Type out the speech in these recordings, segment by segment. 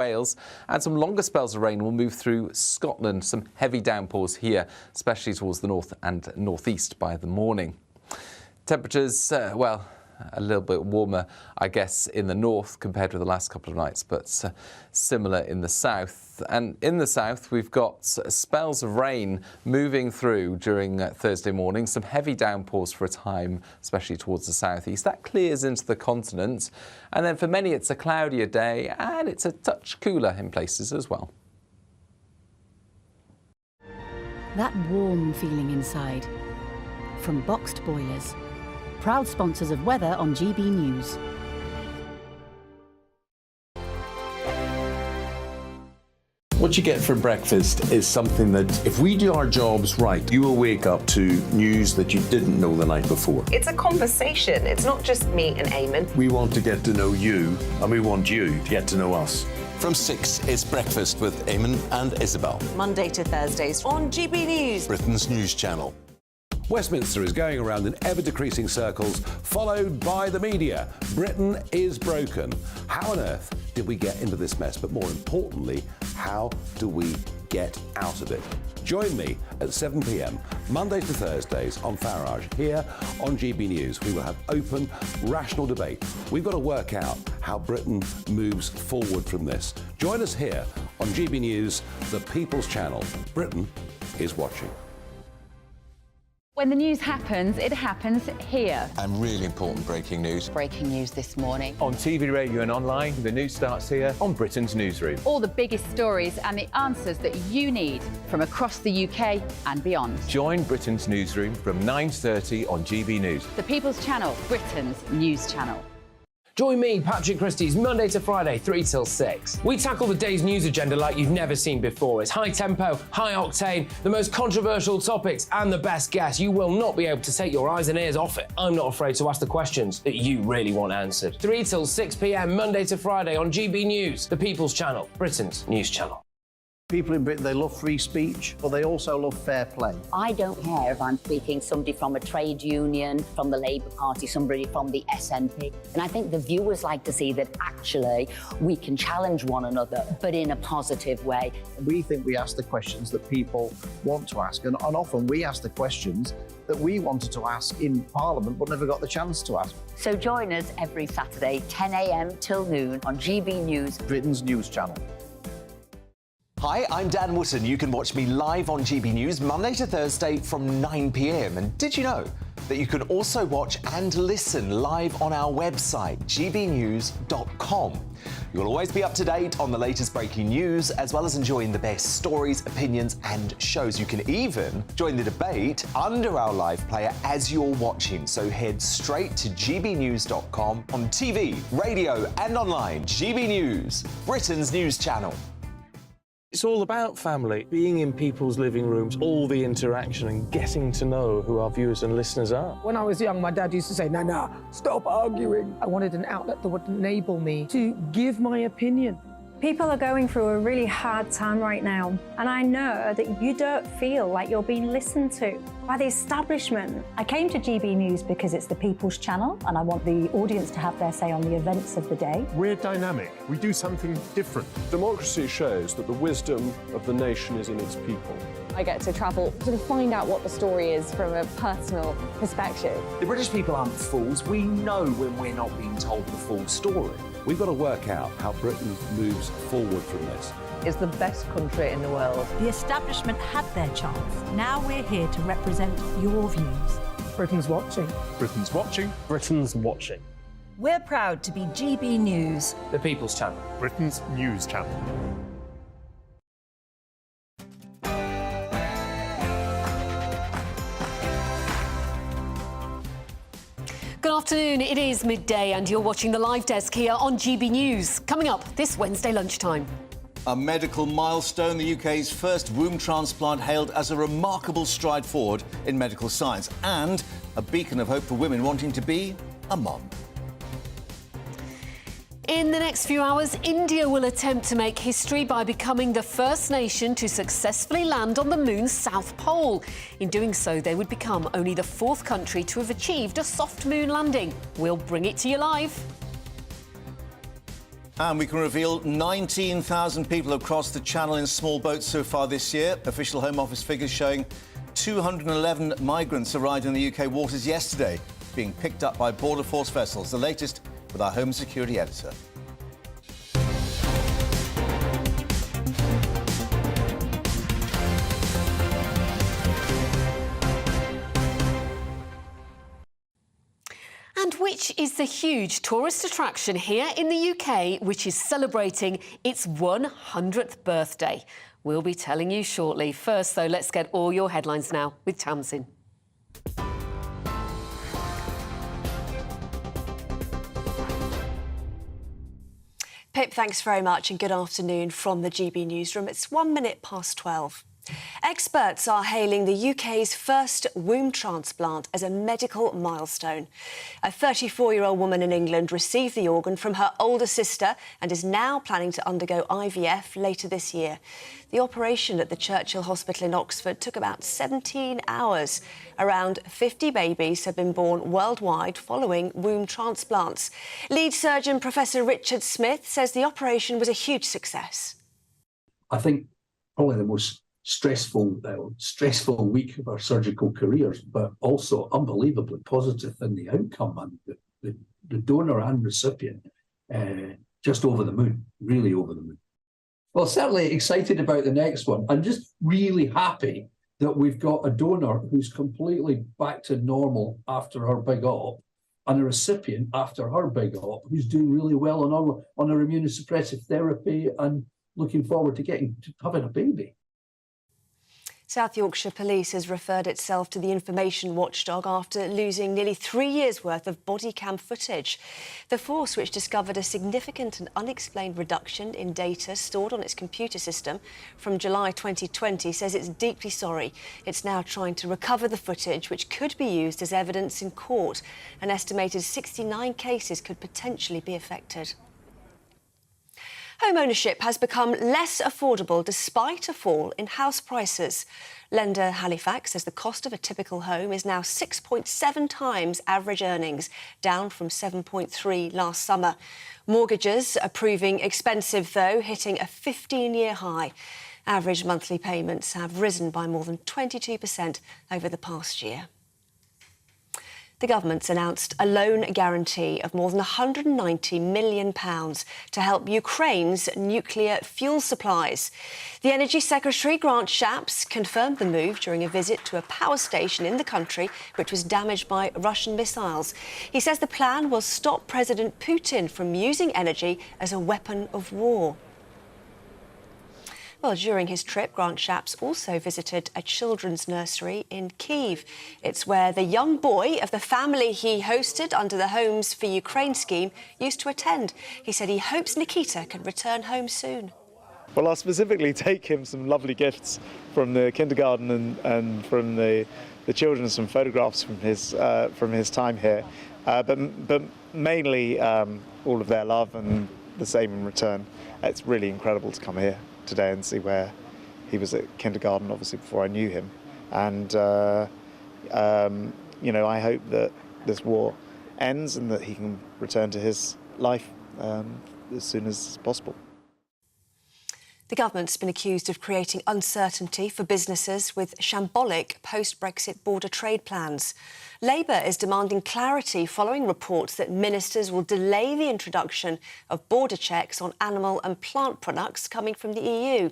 Wales, and some longer spells of rain will move through Scotland. Some heavy downpours here, especially towards the north and northeast by the morning. Temperatures, well, a little bit warmer, I guess, in the north compared with the last couple of nights, but similar in the south. And in the south, we've got spells of rain moving through during Thursday morning. Some heavy downpours for a time, especially towards the southeast. That clears into the continent. And then for many, it's a cloudier day, and it's a touch cooler in places as well. That warm feeling inside. From Boxed Boilers. Proud sponsors of weather on GB News. What you get for breakfast is something that, if we do our jobs right, you will wake up to news that you didn't know the night before. It's a conversation. It's not just me and Eamon. We want to get to know you, and we want you to get to know us. From 6, it's Breakfast with Eamon and Isabel. Monday to Thursdays on GB News, Britain's news channel. Westminster is going around in ever-decreasing circles, followed by the media. Britain is broken. How on earth did we get into this mess? But more importantly, how do we get out of it? Join me at 7 p.m, Mondays to Thursdays on Farage, here on GB News. We will have open, rational debate. We've got to work out how Britain moves forward from this. Join us here on GB News, the People's Channel. Britain is watching. When the news happens, it happens here. And really important breaking news. Breaking news this morning. On TV, radio and online, the news starts here on Britain's Newsroom. All the biggest stories and the answers that you need from across the UK and beyond. Join Britain's Newsroom from 9:30 on GB News. The People's Channel, Britain's news channel. Join me, Patrick Christie's, Monday to Friday, 3 till 6. We tackle the day's news agenda like you've never seen before. It's high tempo, high octane, the most controversial topics and the best guests. You will not be able to take your eyes and ears off it. I'm not afraid to ask the questions that you really want answered. 3 till 6 p.m, Monday to Friday on GB News, the People's Channel, Britain's news channel. People in Britain, they love free speech, but they also love fair play. I don't care if I'm speaking somebody from a trade union, from the Labour Party, somebody from the SNP. And I think the viewers like to see that actually we can challenge one another, but in a positive way. We think we ask the questions that people want to ask, and often we ask the questions that we wanted to ask in Parliament but never got the chance to ask. So join us every Saturday, 10 a.m. till noon on GB News, Britain's news channel. Hi, I'm Dan Wootton. You can watch me live on GB News Monday to Thursday from 9 p.m. And did you know that you can also watch and listen live on our website, gbnews.com. You'll always be up to date on the latest breaking news, as well as enjoying the best stories, opinions and shows. You can even join the debate under our live player as you're watching. So head straight to gbnews.com on TV, radio and online. GB News, Britain's news channel. It's all about family, being in people's living rooms, all the interaction and getting to know who our viewers and listeners are. When I was young, my dad used to say, Nana, stop arguing. I wanted an outlet that would enable me to give my opinion. People are going through a really hard time right now, and I know that you don't feel like you're being listened to by the establishment. I came to GB News because it's the People's Channel, and I want the audience to have their say on the events of the day. We're dynamic. We do something different. Democracy shows that the wisdom of the nation is in its people. I get to travel to find out what the story is from a personal perspective. The British people aren't fools. We know when we're not being told the full story. We've got to work out how Britain moves forward from this. It's the best country in the world. The establishment had their chance. Now we're here to represent your views. Britain's watching. Britain's watching. Britain's watching. We're proud to be GB News, the People's Channel, Britain's news channel. Good afternoon, it is midday and you're watching the live desk here on GB News. Coming up this Wednesday lunchtime. A medical milestone, the UK's first womb transplant hailed as a remarkable stride forward in medical science and a beacon of hope for women wanting to be a mum. In the next few hours, India will attempt to make history by becoming the first nation to successfully land on the moon's south pole. In doing so, they would become only the fourth country to have achieved a soft moon landing. We'll bring it to you live. And we can reveal 19,000 people have crossed the Channel in small boats so far this year. Official Home Office figures showing 211 migrants arrived in the UK waters yesterday, being picked up by Border Force vessels. The latest with our Home Security Editor. And which is the huge tourist attraction here in the UK which is celebrating its 100th birthday? We'll be telling you shortly. First, though, let's get all your headlines now with Tamsin. Pip, thanks very much and good afternoon from the GB newsroom. It's 1 minute past 12. Experts are hailing the UK's first womb transplant as a medical milestone. A 34-year-old woman in England received the organ from her older sister and is now planning to undergo IVF later this year. The operation at the Churchill Hospital in Oxford took about 17 hours. Around 50 babies have been born worldwide following womb transplants. Lead surgeon Professor Richard Smith says the operation was a huge success. I think probably the most stressful week of our surgical careers, but also unbelievably positive in the outcome, and the donor and recipient just over the moon, really over the moon. Well, certainly excited about the next one. I'm just really happy that we've got a donor who's completely back to normal after her big op, and a recipient after her big op who's doing really well on her immunosuppressive therapy and looking forward to having a baby. South Yorkshire Police has referred itself to the information watchdog after losing nearly 3 years' worth of body cam footage. The force, which discovered a significant and unexplained reduction in data stored on its computer system from July 2020, says it's deeply sorry. It's now trying to recover the footage, which could be used as evidence in court. An estimated 69 cases could potentially be affected. Home ownership has become less affordable despite a fall in house prices. Lender Halifax says the cost of a typical home is now 6.7 times average earnings, down from 7.3 last summer. Mortgages are proving expensive, though, hitting a 15-year high. Average monthly payments have risen by more than 22% over the past year. The government's announced a loan guarantee of more than £190 million to help Ukraine's nuclear fuel supplies. The Energy Secretary, Grant Shapps, confirmed the move during a visit to a power station in the country which was damaged by Russian missiles. He says the plan will stop President Putin from using energy as a weapon of war. Well, during his trip, Grant Shapps also visited a children's nursery in Kyiv. It's where the young boy of the family he hosted under the Homes for Ukraine scheme used to attend. He said he hopes Nikita can return home soon. Well, I'll specifically take him some lovely gifts from the kindergarten and from the children, some photographs from his time here, but mainly all of their love and the same in return. It's really incredible to come here today and see where he was at kindergarten, obviously before I knew him, and you know, I hope that this war ends and that he can return to his life as soon as possible. The government's been accused of creating uncertainty for businesses with shambolic post-Brexit border trade plans. Labour is demanding clarity following reports that ministers will delay the introduction of border checks on animal and plant products coming from the EU.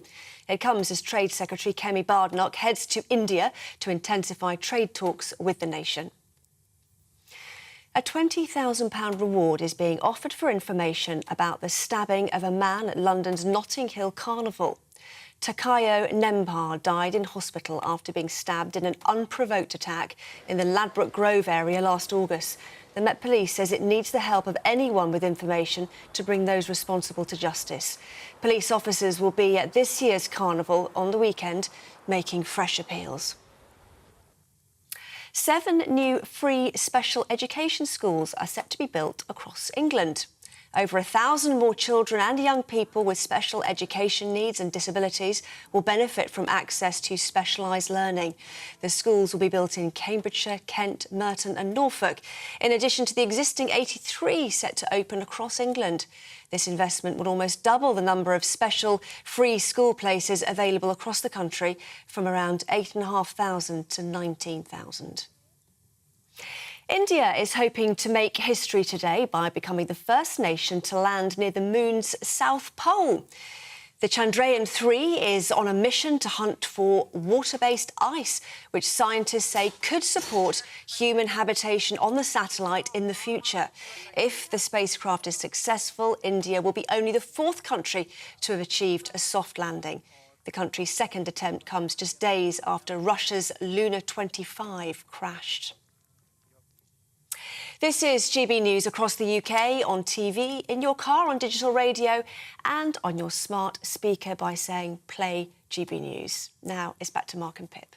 It comes as Trade Secretary Kemi Badenoch heads to India to intensify trade talks with the nation. A £20,000 reward is being offered for information about the stabbing of a man at London's Notting Hill Carnival. Takayo Nembhar died in hospital after being stabbed in an unprovoked attack in the Ladbroke Grove area last August. The Met Police says it needs the help of anyone with information to bring those responsible to justice. Police officers will be at this year's carnival on the weekend, making fresh appeals. 7 new free special education schools are set to be built across England. Over 1,000 more children and young people with special education needs and disabilities will benefit from access to specialised learning. The schools will be built in Cambridgeshire, Kent, Merton and Norfolk, in addition to the existing 83 set to open across England. This investment would almost double the number of special free school places available across the country, from around 8,500 to 19,000. India is hoping to make history today by becoming the first nation to land near the moon's south pole. The Chandrayaan-3 is on a mission to hunt for water-based ice, which scientists say could support human habitation on the satellite in the future. If the spacecraft is successful, India will be only the fourth country to have achieved a soft landing. The country's second attempt comes just days after Russia's Lunar 25 crashed. This is GB News across the UK, on TV, in your car, on digital radio and on your smart speaker by saying play GB News. Now it's back to Mark and Pip.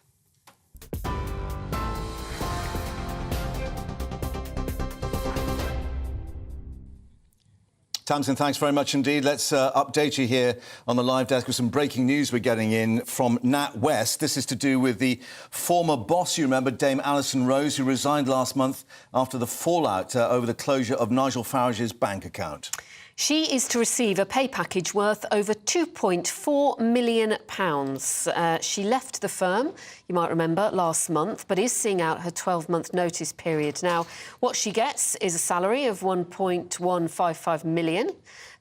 Tamsin, thanks very much indeed. Let's update you here on the live desk with some breaking news we're getting in from NatWest. This is to do with the former boss, you remember, Dame Alison Rose, who resigned last month after the fallout over the closure of Nigel Farage's bank account. She is to receive a pay package worth over £2.4 million. She left the firm, you might remember, last month, but is seeing out her 12-month notice period. Now, what she gets is a salary of £1.155 million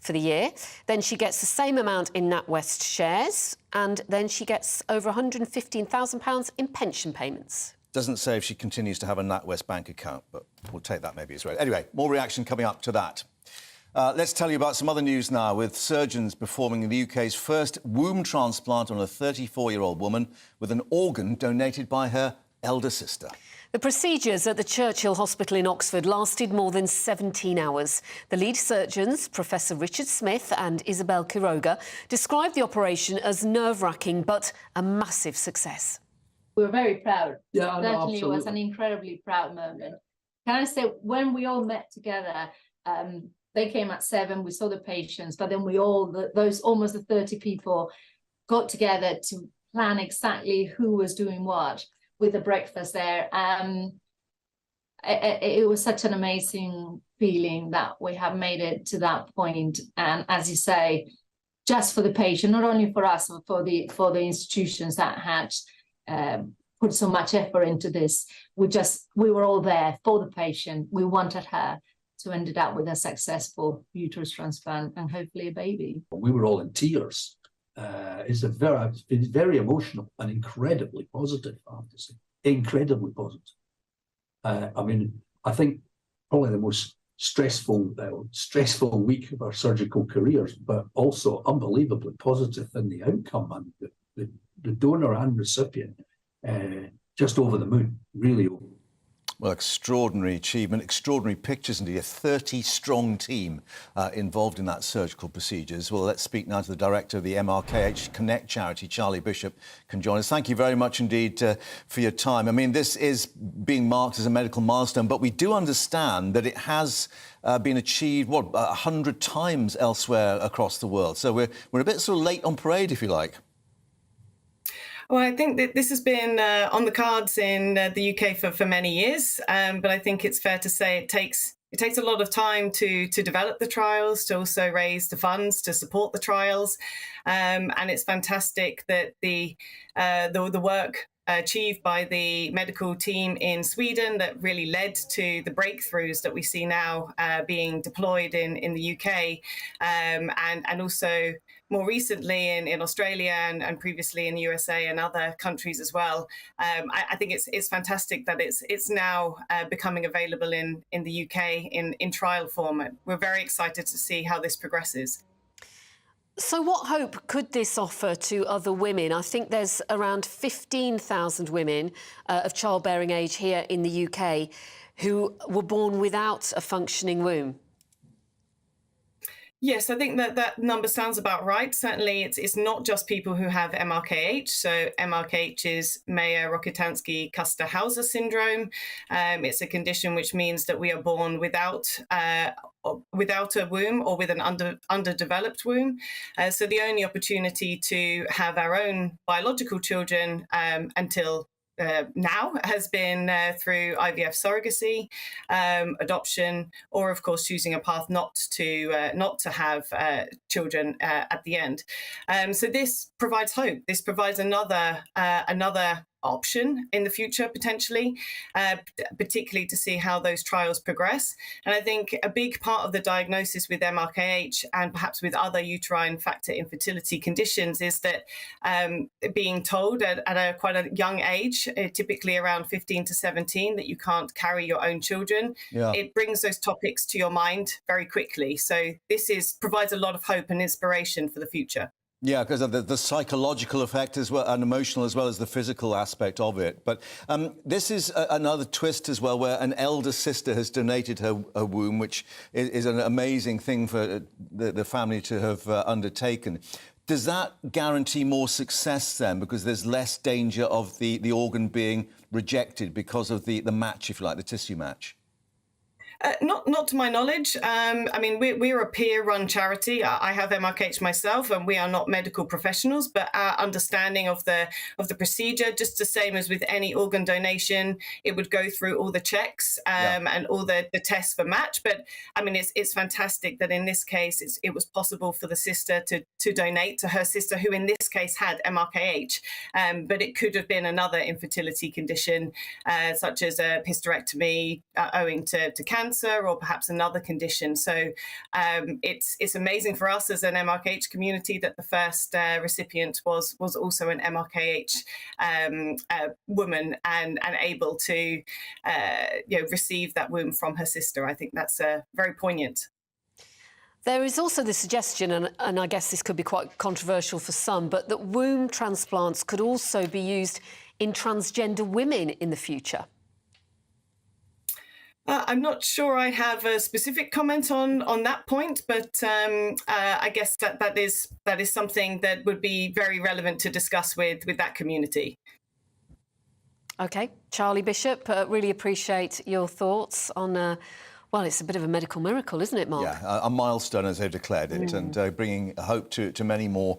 for the year. Then she gets the same amount in NatWest shares, and then she gets over £115,000 in pension payments. Doesn't say if she continues to have a NatWest bank account, but we'll take that maybe as well. Anyway, more reaction coming up to that. Let's tell you about some other news now, with surgeons performing the UK's first womb transplant on a 34-year-old woman with an organ donated by her elder sister. The procedures at the Churchill Hospital in Oxford lasted more than 17 hours. The lead surgeons, Professor Richard Smith and Isabel Quiroga, described the operation as nerve-wracking but a massive success. We were very proud. Yeah, Certainly, it was an incredibly proud moment. Can I say, when we all met together, they came at 7, we saw the patients, but then we all, those almost the 30 people, got together to plan exactly who was doing what with the breakfast there. It was such an amazing feeling that we have made it to that point. And as you say, just for the patient, not only for us, but for the institutions that had put so much effort into this. We were all there for the patient. We wanted her to end up with a successful uterus transplant and hopefully a baby. We were all in tears. It's very emotional and incredibly positive, I have to say. Incredibly positive. I mean, I think probably the most stressful week of our surgical careers, but also unbelievably positive in the outcome. And the donor and recipient, just over the moon, really over. Well, extraordinary achievement, extraordinary pictures indeed. A 30-strong team involved in that surgical procedures. Well, let's speak now to the director of the MRKH Connect charity, Charlie Bishop, can join us. Thank you very much indeed for your time. I mean, this is being marked as a medical milestone, but we do understand that it has been achieved, 100 times elsewhere across the world. So we're a bit sort of late on parade, if you like. Well, I think that this has been on the cards in the UK for many years, but I think it's fair to say it takes a lot of time to develop the trials, to also raise the funds to support the trials, and it's fantastic that the work achieved by the medical team in Sweden that really led to the breakthroughs that we see now being deployed in the UK, and also more recently in Australia and previously in the USA and other countries as well. I think it's fantastic that it's now becoming available in the UK in trial format. We're very excited to see how this progresses. So what hope could this offer to other women? I think there's around 15,000 women of childbearing age here in the UK who were born without a functioning womb. Yes, I think that number sounds about right. Certainly, it's not just people who have MRKH. So MRKH is Mayer-Rokitansky-Kuster-Hauser syndrome. It's a condition which means that we are born without a womb or with an underdeveloped womb. So the only opportunity to have our own biological children until now has been through IVF surrogacy, adoption, or of course choosing a path not to have children at the end. So this provides hope. This provides another option in the future, potentially, particularly to see how those trials progress. And I think a big part of the diagnosis with MRKH and perhaps with other uterine factor infertility conditions is that being told at quite a young age, typically around 15 to 17, that you can't carry your own children, it brings those topics to your mind very quickly. So this provides a lot of hope and inspiration for the future. Yeah, because of the psychological effect as well, and emotional as well as the physical aspect of it. But this is another twist as well, where an elder sister has donated her womb, which is an amazing thing for the family to have undertaken. Does that guarantee more success then, because there's less danger of the organ being rejected because of the match, if you like, the tissue match? Not to my knowledge. I mean, we're a peer-run charity. I have MRKH myself, and we are not medical professionals. But our understanding of the procedure, just the same as with any organ donation, it would go through all the checks and all the tests for match. But I mean, it's fantastic that in this case, it was possible for the sister to donate to her sister, who in this case had MRKH. But it could have been another infertility condition, such as a hysterectomy owing to cancer, or perhaps another condition. So it's amazing for us as an MRKH community that the first recipient was also an MRKH woman and able to receive that womb from her sister. I think that's very poignant. There is also the suggestion, and I guess this could be quite controversial for some, but that womb transplants could also be used in transgender women in the future. I'm not sure I have a specific comment on that point, but I guess that is something that would be very relevant to discuss with that community. OK. Charlie Bishop, really appreciate your thoughts on... well, it's a bit of a medical miracle, isn't it, Mark? Yeah, a milestone, as they've declared it, and bringing hope to many more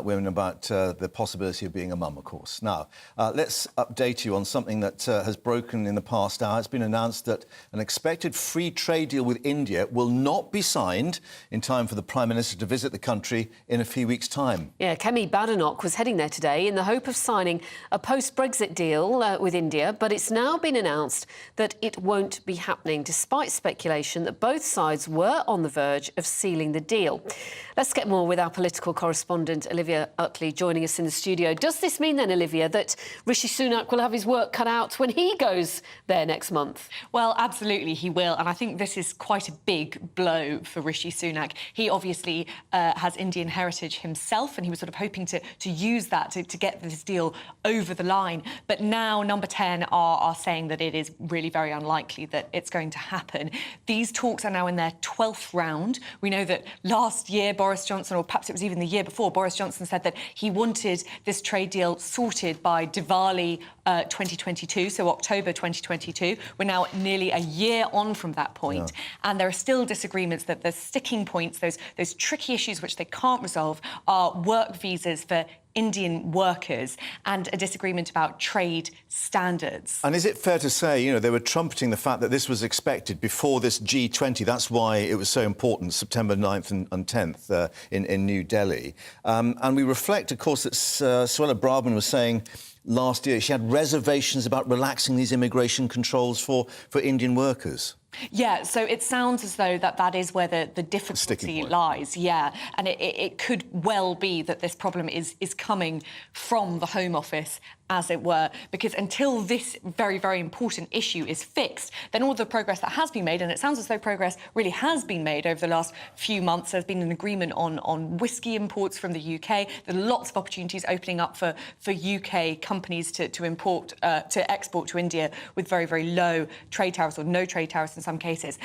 women about the possibility of being a mum, of course. Now, let's update you on something that has broken in the past hour. It's been announced that an expected free trade deal with India will not be signed in time for the Prime Minister to visit the country in a few weeks' time. Yeah, Kemi Badenoch was heading there today in the hope of signing a post-Brexit deal with India, but it's now been announced that it won't be happening, despite speculation that both sides were on the verge of sealing the deal. Let's get more with our political correspondent, Olivia Utley, joining us in the studio. Does this mean then, Olivia, that Rishi Sunak will have his work cut out when he goes there next month? Well, absolutely he will. And I think this is quite a big blow for Rishi Sunak. He obviously has Indian heritage himself, and he was sort of hoping to use that to get this deal over the line. But now Number 10 are saying that it is really very unlikely that it's going to happen. These talks are now in their 12th round. We know that last year Boris Johnson, or perhaps it was even the year before, Boris Johnson said that he wanted this trade deal sorted by Diwali 2022, so October 2022. We're now nearly a year on from that point, and there are still disagreements. That the sticking points, those tricky issues which they can't resolve, are work visas for Indian workers and a disagreement about trade standards. And is it fair to say, they were trumpeting the fact that this was expected before this G20? That's why it was so important, September 9th and 10th in New Delhi. And we reflect, of course, that Suella Braverman was saying last year she had reservations about relaxing these immigration controls for Indian workers. Yeah, so it sounds as though that is where the difficulty lies, yeah. And it could well be that this problem is coming from the Home Office, as it were, because until this very, very important issue is fixed, then all the progress that has been made, and it sounds as though progress really has been made over the last few months. There's been an agreement on whisky imports from the UK. There are lots of opportunities opening up for UK companies to export to India with very, very low trade tariffs or no trade tariffs in some cases.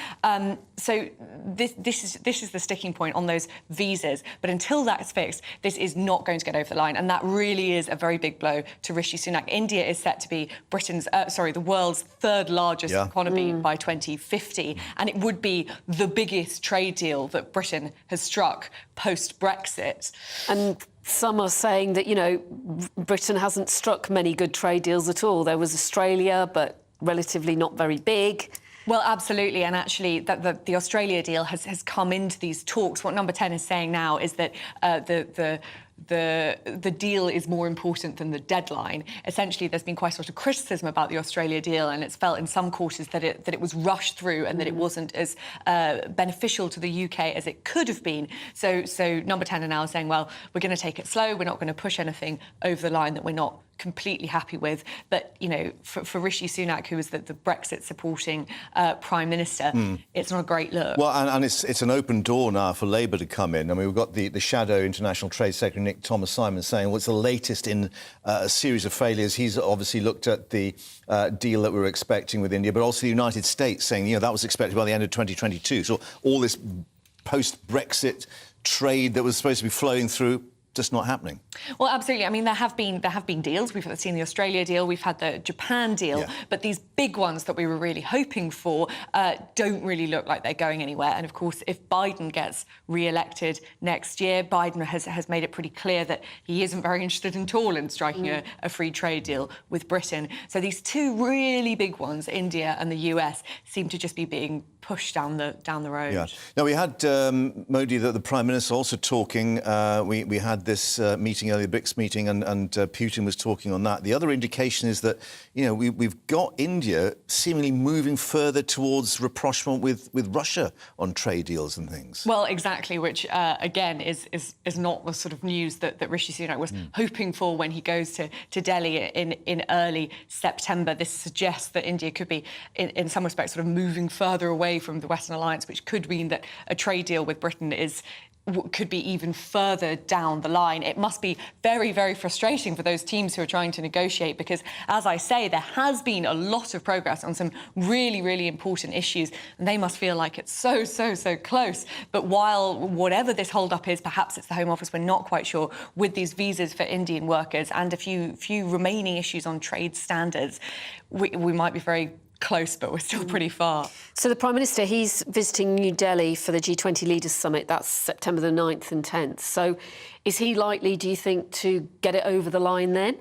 So this is the sticking point on those visas. But until that's fixed, this is not going to get over the line. And that really is a very big blow to Rishi Sunak. India is set to be the world's third largest economy by 2050. And it would be the biggest trade deal that Britain has struck post-Brexit. And some are saying that, Britain hasn't struck many good trade deals at all. There was Australia, but relatively not very big. Well, absolutely, and actually the Australia deal has come into these talks. What Number 10 is saying now is that the deal is more important than the deadline. Essentially, there's been quite a lot of criticism about the Australia deal, and it's felt in some quarters that it was rushed through and that it wasn't as beneficial to the UK as it could have been. So Number 10 are now saying, well, we're going to take it slow. We're not going to push anything over the line that we're not completely happy with. But, for Rishi Sunak, who is the Brexit supporting Prime Minister, it's not a great look. Well, and it's an open door now for Labour to come in. I mean, we've got the Shadow International Trade Secretary, Nick Thomas-Simon, saying what's the latest in a series of failures. He's obviously looked at the deal that we were expecting with India, but also the United States saying, that was expected by the end of 2022. So all this post-Brexit trade that was supposed to be flowing through, just not happening. Well, absolutely. I mean, there have been deals. We've seen the Australia deal, we've had the Japan deal, but these big ones that we were really hoping for don't really look like they're going anywhere. And of course, if Biden gets re-elected next year, Biden has made it pretty clear that he isn't very interested at all in striking a free trade deal with Britain. So these two really big ones, India and the US, seem to just be being pushed down the road. Yeah. Now, we had Modi, the Prime Minister, also talking. We had this meeting earlier, the BRICS meeting, and Putin was talking on that. The other indication is that, we've got India seemingly moving further towards rapprochement with Russia on trade deals and things. Well, exactly, which, again, is not the sort of news that Rishi Sunak was hoping for when he goes to Delhi in early September. This suggests that India could be, in some respects, sort of moving further away from the Western alliance, which could mean that a trade deal with Britain could be even further down the line. It must be very, very frustrating for those teams who are trying to negotiate because, as I say, there has been a lot of progress on some really, really important issues, and they must feel like it's so close. But while whatever this hold-up is, perhaps it's the Home Office, we're not quite sure, with these visas for Indian workers and a few remaining issues on trade standards, we might be very close, but we're still pretty far. So the Prime Minister, he's visiting New Delhi for the G20 Leaders Summit. That's September the 9th and 10th. So is he likely, do you think, to get it over the line then?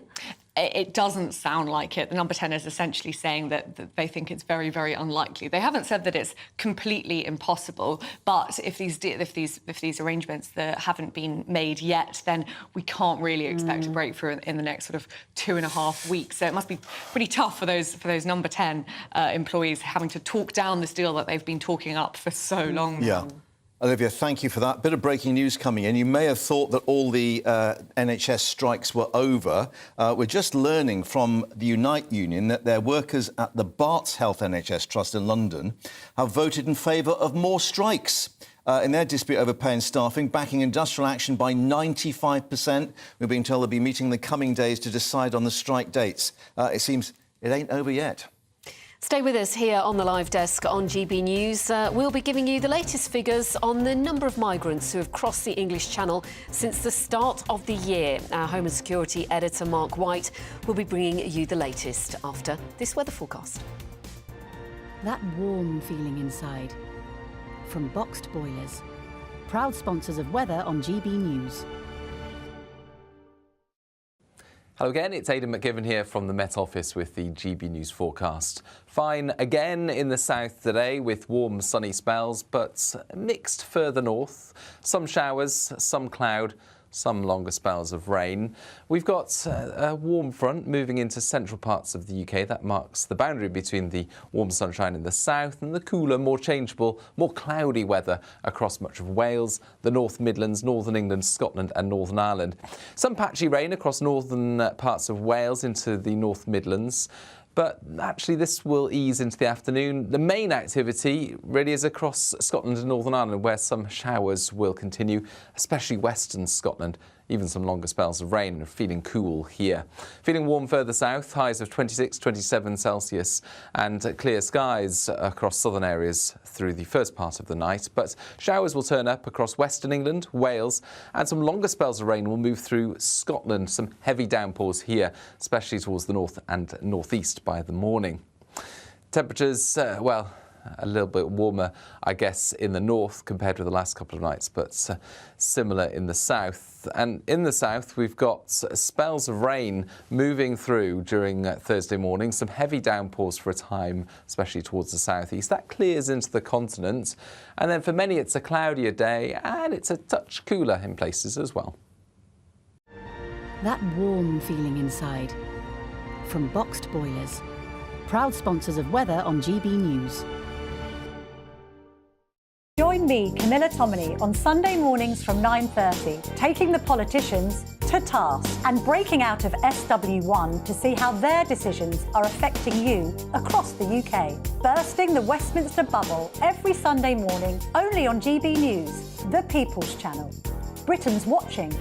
It doesn't sound like it. The Number 10 is essentially saying that they think it's very, very unlikely. They haven't said that it's completely impossible, but if these arrangements that haven't been made yet, then we can't really expect a breakthrough in the next sort of 2.5 weeks. So it must be pretty tough for those Number 10 employees having to talk down this deal that they've been talking up for so long now. Yeah. Olivia, thank you for that. Bit of breaking news coming in. You may have thought that all the NHS strikes were over. We're just learning from the Unite Union that their workers at the Barts Health NHS Trust in London have voted in favour of more strikes in their dispute over pay and staffing, backing industrial action by 95%. We're being told they'll be meeting in the coming days to decide on the strike dates. It seems it ain't over yet. Stay with us here on the live desk on GB News. We'll be giving you the latest figures on the number of migrants who have crossed the English Channel since the start of the year. Our Home and Security editor, Mark White, will be bringing you the latest after this weather forecast. That warm feeling inside. From boxed boilers. Proud sponsors of weather on GB News. Hello again, it's Aidan McGivern here from the Met Office with the GB News forecast. Fine again in the south today with warm sunny spells, but mixed further north. Some showers, some cloud, some longer spells of rain. We've got a warm front moving into central parts of the UK. That marks the boundary between the warm sunshine in the south and the cooler, more changeable, more cloudy weather across much of Wales, the North Midlands, Northern England, Scotland and Northern Ireland. Some patchy rain across northern parts of Wales into the North Midlands. But actually, this will ease into the afternoon. The main activity really is across Scotland and Northern Ireland, where some showers will continue, especially western Scotland even some longer spells of rain, and feeling cool here. Feeling warm further south, highs of 26, 27 Celsius, and clear skies across southern areas through the first part of the night. But showers will turn up across western England, Wales, and some longer spells of rain will move through Scotland. Some heavy downpours here, especially towards the north and northeast by the morning. Temperatures, well, a little bit warmer, I guess, in the north compared with the last couple of nights, but similar in the south. And in the south, we've got spells of rain moving through during Thursday morning, some heavy downpours for a time, especially towards the southeast. That clears into the continent. And then for many, it's a cloudier day, and it's a touch cooler in places as well. That warm feeling inside. From boxed boilers. Proud sponsors of weather on GB News. Join me, Camilla Tominey, on Sunday mornings from 9:30, taking the politicians to task and breaking out of SW1 to see how their decisions are affecting you across the UK. Bursting the Westminster bubble every Sunday morning, only on GB News, the People's Channel. Britain's watching.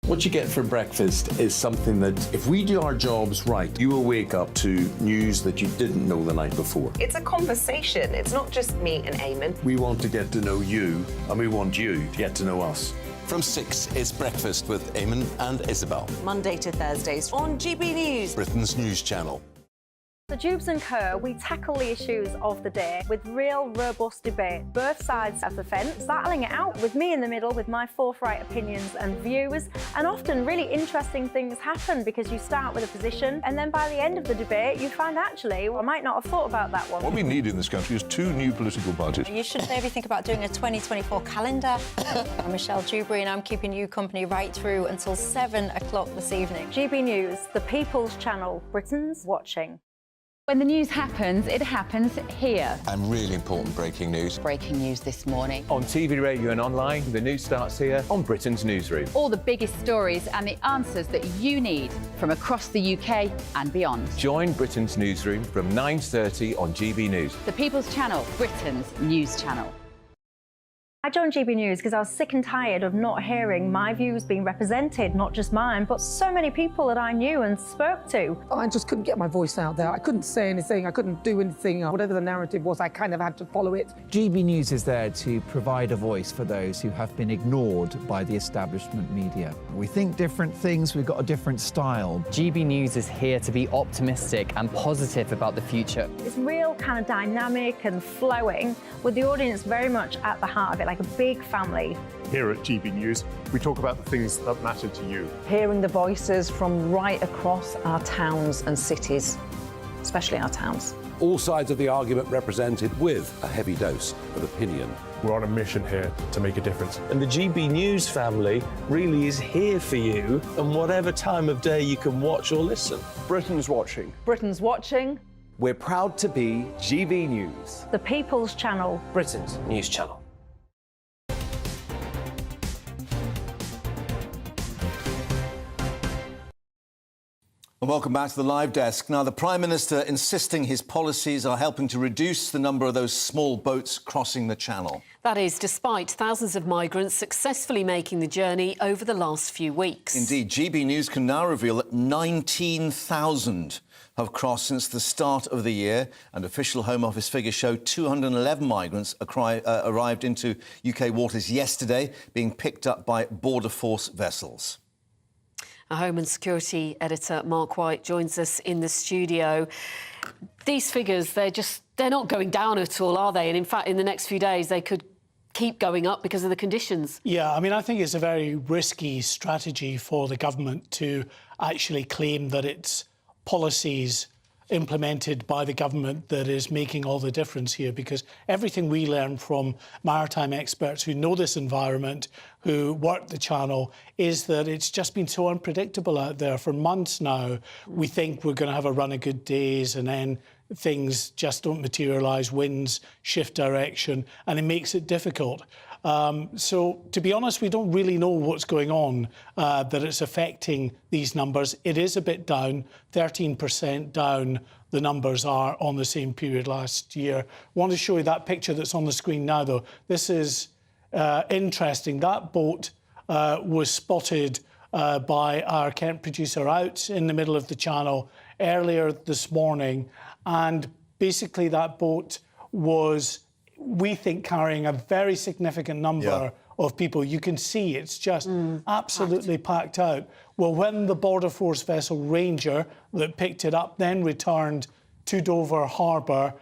What you get for breakfast is something that, if we do our jobs right, you will wake up to news that you didn't know the night before. It's a conversation. It's not just me and Eamon. We want to get to know you, and we want you to get to know us. From 6, it's Breakfast with Eamon and Isabel. Monday to Thursdays on GB News, Britain's news channel. The Jubes and Co, we tackle the issues of the day with real, robust debate, both sides of the fence, battling it out with me in the middle with my forthright opinions and views. And often really interesting things happen because you start with a position and then by the end of the debate you find actually, well, I might not have thought about that one. What we need in this country is 2 new political budgets. You should maybe think about doing a 2024 calendar. I'm Michelle Dewberry and I'm keeping you company right through until 7 o'clock this evening. GB News, the People's Channel, Britain's watching. When the news happens, it happens here. And really important breaking news. Breaking news this morning. On TV, radio and online, the news starts here on Britain's Newsroom. All the biggest stories and the answers that you need from across the UK and beyond. Join Britain's Newsroom from 9:30 on GB News. The People's Channel, Britain's news channel. I joined GB News because I was sick and tired of not hearing my views being represented, not just mine, but so many people that I knew and spoke to. I just couldn't get my voice out there. I couldn't say anything. I couldn't do anything. Whatever the narrative was, I kind of had to follow it. GB News is there to provide a voice for those who have been ignored by the establishment media. We think different things. We've got a different style. GB News is here to be optimistic and positive about the future. It's real kind of dynamic and flowing with the audience very much at the heart of it, like a big family. Here at GB News, we talk about the things that matter to you. Hearing the voices from right across our towns and cities, especially our towns. All sides of the argument represented with a heavy dose of opinion. We're on a mission here to make a difference. And the GB News family really is here for you, and whatever time of day you can watch or listen. Britain's watching. Britain's watching. We're proud to be GB News. The People's Channel. Britain's news channel. And welcome back to the live desk. Now, the Prime Minister insisting his policies are helping to reduce the number of those small boats crossing the Channel. That is, despite thousands of migrants successfully making the journey over the last few weeks. Indeed, GB News can now reveal that 19,000 have crossed since the start of the year, and official Home Office figures show 211 migrants arrived into UK waters yesterday, being picked up by Border Force vessels. Our Home and Security editor Mark White joins us in the studio. These figures, they're not going down at all, are they? And in fact, in the next few days, they could keep going up because of the conditions. Yeah, I mean, I think it's a very risky strategy for the government to actually claim that it's policies implemented by the government that is making all the difference here, because everything we learn from maritime experts who know this environment, who work the Channel, is that it's just been so unpredictable out there for months now. We think we're going to have a run of good days and then things just don't materialise, winds shift direction, and it makes it difficult. So, to be honest, we don't really know what's going on, that it's affecting these numbers. It is a bit down, 13% down the numbers are on the same period last year. I want to show you that picture that's on the screen now, though. This is interesting. That boat was spotted by our Kent producer out in the middle of the channel earlier this morning. And basically that boat was, we think, carrying a very significant number of people. You can see it's just absolutely packed out. Well, when the Border Force vessel Ranger that picked it up then returned to Dover Harbour,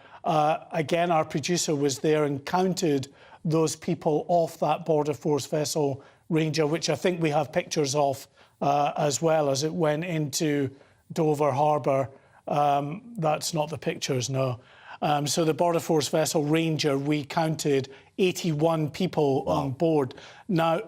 again, our producer was there and counted those people off that Border Force vessel Ranger, which I think we have pictures of as well as it went into Dover Harbour. That's not the pictures, no. So the Border Force vessel Ranger, we counted 81 people on board. Now,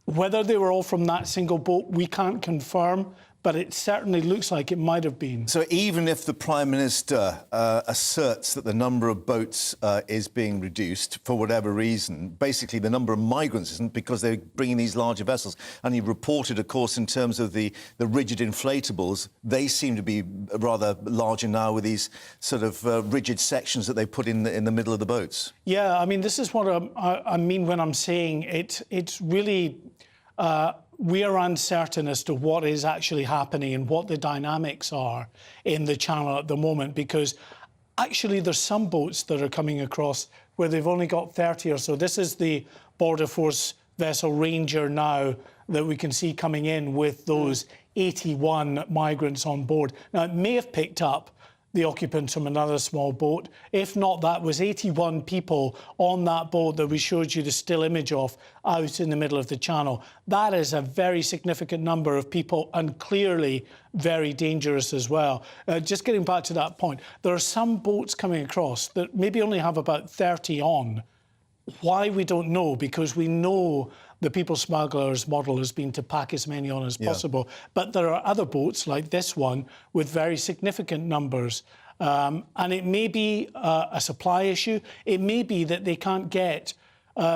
whether they were all from that single boat, we can't confirm, but it certainly looks like it might have been. So even if the Prime Minister asserts that the number of boats is being reduced for whatever reason, basically the number of migrants isn't, because they're bringing these larger vessels. And he reported, of course, in terms of the rigid inflatables, they seem to be rather larger now with these sort of rigid sections that they put in the middle of the boats. Yeah, I mean, this is what I mean when I'm saying it's really... we are uncertain as to what is actually happening and what the dynamics are in the channel at the moment, because actually there's some boats that are coming across where they've only got 30 or so. This is the Border Force vessel Ranger now that we can see coming in with those 81 migrants on board. Now, it may have picked up the occupants from another small boat. If not, that was 81 people on that boat that we showed you the still image of out in the middle of the channel. That is a very significant number of people and clearly very dangerous as well. Just getting back to that point, there are some boats coming across that maybe only have about 30 on. Why, we don't know, because we know the people smugglers' model has been to pack as many on as possible. But there are other boats like this one with very significant numbers. And it may be a supply issue. It may be that they can't get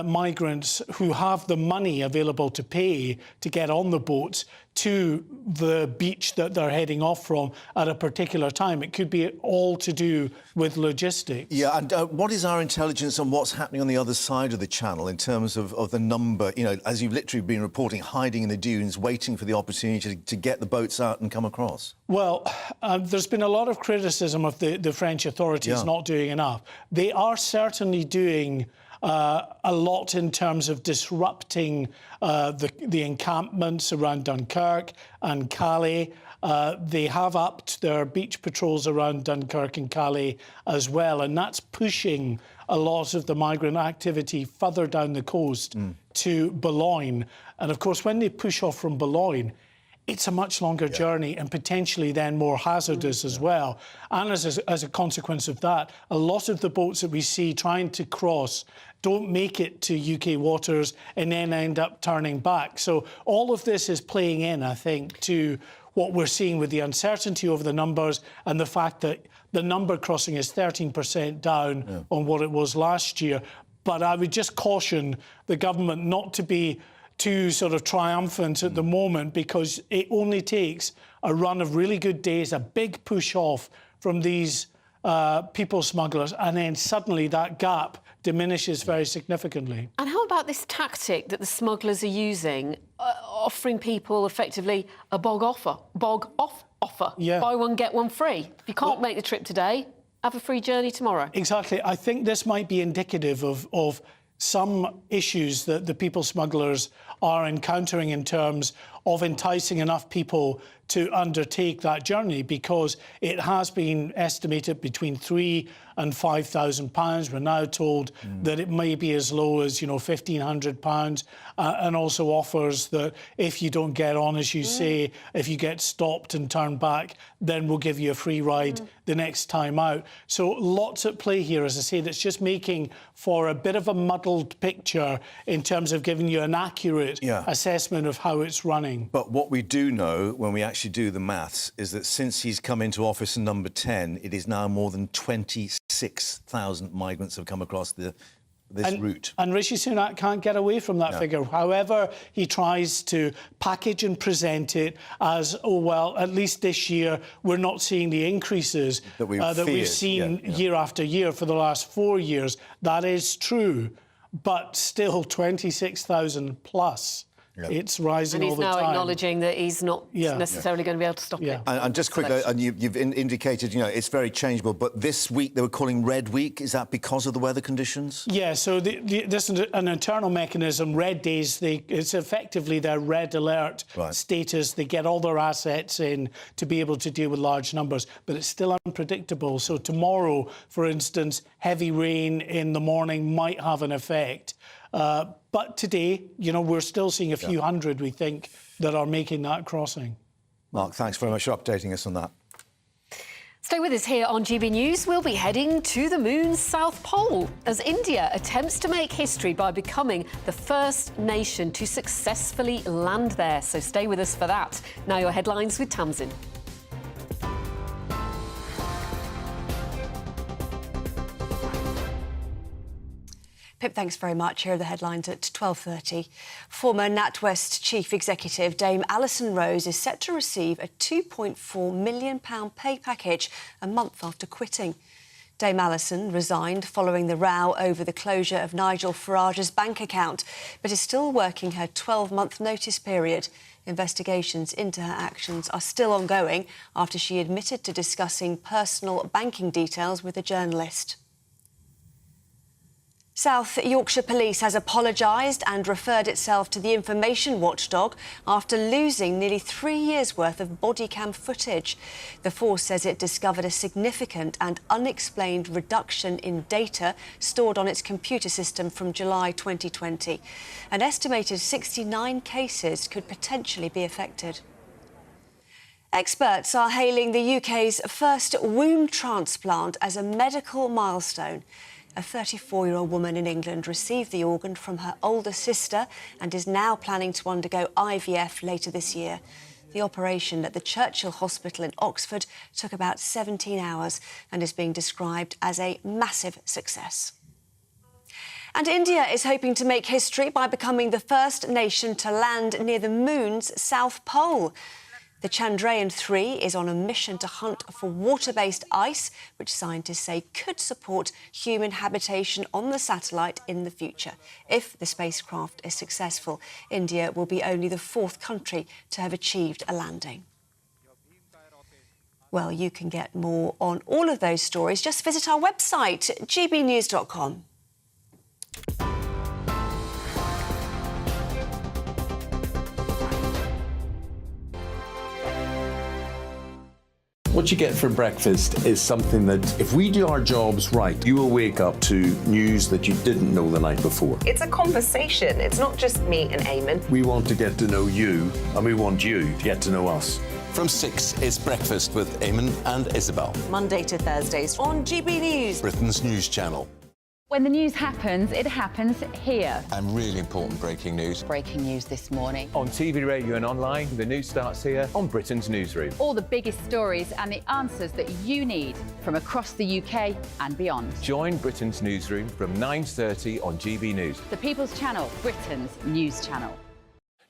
migrants who have the money available to pay to get on the boats to the beach that they're heading off from at a particular time. It could be all to do with logistics. Yeah, and what is our intelligence on what's happening on the other side of the channel in terms of the number, you know, as you've literally been reporting, hiding in the dunes, waiting for the opportunity to get the boats out and come across? Well, there's been a lot of criticism of the French authorities not doing enough. They are certainly doing a lot in terms of disrupting the encampments around Dunkirk and Calais. They have upped their beach patrols around Dunkirk and Calais as well, and that's pushing a lot of the migrant activity further down the coast to Boulogne. And of course, when they push off from Boulogne, it's a much longer journey and potentially then more hazardous as well. And as a consequence of that, a lot of the boats that we see trying to cross don't make it to UK waters and then end up turning back. So all of this is playing in, I think, to what we're seeing with the uncertainty over the numbers and the fact that the number crossing is 13% down on what it was last year. But I would just caution the government not to be too sort of triumphant at the moment, because it only takes a run of really good days, a big push off from these people smugglers, and then suddenly that gap diminishes very significantly. And how about this tactic that the smugglers are using, offering people effectively a bog off offer? Buy one, get one free. If you can't make the trip today, have a free journey tomorrow. Exactly. I think this might be indicative of some issues that the people smugglers are encountering in terms of enticing enough people to undertake that journey, because it has been estimated between £3,000 and £5,000. We're now told that it may be as low as, £1,500, and also offers that if you don't get on, as you say, if you get stopped and turned back, then we'll give you a free ride the next time out. So lots at play here, as I say, that's just making for a bit of a muddled picture in terms of giving you an accurate assessment of how it's running. But what we do know, when we actually do the maths, is that since he's come into office in number 10, it is now more than 26,000 migrants have come across this route. And Rishi Sunak can't get away from that figure. However, he tries to package and present it as, oh, well, at least this year we're not seeing the increases that we've seen year after year for the last 4 years. That is true, but still 26,000 plus It's rising and he's all the now time. acknowledging that he's not necessarily going to be able to stop it. And just quickly, and you've indicated, it's very changeable, but this week they were calling Red Week. Is that because of the weather conditions? Yeah, so this is an internal mechanism. Red days, it's effectively their red alert status. They get all their assets in to be able to deal with large numbers, but it's still unpredictable. So tomorrow, for instance, heavy rain in the morning might have an effect. But today, we're still seeing a few hundred, we think, that are making that crossing. Mark, thanks very much for updating us on that. Stay with us here on GB News. We'll be heading to the moon's South Pole as India attempts to make history by becoming the first nation to successfully land there. So stay with us for that. Now your headlines with Tamsin. Pip, thanks very much. Here are the headlines at 12:30. Former NatWest chief executive Dame Alison Rose is set to receive a £2.4 million pay package a month after quitting. Dame Alison resigned following the row over the closure of Nigel Farage's bank account, but is still working her 12-month notice period. Investigations into her actions are still ongoing after she admitted to discussing personal banking details with a journalist. South Yorkshire Police has apologised and referred itself to the information watchdog after losing nearly 3 years' worth of body cam footage. The force says it discovered a significant and unexplained reduction in data stored on its computer system from July 2020. An estimated 69 cases could potentially be affected. Experts are hailing the UK's first womb transplant as a medical milestone. A 34-year-old woman in England received the organ from her older sister and is now planning to undergo IVF later this year. The operation at the Churchill Hospital in Oxford took about 17 hours and is being described as a massive success. And India is hoping to make history by becoming the first nation to land near the moon's South Pole. The Chandrayaan-3 is on a mission to hunt for water-based ice, which scientists say could support human habitation on the satellite in the future. If the spacecraft is successful, India will be only the 4th country to have achieved a landing. Well, you can get more on all of those stories. Just visit our website, gbnews.com. What you get for breakfast is something that, if we do our jobs right, you will wake up to news that you didn't know the night before. It's a conversation. It's not just me and Eamon. We want to get to know you, and we want you to get to know us. From 6, it's Breakfast with Eamon and Isabel. Monday to Thursdays on GB News, Britain's news channel. When the news happens, it happens here. And really important breaking news. Breaking news this morning. On TV, radio and online, the news starts here on Britain's Newsroom. All the biggest stories and the answers that you need from across the UK and beyond. Join Britain's Newsroom from 9:30 on GB News. The People's Channel, Britain's news channel.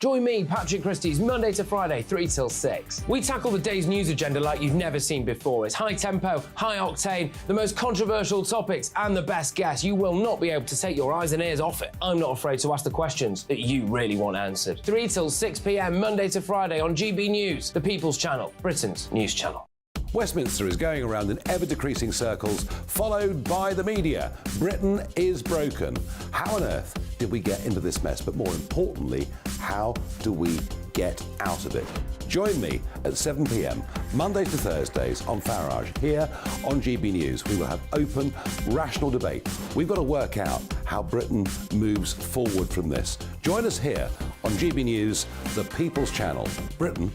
Join me, Patrick Christie's Monday to Friday, 3 till 6. We tackle the day's news agenda like you've never seen before. It's high tempo, high octane, the most controversial topics and the best guests. You will not be able to take your eyes and ears off it. I'm not afraid to ask the questions that you really want answered. 3 till 6 p.m, Monday to Friday on GB News, the People's Channel, Britain's news channel. Westminster is going around in ever-decreasing circles, followed by the media. Britain is broken. How on earth did we get into this mess? But more importantly, how do we get out of it? Join me at 7 p.m, Mondays to Thursdays on Farage, here on GB News. We will have open, rational debate. We've got to work out how Britain moves forward from this. Join us here on GB News, the People's Channel. Britain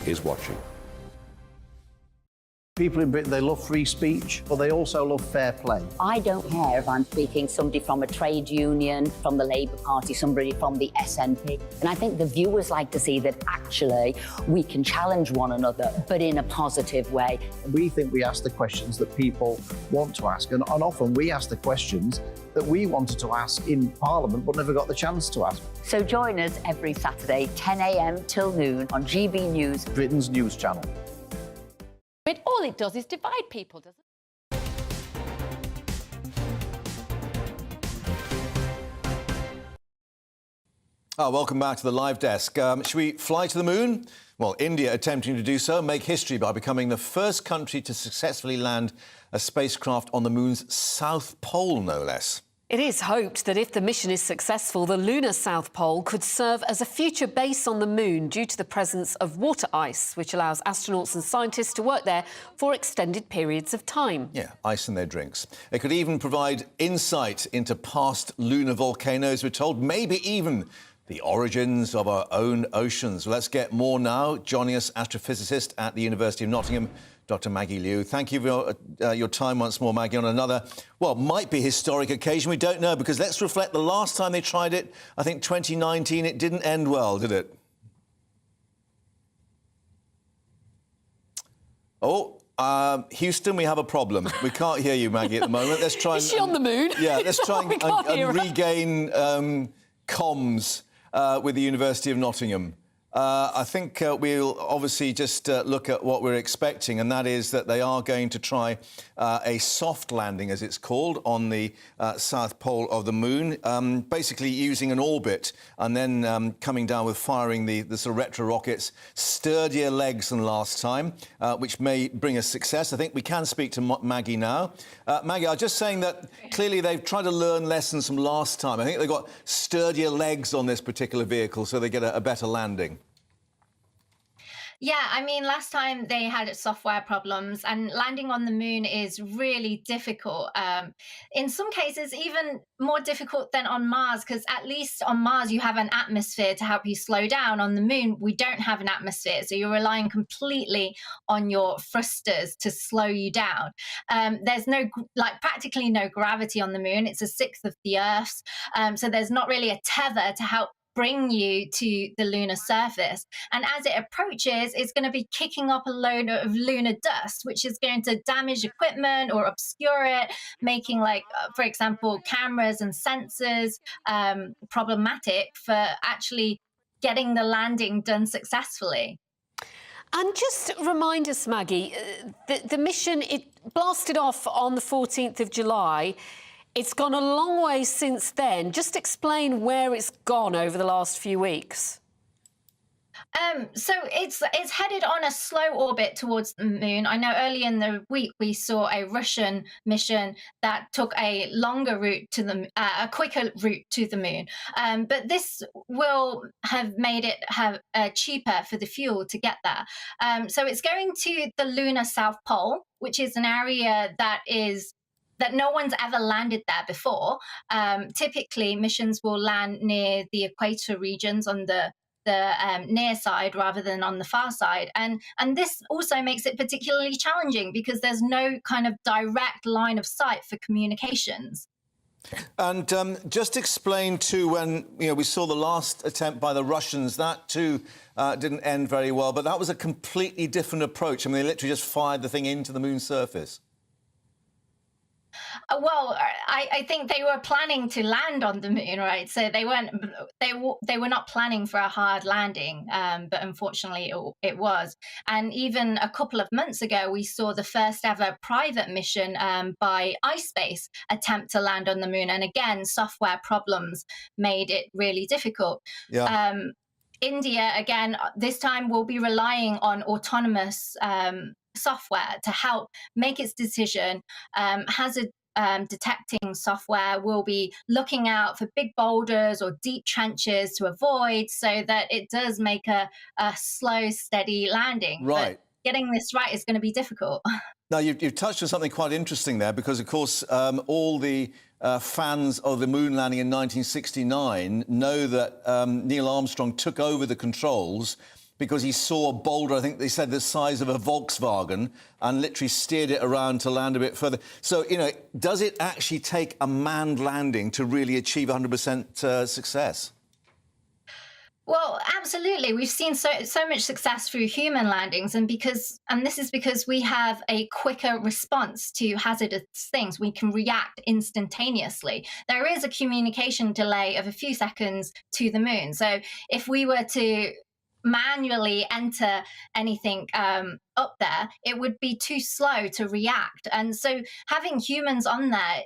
is watching. People in Britain, they love free speech, but they also love fair play. I don't care if I'm speaking somebody from a trade union, from the Labour Party, somebody from the SNP. And I think the viewers like to see that actually we can challenge one another, but in a positive way. We think we ask the questions that people want to ask, and often we ask the questions that we wanted to ask in Parliament but never got the chance to ask. So join us every Saturday, 10 a.m. till noon on GB News, Britain's news channel. All it does is divide people, doesn't it? Welcome back to the live desk. Should we fly to the moon? Well, India attempting to do so, make history by becoming the first country to successfully land a spacecraft on the moon's south pole, no less. It is hoped that if the mission is successful, the lunar South Pole could serve as a future base on the moon due to the presence of water ice, which allows astronauts and scientists to work there for extended periods of time. Yeah, ice in their drinks. It could even provide insight into past lunar volcanoes, we're told, maybe even the origins of our own oceans. Let's get more now. Joining us, astrophysicist at the University of Nottingham, Dr. Maggie Liu. Thank you for your time once more, Maggie, on another, well, might be historic occasion. We don't know, because let's reflect the last time they tried it, I think 2019, it didn't end well, did it? Houston, we have a problem. We can't hear you, Maggie, at the moment. Let's try Is she on the moon? Yeah, let's try We can't hear and her. regain comms with the University of Nottingham. I think we'll obviously just look at what we're expecting, and that is that they are going to try a soft landing, as it's called, on the south pole of the moon, basically using an orbit and then coming down with firing the sort of retro rockets, sturdier legs than last time, which may bring us success. I think we can speak to Maggie now. Maggie, I was just saying that clearly they've tried to learn lessons from last time. I think they've got sturdier legs on this particular vehicle, so they get a better landing. Yeah, I mean, last time they had software problems, and landing on the moon is really difficult. In some cases, even more difficult than on Mars, because at least on Mars you have an atmosphere to help you slow down. On the moon, we don't have an atmosphere, so you're relying completely on your thrusters to slow you down. There's practically no gravity on the moon. It's a sixth of the Earth's, so there's not really a tether to help bring you to the lunar surface. And as it approaches, it's going to be kicking up a load of lunar dust, which is going to damage equipment or obscure it, making, for example, cameras and sensors problematic for actually getting the landing done successfully. And just remind us, Maggie, the mission, it blasted off on the 14th of July. It's gone a long way since then. Just explain where it's gone over the last few weeks. So it's headed on a slow orbit towards the moon. I know earlier in the week we saw a Russian mission that took a longer route to a quicker route to the moon. But this will have made it cheaper for the fuel to get there. So it's going to the lunar South Pole, which is an area that no one's ever landed there before. Typically, missions will land near the equator regions on the near side rather than on the far side. And this also makes it particularly challenging because there's no kind of direct line of sight for communications. And just explain, too, when we saw the last attempt by the Russians, that, too, didn't end very well. But that was a completely different approach. I mean, they literally just fired the thing into the moon's surface. Well, I think they were planning to land on the moon, right? So they were not planning for a hard landing, but unfortunately it was. And even a couple of months ago, we saw the first ever private mission by iSpace attempt to land on the moon. And again, software problems made it really difficult. Yeah. India, again, this time will be relying on autonomous software to help make its decision. Hazard detecting software will be looking out for big boulders or deep trenches to avoid, so that it does make a slow, steady landing. Right. But getting this right is going to be difficult. Now, you've touched on something quite interesting there, because, of course, all the fans of the moon landing in 1969 know that Neil Armstrong took over the controls because he saw a boulder, I think they said the size of a Volkswagen, and literally steered it around to land a bit further. So, does it actually take a manned landing to really achieve 100% success? Well, absolutely. We've seen so much success through human landings, and this is because we have a quicker response to hazardous things. We can react instantaneously. There is a communication delay of a few seconds to the moon. So if we were to manually enter anything up there, it would be too slow to react. And so having humans on there,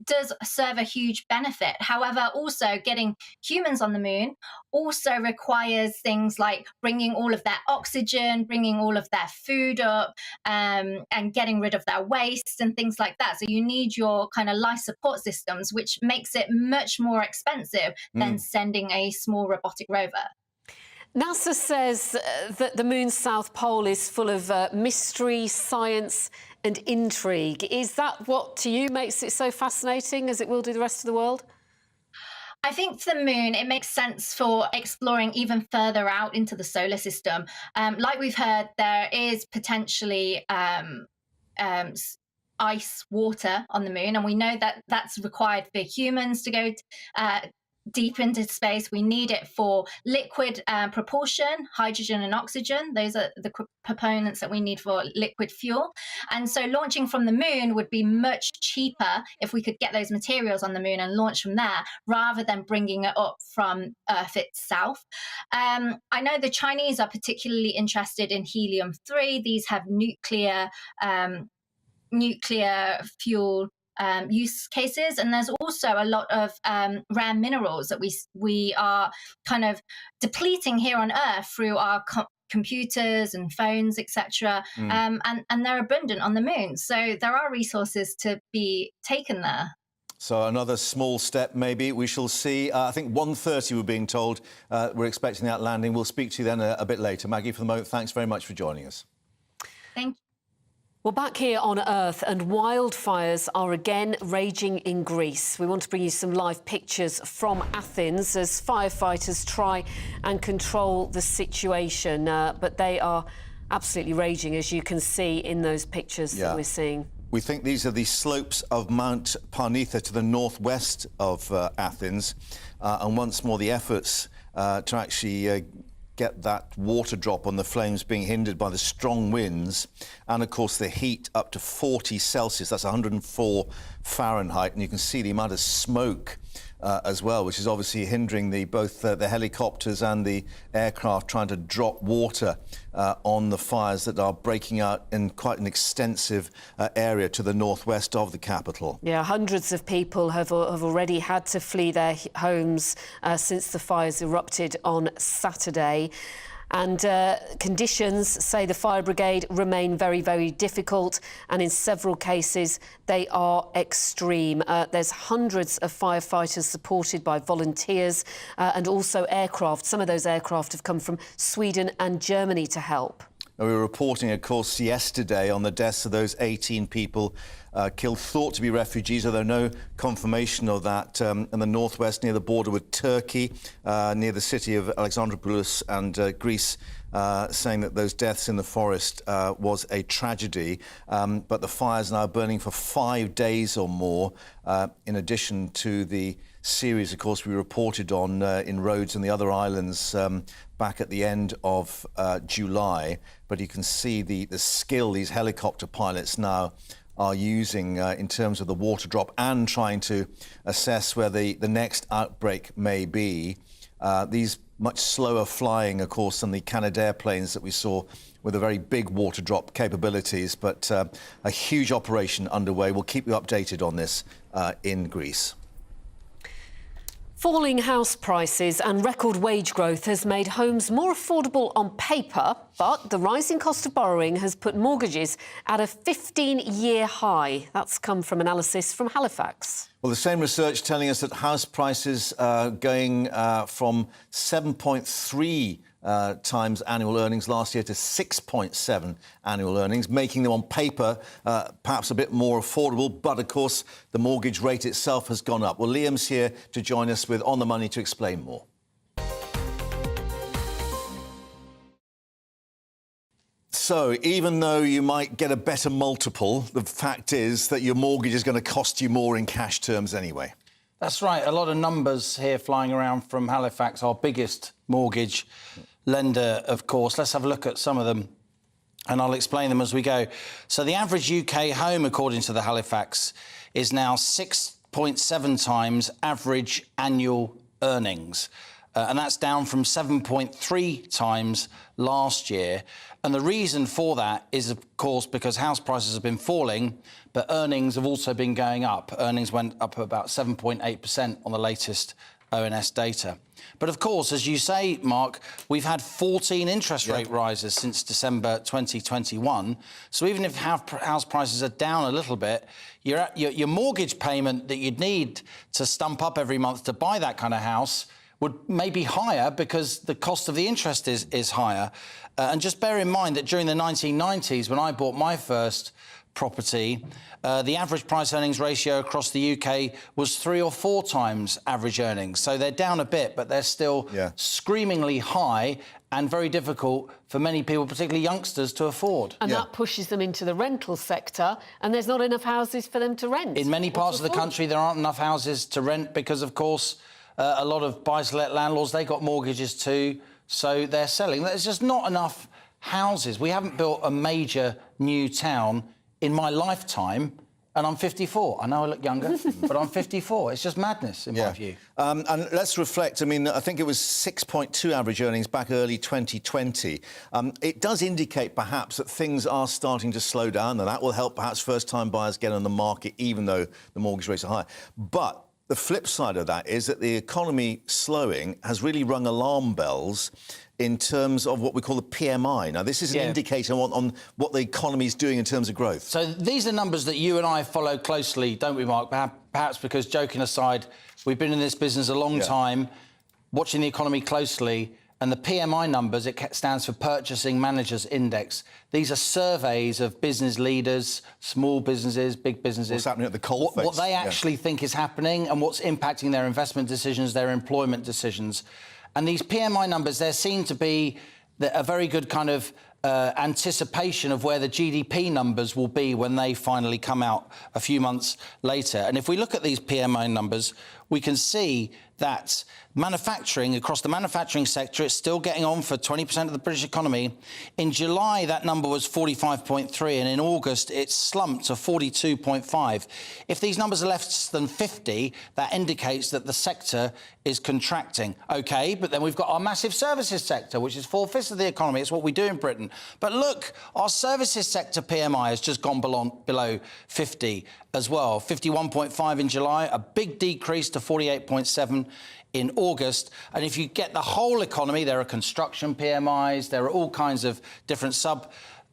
does serve a huge benefit. However, also getting humans on the moon also requires things like bringing all of their oxygen, bringing all of their food up, and getting rid of their waste and things like that. So you need your kind of life support systems, which makes it much more expensive than sending a small robotic rover. NASA says that the moon's south pole is full of mystery, science and intrigue. Is that what, to you, makes it so fascinating, as it will do the rest of the world? I think for the moon, it makes sense for exploring even further out into the solar system. Like we've heard, there is potentially ice water on the moon, and we know that that's required for humans to go deep into space. We need it for liquid propulsion, hydrogen and oxygen. Those are the components that we need for liquid fuel. And so launching from the moon would be much cheaper if we could get those materials on the moon and launch from there, rather than bringing it up from Earth itself. I know the Chinese are particularly interested in helium-3. These have nuclear fuel use cases, and there's also a lot of rare minerals that we are kind of depleting here on Earth through our computers and phones, etc. And they're abundant on the moon, so there are resources to be taken there. So another small step, maybe. We shall see. I think 1:30 we're being told. We're expecting that landing. We'll speak to you then a bit later. Maggie, for the moment, thanks very much for joining us. Thank you. Well, back here on Earth, and wildfires are again raging in Greece. We want to bring you some live pictures from Athens as firefighters try and control the situation. But they are absolutely raging, as you can see in those pictures that we're seeing. We think these are the slopes of Mount Parnitha to the northwest of Athens. And once more, the efforts to actually get that water drop on the flames being hindered by the strong winds and, of course, the heat up to 40 Celsius. That's 104 Fahrenheit. And you can see the amount of smoke as well, which is obviously hindering both the helicopters and the aircraft trying to drop water on the fires that are breaking out in quite an extensive area to the northwest of the capital. Yeah, hundreds of people have already had to flee their homes since the fires erupted on Saturday. And conditions, say the fire brigade, remain very, very difficult. And in several cases, they are extreme. There's hundreds of firefighters supported by volunteers and also aircraft. Some of those aircraft have come from Sweden and Germany to help. We were reporting, of course, yesterday on the deaths of those 18 people killed, thought to be refugees, although no confirmation of that, in the northwest near the border with Turkey, near the city of Alexandroupolis and Greece, saying that those deaths in the forest was a tragedy. But the fire's now burning for 5 days or more, in addition to the series, of course, we reported on in Rhodes and the other islands back at the end of July. But you can see the skill these helicopter pilots now are using in terms of the water drop and trying to assess where the next outbreak may be. These much slower flying, of course, than the Canadair planes that we saw with a very big water drop capabilities, but a huge operation underway. We'll keep you updated on this in Greece. Falling house prices and record wage growth has made homes more affordable on paper, but the rising cost of borrowing has put mortgages at a 15-year high. That's come from analysis from Halifax. Well, the same research telling us that house prices are going from 7.3 times annual earnings last year to 6.7 annual earnings, making them on paper perhaps a bit more affordable. But, of course, the mortgage rate itself has gone up. Well, Liam's here to join us with On the Money to explain more. So, even though you might get a better multiple, the fact is that your mortgage is going to cost you more in cash terms anyway. That's right. A lot of numbers here flying around from Halifax, our biggest mortgage lender, of course. Let's have a look at some of them, and I'll explain them as we go. So the average UK home, according to the Halifax, is now 6.7 times average annual earnings. And that's down from 7.3 times last year. And the reason for that is, of course, because house prices have been falling, but earnings have also been going up. Earnings went up about 7.8% on the latest ONS data. But of course, as you say, Mark, we've had 14 interest rate rises since December 2021. So even if house prices are down a little bit, your mortgage payment that you'd need to stump up every month to buy that kind of house would maybe higher because the cost of the interest is higher. And just bear in mind that during the 1990s, when I bought my first property, the average price earnings ratio across the UK was 3 or 4 times average earnings. So they're down a bit, but they're still screamingly high and very difficult for many people, particularly youngsters, to afford. And that pushes them into the rental sector, and there's not enough houses for them to rent. In many parts of the country, there aren't enough houses to rent because, of course, a lot of buy-to-let landlords, they got mortgages too, so they're selling. There's just not enough houses. We haven't built a major new town in my lifetime, and I'm 54. I know I look younger, but I'm 54. It's just madness, in my view. And let's reflect. I mean, I think it was 6.2 average earnings back early 2020. It does indicate, perhaps, that things are starting to slow down, and that will help, perhaps, first-time buyers get on the market, even though the mortgage rates are high. But the flip side of that is that the economy slowing has really rung alarm bells in terms of what we call the PMI. Now, this is an indicator on what the economy is doing in terms of growth. So these are numbers that you and I follow closely, don't we, Mark? Perhaps because, joking aside, we've been in this business a long time, watching the economy closely, and the PMI numbers, it stands for Purchasing Managers Index. These are surveys of business leaders, small businesses, big businesses. What's happening at the coalface. What they actually think is happening and what's impacting their investment decisions, their employment decisions. And these PMI numbers, they're seen to be a very good kind of anticipation of where the GDP numbers will be when they finally come out a few months later. And if we look at these PMI numbers, we can see that manufacturing, across the manufacturing sector, it's still getting on for 20% of the British economy. In July, that number was 45.3, and in August, it slumped to 42.5. If these numbers are less than 50, that indicates that the sector is contracting. OK, but then we've got our massive services sector, which is 4/5 of the economy. It's what we do in Britain. But look, our services sector PMI has just gone below 50 as well. 51.5 in July, a big decrease to 48.7 in August. And if you get the whole economy, there are construction PMIs, there are all kinds of different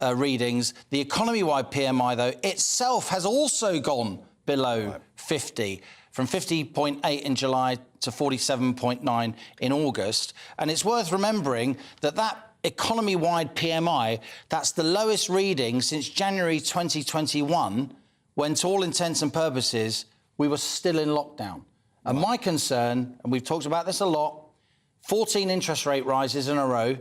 readings. The economy-wide PMI, though, itself has also gone below 50, from 50.8 in July to 47.9 in August. And it's worth remembering that economy-wide PMI, that's the lowest reading since January 2021, when, to all intents and purposes, we were still in lockdown. And my concern, and we've talked about this a lot, 14 interest rate rises in a row,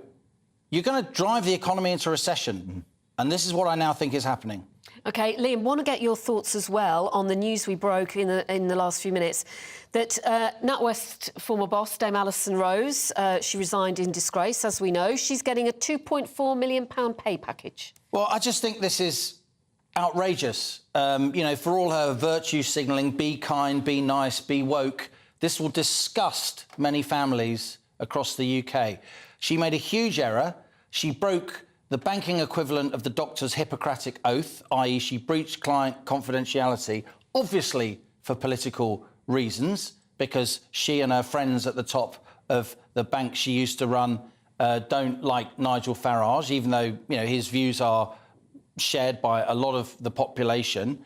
you're going to drive the economy into recession. And this is what I now think is happening. OK, Liam, want to get your thoughts as well on the news we broke in the last few minutes that NatWest former boss, Dame Alison Rose, she resigned in disgrace, as we know. She's getting a £2.4 million pay package. Well, I just think this is outrageous. You know, for all her virtue signalling, be kind, be nice, be woke, this will disgust many families across the UK. She made a huge error. She broke the banking equivalent of the doctor's Hippocratic oath, i.e. she breached client confidentiality, obviously for political reasons, because she and her friends at the top of the bank she used to run don't like Nigel Farage, even though, you know, his views are shared by a lot of the population.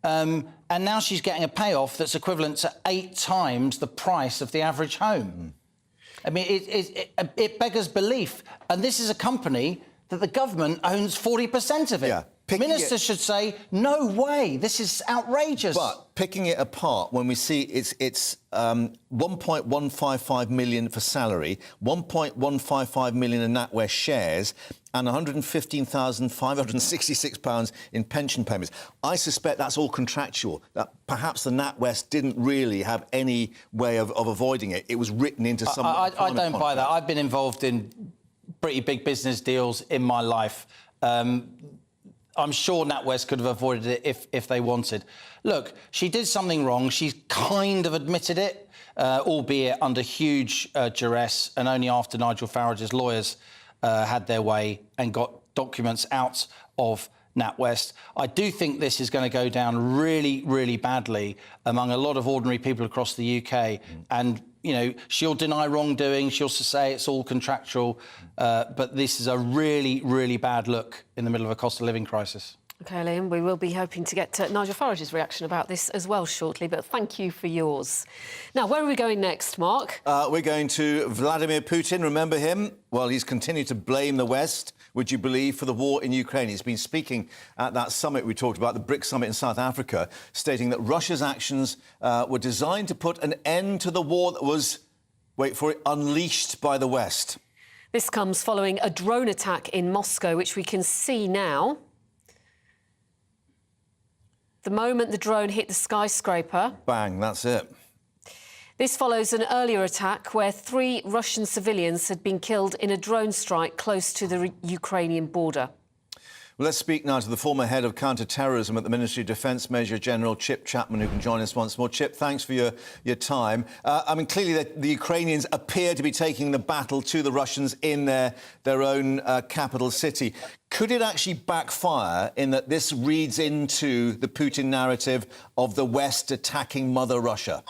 And now she's getting a payoff that's equivalent to 8 times the price of the average home. I mean, it beggars belief. And this is a company that the government owns 40% of it. Ministers should say, no way, this is outrageous. But picking it apart, when we see it's 1.155 million for salary, 1.155 million in NatWest shares, and £115,566 in pension payments. I suspect that's all contractual, that perhaps the NatWest didn't really have any way of avoiding it. It was written into some... I don't buy that. I've been involved in pretty big business deals in my life. I'm sure NatWest could have avoided it if they wanted. Look, she did something wrong. She's kind of admitted it. albeit under huge duress, and only after Nigel Farage's lawyers had their way and got documents out of NatWest. I do think this is going to go down really, really badly among a lot of ordinary people across the UK. And, you know, she'll deny wrongdoing, she'll say it's all contractual, but this is a really, really bad look in the middle of a cost of living crisis. OK, Liam, we will be hoping to get Nigel Farage's reaction about this as well shortly, but thank you for yours. Now, where are we going next, Mark? We're going to Vladimir Putin. Remember him? Well, he's continued to blame the West, would you believe, for the war in Ukraine. He's been speaking at that summit we talked about, the BRICS summit in South Africa, stating that Russia's actions were designed to put an end to the war that was, wait for it, unleashed by the West. This comes following a drone attack in Moscow, which we can see now. The moment the drone hit the skyscraper. Bang, that's it. This follows an earlier attack where 3 Russian civilians had been killed in a drone strike close to the Ukrainian border. Well, let's speak now to the former head of counter-terrorism at the Ministry of Defence, Major General Chip Chapman, who can join us once more. Chip, thanks for your time. I mean, clearly the Ukrainians appear to be taking the battle to the Russians in their own capital city. Could it actually backfire in that this reads into the Putin narrative of the West attacking Mother Russia?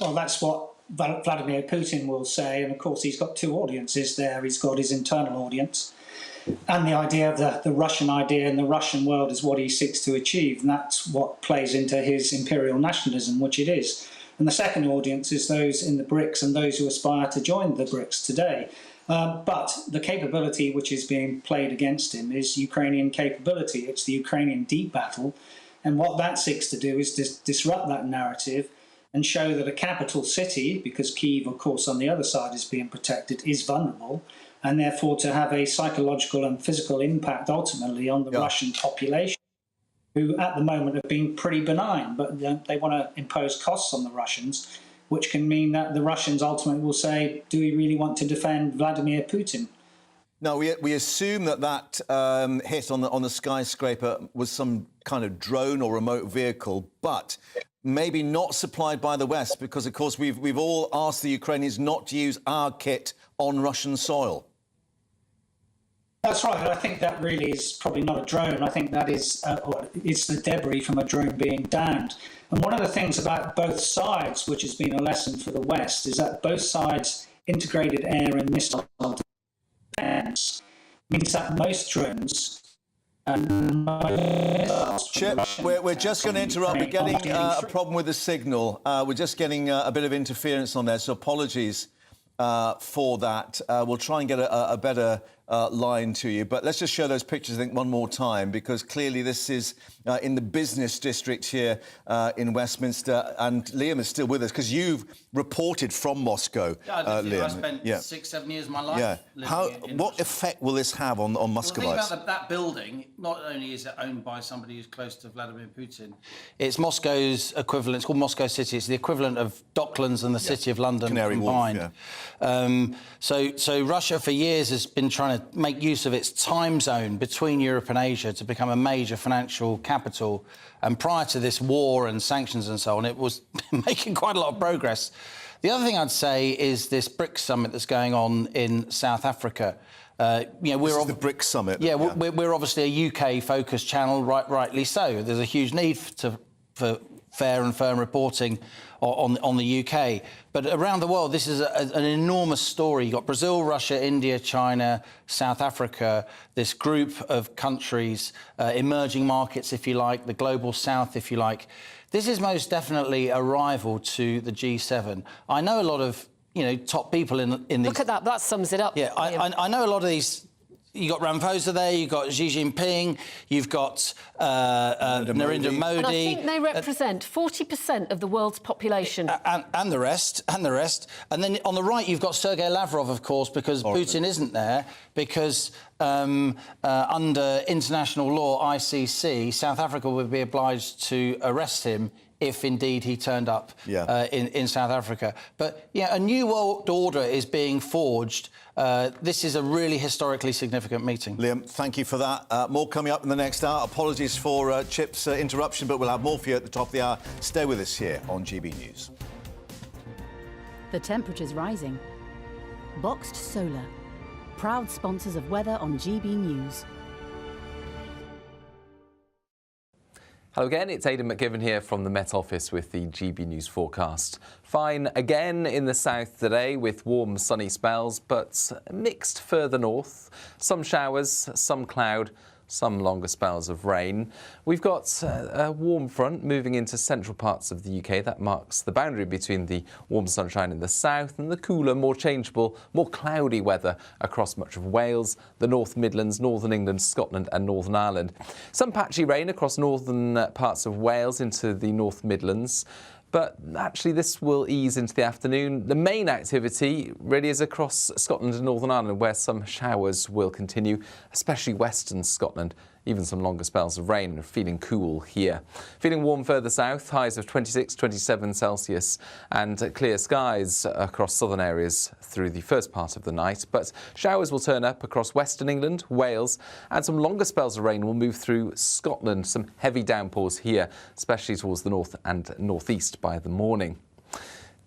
Well, that's what Vladimir Putin will say. And, of course, he's got 2 audiences there. He's got his internal audience. And the idea of the Russian idea in the Russian world is what he seeks to achieve. And that's what plays into his imperial nationalism, which it is. And the second audience is those in the BRICS and those who aspire to join the BRICS today. But the capability which is being played against him is Ukrainian capability. It's the Ukrainian deep battle. And what that seeks to do is disrupt that narrative and show that a capital city, because Kyiv, of course, on the other side is being protected, is vulnerable, and therefore to have a psychological and physical impact ultimately on the Russian population, who at the moment have been pretty benign, but they want to impose costs on the Russians, which can mean that the Russians ultimately will say, do we really want to defend Vladimir Putin? No, we assume that hit on the skyscraper was some kind of drone or remote vehicle, but maybe not supplied by the West, because, of course, we've all asked the Ukrainians not to use our kit on Russian soil. That's right. I think that really is probably not a drone. I think that is it's the debris from a drone being downed. And one of the things about both sides, which has been a lesson for the West, is that both sides integrated air and missile defense means that most drones. Chip, we're just going to interrupt. We're getting a problem with the signal. We're just getting a bit of interference on there, so apologies for that. We'll try and get a better line to you. But let's just show those pictures, I think, one more time, because clearly this is in the business district here in Westminster. And Liam is still with us, because you've reported from Moscow, Liam. I spent 6-7 years of my life living what effect will this have on Muscovites? Well, that building, not only is it owned by somebody who's close to Vladimir Putin, it's Moscow's equivalent. It's called Moscow City. It's the equivalent of Docklands and the City of London combined. So Russia for years has been trying to make use of its time zone between Europe and Asia to become a major financial capital. And prior to this war and sanctions and so on, it was making quite a lot of progress. The other thing I'd say is this BRICS summit that's going on in South Africa. We're the BRICS summit. Yeah, we're obviously a UK-focused channel, rightly so. There's a huge need for fair and firm reporting on the UK. But around the world, this is an enormous story. You've got Brazil, Russia, India, China, South Africa, this group of countries, emerging markets, if you like, the global south, if you like. This is most definitely a rival to the G7. I know a lot of, top people in these... Look at that, that sums it up. Yeah, I know a lot of these... You've got Ramaphosa there, you've got Xi Jinping, you've got Narendra Modi. And I think they represent 40% of the world's population. And the rest. And then on the right, you've got Sergei Lavrov, of course, because Putin isn't there, because under international law, ICC, South Africa would be obliged to arrest him if indeed he turned up in South Africa. But, a new world order is being forged. This is a really historically significant meeting. Liam, thank you for that. More coming up in the next hour. Apologies for Chip's interruption, but we'll have more for you at the top of the hour. Stay with us here on GB News. The temperature's rising. Boxed Solar, proud sponsors of weather on GB News. Hello again, it's Aidan McGivern here from the Met Office with the GB News forecast. Fine again in the south today with warm sunny spells, but mixed further north. Some showers, some cloud, some longer spells of rain. We've got a warm front moving into central parts of the UK. That marks the boundary between the warm sunshine in the south and the cooler, more changeable, more cloudy weather across much of Wales, the North Midlands, Northern England, Scotland and Northern Ireland. Some patchy rain across northern parts of Wales into the North Midlands. But actually this will ease into the afternoon. The main activity really is across Scotland and Northern Ireland, where some showers will continue, especially western Scotland. Even some longer spells of rain. Feeling cool here. Feeling warm further south, highs of 26, 27 Celsius and clear skies across southern areas through the first part of the night. But showers will turn up across western England, Wales, and some longer spells of rain will move through Scotland. Some heavy downpours here, especially towards the north and northeast by the morning.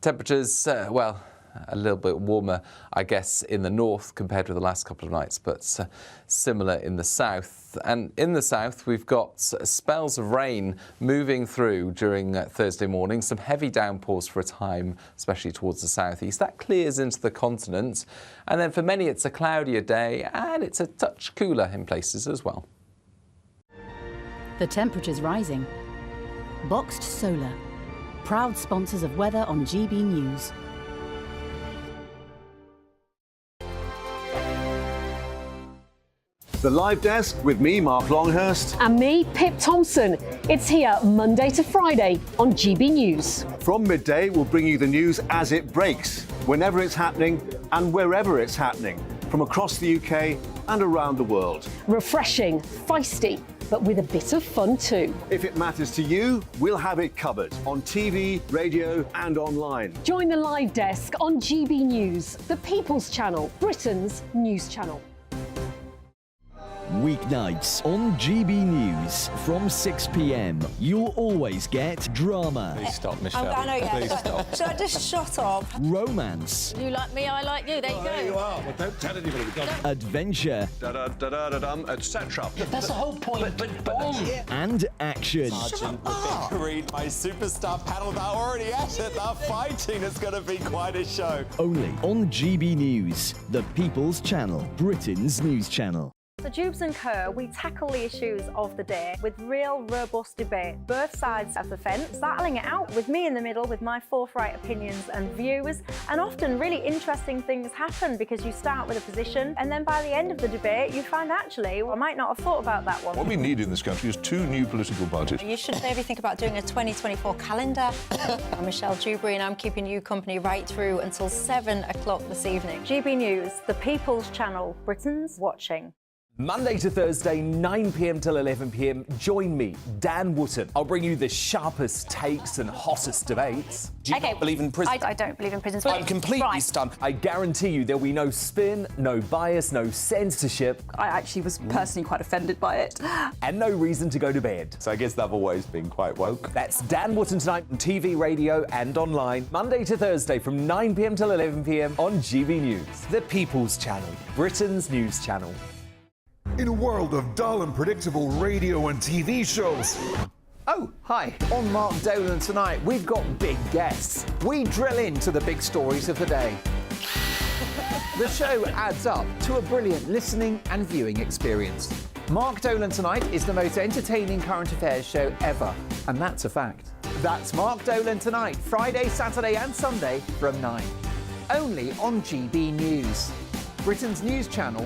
Temperatures, well, a little bit warmer, I guess, in the north compared with the last couple of nights, but similar in the south. And in the south, we've got spells of rain moving through during Thursday morning. Some heavy downpours for a time, especially towards the southeast. That clears into the continent. And then for many, it's a cloudier day and it's a touch cooler in places as well. The temperature's rising. Boxed Solar, proud sponsors of weather on GB News. The Live Desk with me, Mark Longhurst. And me, Pip Thompson. It's here Monday to Friday on GB News. From Midday, we'll bring you the news as it breaks, whenever it's happening and wherever it's happening, from across the UK and around the world. Refreshing, feisty, but with a bit of fun too. If it matters to you, we'll have it covered on TV, radio and online. Join the Live Desk on GB News, the People's Channel, Britain's news channel. Weeknights on GB News from 6 p.m. You'll always get drama. Please stop, Michelle. I know, yeah. Please stop. Should I just shut up? Romance. You like me, I like you. There you go. There you are. Well, don't tell anybody. Adventure. Etc. That's the whole point. But and action. Sergeant, the read my superstar panel. They're already at it. They're fighting. It's going to be quite a show. Only on GB News, the People's Channel, Britain's news channel. So Jubes and Kerr, we tackle the issues of the day with real robust debate, both sides of the fence, battling it out with me in the middle with my forthright opinions and views. And often really interesting things happen because you start with a position and then by the end of the debate you find actually, well, I might not have thought about that one. What we need in this country is 2 new political parties. You should maybe think about doing a 2024 calendar. I'm Michelle Dewberry and I'm keeping you company right through until 7 o'clock this evening. GB News, the People's Channel, Britain's watching. Monday to Thursday, 9 p.m. till 11 p.m. Join me, Dan Wootton. I'll bring you the sharpest takes and hottest debates. Do you not believe in prison? I don't believe in prisons. I'm completely stunned. I guarantee you there'll be no spin, no bias, no censorship. I actually was personally quite offended by it. And no reason to go to bed. So I guess they've always been quite woke. That's Dan Wootton tonight on TV, radio and online. Monday to Thursday from 9 p.m. till 11 p.m. on GB News. The People's Channel, Britain's news channel. In a world of dull and predictable radio and TV shows. Oh, hi. On Mark Dolan tonight, we've got big guests. We drill into the big stories of the day. The show adds up to a brilliant listening and viewing experience. Mark Dolan Tonight is the most entertaining current affairs show ever, and that's a fact. That's Mark Dolan Tonight, Friday, Saturday and Sunday from 9. Only on GB News, Britain's news channel.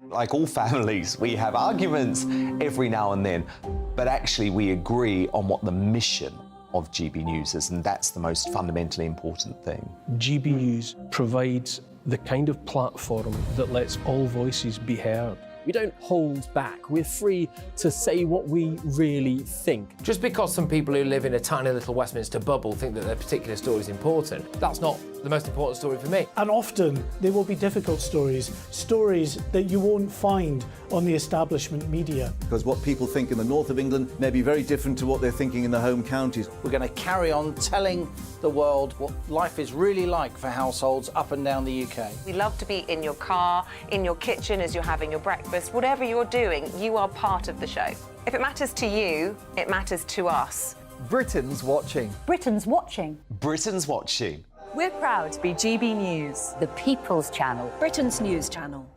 Like all families, we have arguments every now and then, but actually we agree on what the mission of GB News is, and that's the most fundamentally important thing. GB News provides the kind of platform that lets all voices be heard. We don't hold back. We're free to say what we really think. Just because some people who live in a tiny little Westminster bubble think that their particular story is important, that's not the most important story for me. And often they will be difficult stories, stories that you won't find on the establishment media. Because what people think in the north of England may be very different to what they're thinking in the home counties. We're going to carry on telling the world what life is really like for households up and down the UK. We love to be in your car, in your kitchen as you're having your breakfast. Whatever you're doing, you are part of the show. If it matters to you, it matters to us. Britain's watching. Britain's watching. Britain's watching. We're proud to be GB News, The People's Channel. Britain's news channel.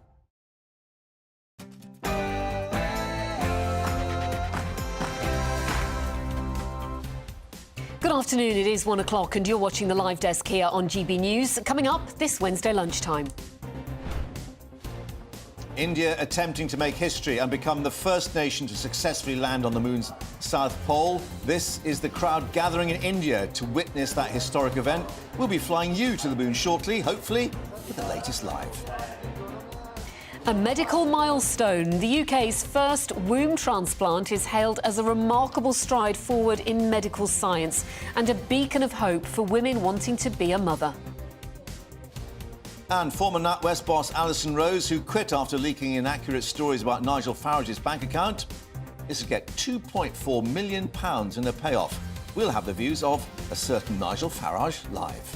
Good afternoon, it is 1 o'clock and you're watching the live desk here on GB News. Coming up this Wednesday lunchtime. India attempting to make history and become the first nation to successfully land on the moon's south pole. This is the crowd gathering in India to witness that historic event. We'll be flying you to the moon shortly, hopefully, with the latest live. A medical milestone. The UK's first womb transplant is hailed as a remarkable stride forward in medical science and a beacon of hope for women wanting to be a mother. And former NatWest boss Alison Rose, who quit after leaking inaccurate stories about Nigel Farage's bank account, is to get £2.4 million in a payoff. We'll have the views of a certain Nigel Farage live.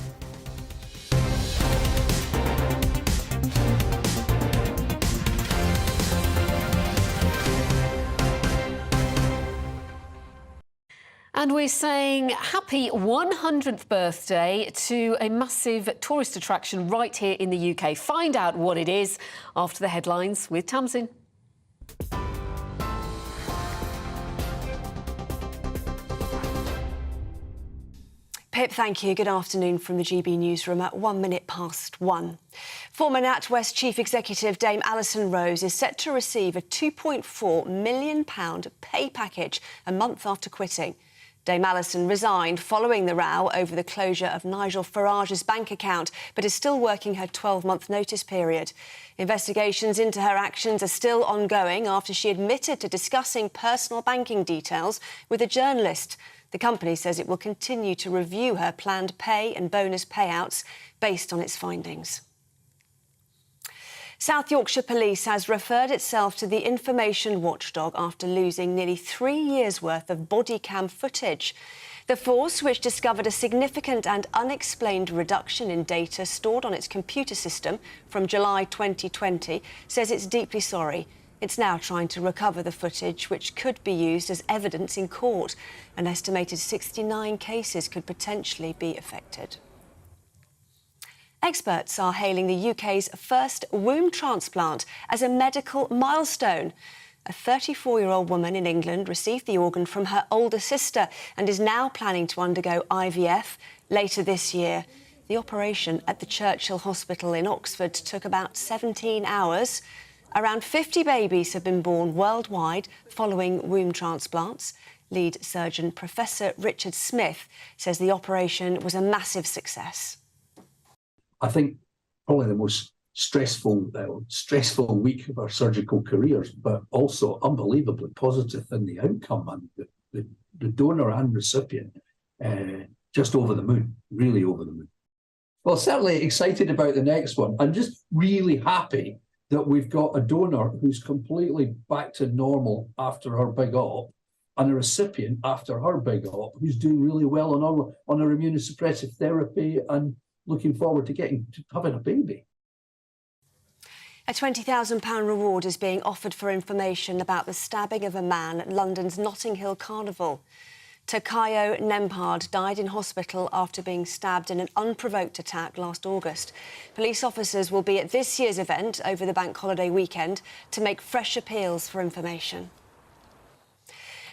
And we're saying happy 100th birthday to a massive tourist attraction right here in the UK. Find out what it is after the headlines with Tamsin. Pip, thank you. Good afternoon from the GB newsroom at 1 minute past 1. Former NatWest Chief Executive Dame Alison Rose is set to receive a £2.4 million pay package a month after quitting. Dame Alison resigned following the row over the closure of Nigel Farage's bank account, but is still working her 12-month notice period. Investigations into her actions are still ongoing after she admitted to discussing personal banking details with a journalist. The company says it will continue to review her planned pay and bonus payouts based on its findings. South Yorkshire Police has referred itself to the information watchdog after losing nearly 3 years' worth of body cam footage. The force, which discovered a significant and unexplained reduction in data stored on its computer system from July 2020, says it's deeply sorry. It's now trying to recover the footage, which could be used as evidence in court. An estimated 69 cases could potentially be affected. Experts are hailing the UK's first womb transplant as a medical milestone. A 34-year-old woman in England received the organ from her older sister and is now planning to undergo IVF later this year. The operation at the Churchill Hospital in Oxford took about 17 hours. Around 50 babies have been born worldwide following womb transplants. Lead surgeon Professor Richard Smith says the operation was a massive success. I think probably the most stressful week of our surgical careers, but also unbelievably positive in the outcome. And the donor and recipient just over the moon, really over the moon. Well, certainly excited about the next one. I'm just really happy that we've got a donor who's completely back to normal after her big op, and a recipient after her big op who's doing really well on her immunosuppressive therapy and looking forward to having a baby. A £20,000 reward is being offered for information about the stabbing of a man at London's Notting Hill Carnival. Takayo Nembhard died in hospital after being stabbed in an unprovoked attack last August. Police officers will be at this year's event over the bank holiday weekend to make fresh appeals for information.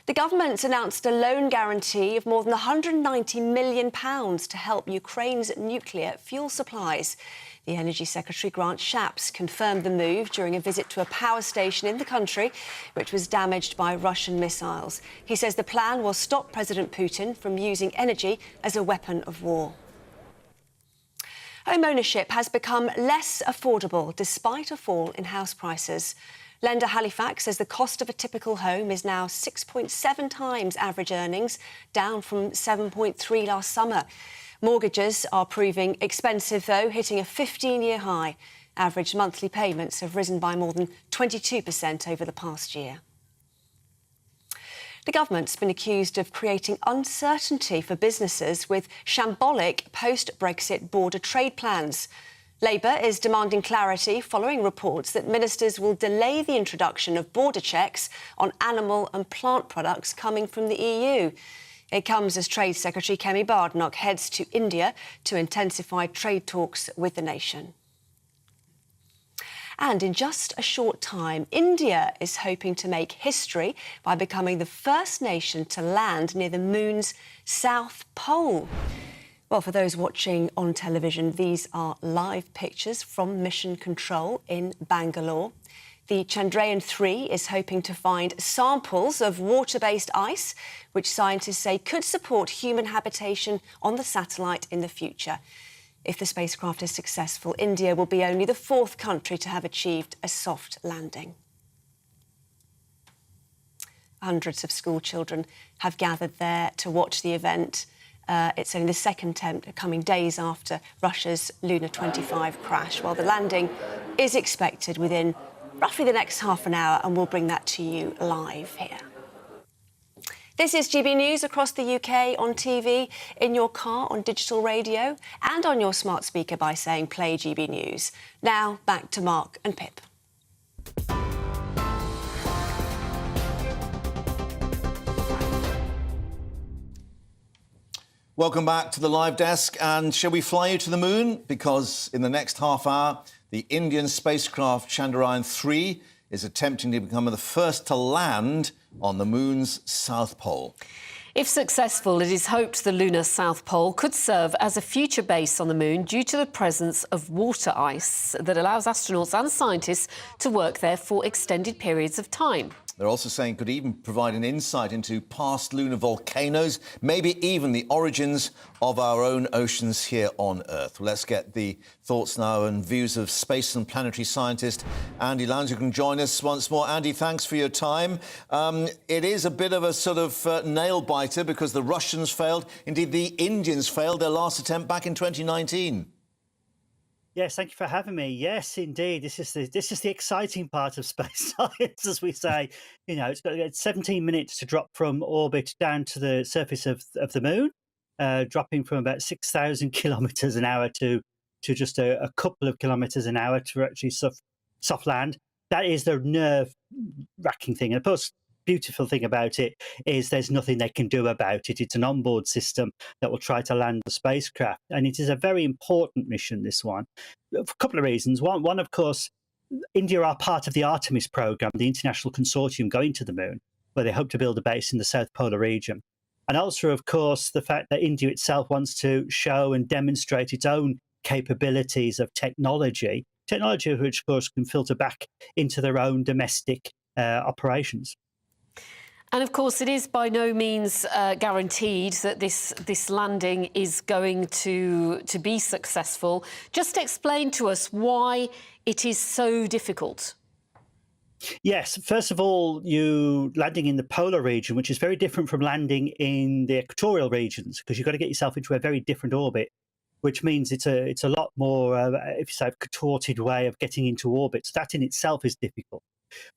The government's announced a loan guarantee of more than £190 million to help Ukraine's nuclear fuel supplies. The Energy Secretary Grant Shapps confirmed the move during a visit to a power station in the country, which was damaged by Russian missiles. He says the plan will stop President Putin from using energy as a weapon of war. Home ownership has become less affordable despite a fall in house prices. Lender Halifax says the cost of a typical home is now 6.7 times average earnings, down from 7.3 last summer. Mortgages are proving expensive, though, hitting a 15-year high. Average monthly payments have risen by more than 22% over the past year. The government's been accused of creating uncertainty for businesses with shambolic post-Brexit border trade plans. Labour is demanding clarity following reports that ministers will delay the introduction of border checks on animal and plant products coming from the EU. It comes as Trade Secretary Kemi Badenoch heads to India to intensify trade talks with the nation. And in just a short time, India is hoping to make history by becoming the first nation to land near the moon's south pole. Well, for those watching on television, these are live pictures from Mission Control in Bangalore. The Chandrayaan-3 is hoping to find samples of water-based ice, which scientists say could support human habitation on the satellite in the future. If the spacecraft is successful, India will be only the fourth country to have achieved a soft landing. Hundreds of school children have gathered there to watch the event. It's only the second attempt coming days after Russia's Lunar 25 crash. Well, the landing is expected within roughly the next half an hour, and we'll bring that to you live here. This is GB News across the UK on TV, in your car, on digital radio, and on your smart speaker by saying play GB News. Now, back to Mark and Pip. Welcome back to the live desk. And shall we fly you to the moon? Because in the next half hour, the Indian spacecraft Chandrayaan-3 is attempting to become the first to land on the moon's south pole. If successful, it is hoped the lunar south pole could serve as a future base on the moon due to the presence of water ice that allows astronauts and scientists to work there for extended periods of time. They're also saying it could even provide an insight into past lunar volcanoes, maybe even the origins of our own oceans here on Earth. Well, let's get the thoughts now and views of space and planetary scientist Andy Lowndes, who can join us once more. Andy, thanks for your time. It is a bit of a sort of nail-biter because the Russians failed. Indeed, the Indians failed their last attempt back in 2019. Yes, thank you for having me. Yes, indeed. This is the exciting part of space science, as we say. You know, it's got 17 minutes to drop from orbit down to the surface of the moon, dropping from about 6,000 kilometres an hour to just a couple of kilometres an hour to actually soft land. That is the nerve-wracking thing. And of course, beautiful thing about it is there's nothing they can do about it. It's an onboard system that will try to land the spacecraft. And it is a very important mission, this one, for a couple of reasons. One, of course, India are part of the Artemis program, the international consortium going to the moon, where they hope to build a base in the South Polar region. And also, of course, the fact that India itself wants to show and demonstrate its own capabilities of technology which, of course, can filter back into their own domestic operations. And of course, it is by no means guaranteed that this landing is going to be successful. Just explain to us why it is so difficult. Yes, first of all, you landing in the polar region, which is very different from landing in the equatorial regions, because you've got to get yourself into a very different orbit, which means it's a lot more, if you say, a contorted way of getting into orbit. So that in itself is difficult.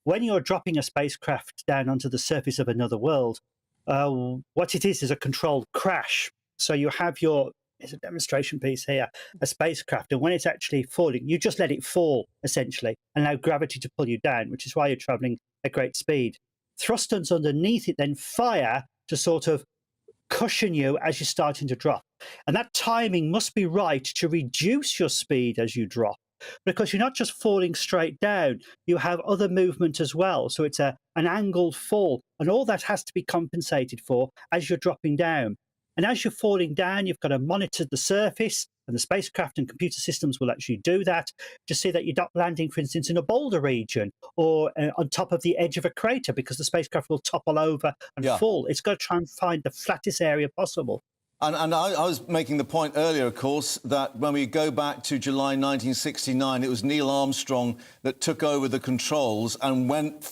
When you're dropping a spacecraft down onto the surface of another world, what it is a controlled crash. So you have there's a demonstration piece here, a spacecraft, and when it's actually falling, you just let it fall, essentially, and allow gravity to pull you down, which is why you're travelling at great speed. Thrusters underneath it then fire to sort of cushion you as you're starting to drop. And that timing must be right to reduce your speed as you drop, because you're not just falling straight down, you have other movement as well. So it's an angled fall, and all that has to be compensated for as you're dropping down. And as you're falling down, you've got to monitor the surface, and the spacecraft and computer systems will actually do that to see that you're not landing, for instance, in a boulder region or on top of the edge of a crater, because the spacecraft will topple over and fall. It's got to try and find the flattest area possible. And I was making the point earlier, of course, that when we go back to July 1969, it was Neil Armstrong that took over the controls and went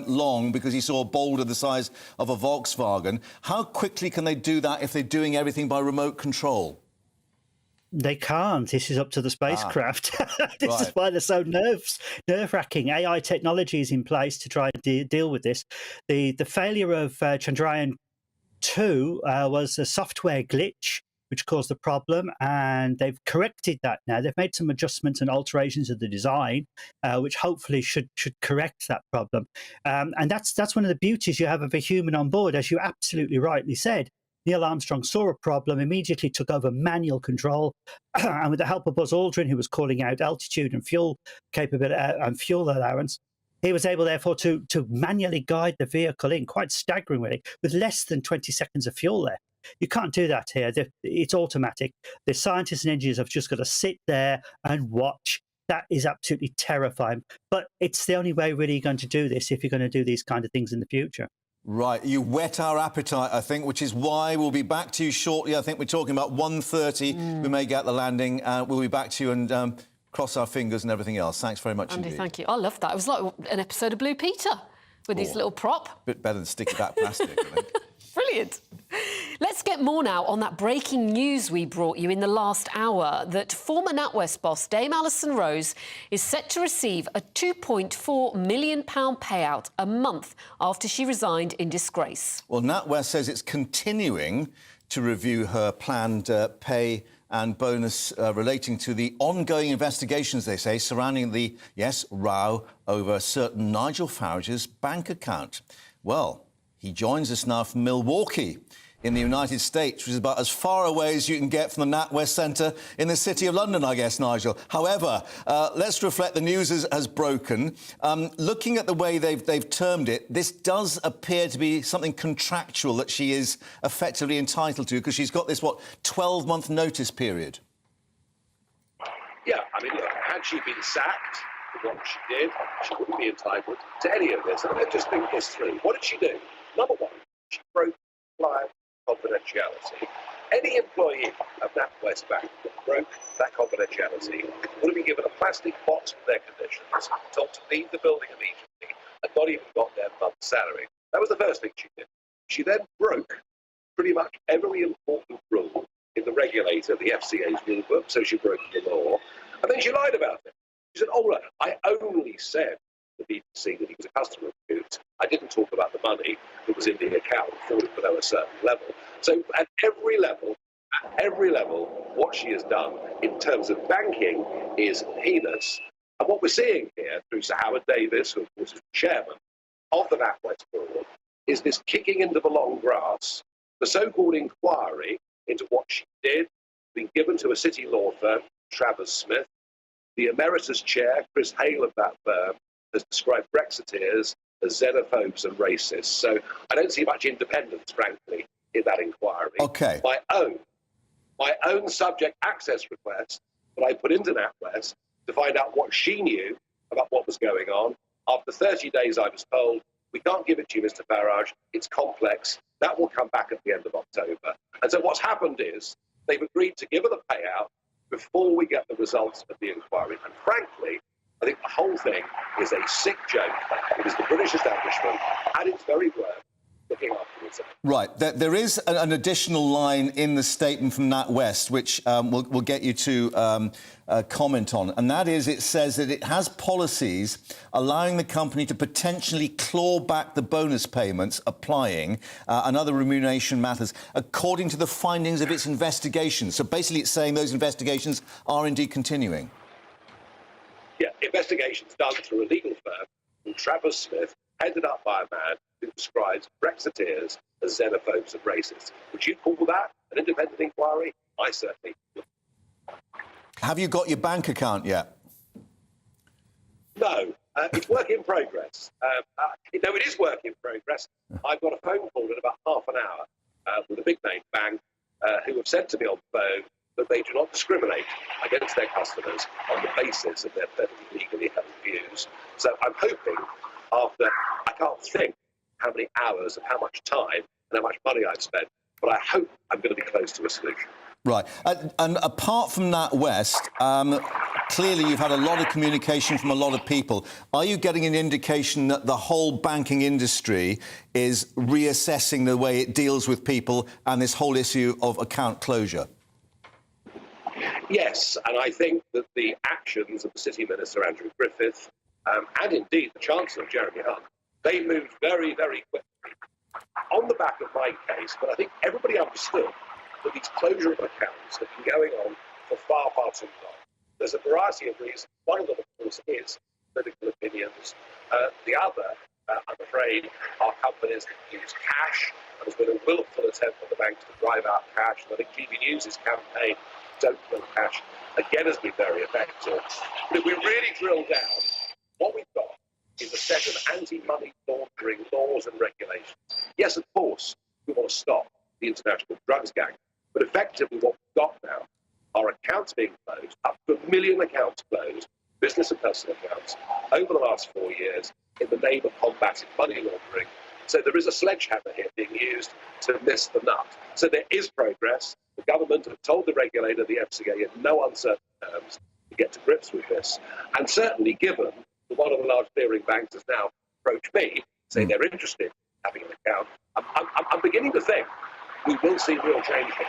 long, because he saw a boulder the size of a Volkswagen. How quickly can they do that if they're doing everything by remote control? They can't. This is up to the spacecraft. This is why they're so nerve-wracking. AI technology is in place to try and deal with this. The failure of Chandrayaan-2 was a software glitch which caused the problem, and they've corrected that now. They've made some adjustments and alterations of the design, which hopefully should correct that problem. And that's one of the beauties you have of a human on board, as you absolutely rightly said. Neil Armstrong saw a problem, immediately took over manual control, and with the help of Buzz Aldrin, who was calling out altitude and fuel capability and fuel allowance, he was able, therefore, to manually guide the vehicle in, quite staggeringly, with less than 20 seconds of fuel left. You can't do that here. It's automatic. The scientists and engineers have just got to sit there and watch. That is absolutely terrifying. But it's the only way really you're going to do this if you're going to do these kind of things in the future. Right, you whet our appetite, I think, which is why we'll be back to you shortly. I think we're talking about 1:30. We may get the landing. We'll be back to you and cross our fingers and everything else. Thanks very much Andy, indeed. thank you. I love that. It was like an episode of Blue Peter with his little prop. A bit better than sticky back plastic, I think. Brilliant. Let's get more now on that breaking news we brought you in the last hour, that former NatWest boss Dame Alison Rose is set to receive a £2.4 million payout a month after she resigned in disgrace. Well, NatWest says it's continuing to review her planned pay and bonus relating to the ongoing investigations, they say, surrounding the, row over certain Nigel Farage's bank account. Well, he joins us now from Milwaukee in the United States, which is about as far away as you can get from the NatWest Centre in the City of London, I guess, Nigel. However, let's reflect the news has broken. Looking at the way they've termed it, this does appear to be something contractual that she is effectively entitled to, because she's got this, 12-month notice period. Yeah, I mean, look, had she been sacked for what she did, she wouldn't be entitled to any of this. And let's just think this through. What did she do? Number one, she broke client confidentiality. Any employee of NatWest Bank that broke that confidentiality would have been given a plastic box with their conditions, told to leave the building immediately, and not even got their month's salary. That was the first thing she did. She then broke pretty much every important rule in the regulator, the FCA's rule book, so she broke the law, and then she lied about it. She said, oh, I only said to the BBC that he was a customer of Boots. I didn't talk about the money that was in the account falling below a certain level. So at every level, what she has done in terms of banking is heinous. And what we're seeing here through Sir Howard Davis, who of course is the chairman of the NatWest board, is this kicking into the long grass. The so-called inquiry into what she did, being given to a city law firm, Travers Smith. The emeritus chair, Chris Hale of that firm, has described Brexiteers as xenophobes and racists. So I don't see much independence, frankly, in that inquiry. OK. My own subject access request that I put into NatWest to find out what she knew about what was going on. After 30 days, I was told, we can't give it to you, Mr. Farage. It's complex. That will come back at the end of October. And so what's happened is they've agreed to give her the payout before we get the results of the inquiry. And frankly, I think the whole thing is a sick joke. It is the British establishment at its very worst looking after itself. Right. There is an additional line in the statement from NatWest, which we'll get you to comment on, and that is, it says that it has policies allowing the company to potentially claw back the bonus payments applying and other remuneration matters according to the findings of its investigations. So basically it's saying those investigations are indeed continuing. Yeah, investigations done through a legal firm called Travers Smith, headed up by a man who describes Brexiteers as xenophobes and racists. Would you call that an independent inquiry? I certainly would. Have you got your bank account yet? No, it's work in progress. No, it is work in progress. I've got a phone call in about half an hour with a big-name bank who have said to me on the phone that they do not discriminate against their customers on the basis of their perfectly legally held views. So I'm hoping, after, I can't think how many hours and how much time and how much money I've spent, but I hope I'm going to be close to a solution. Right. And apart from NatWest, clearly you've had a lot of communication from a lot of people. Are you getting an indication that the whole banking industry is reassessing the way it deals with people and this whole issue of account closure? Yes, and I think that the actions of the City Minister, Andrew Griffith, and indeed the Chancellor, Jeremy Hunt, they moved very, very quickly on the back of my case, but I think everybody understood that these closure of accounts have been going on for far, far too long. There's a variety of reasons. One of them, of course, is political opinions. The other, I'm afraid, are companies that use cash. There's been a willful attempt by the banks to drive out cash, and I think GBNews' campaign, Don't Kill Cash, again has been very effective. But if we really drill down, what we've got is a set of anti-money laundering laws and regulations. Yes, of course, we want to stop the international drugs gang, but effectively what we've got now are accounts being closed, up to 1 million accounts closed, business and personal accounts, over the last 4 years in the name of combating money laundering. So there is a sledgehammer here being used to miss the nut. So there is progress. The government have told the regulator, the FCA, in no uncertain terms to get to grips with this. And certainly given that one of the large clearing banks has now approached me, saying they're interested in having an account, I'm beginning to think we will see real change here.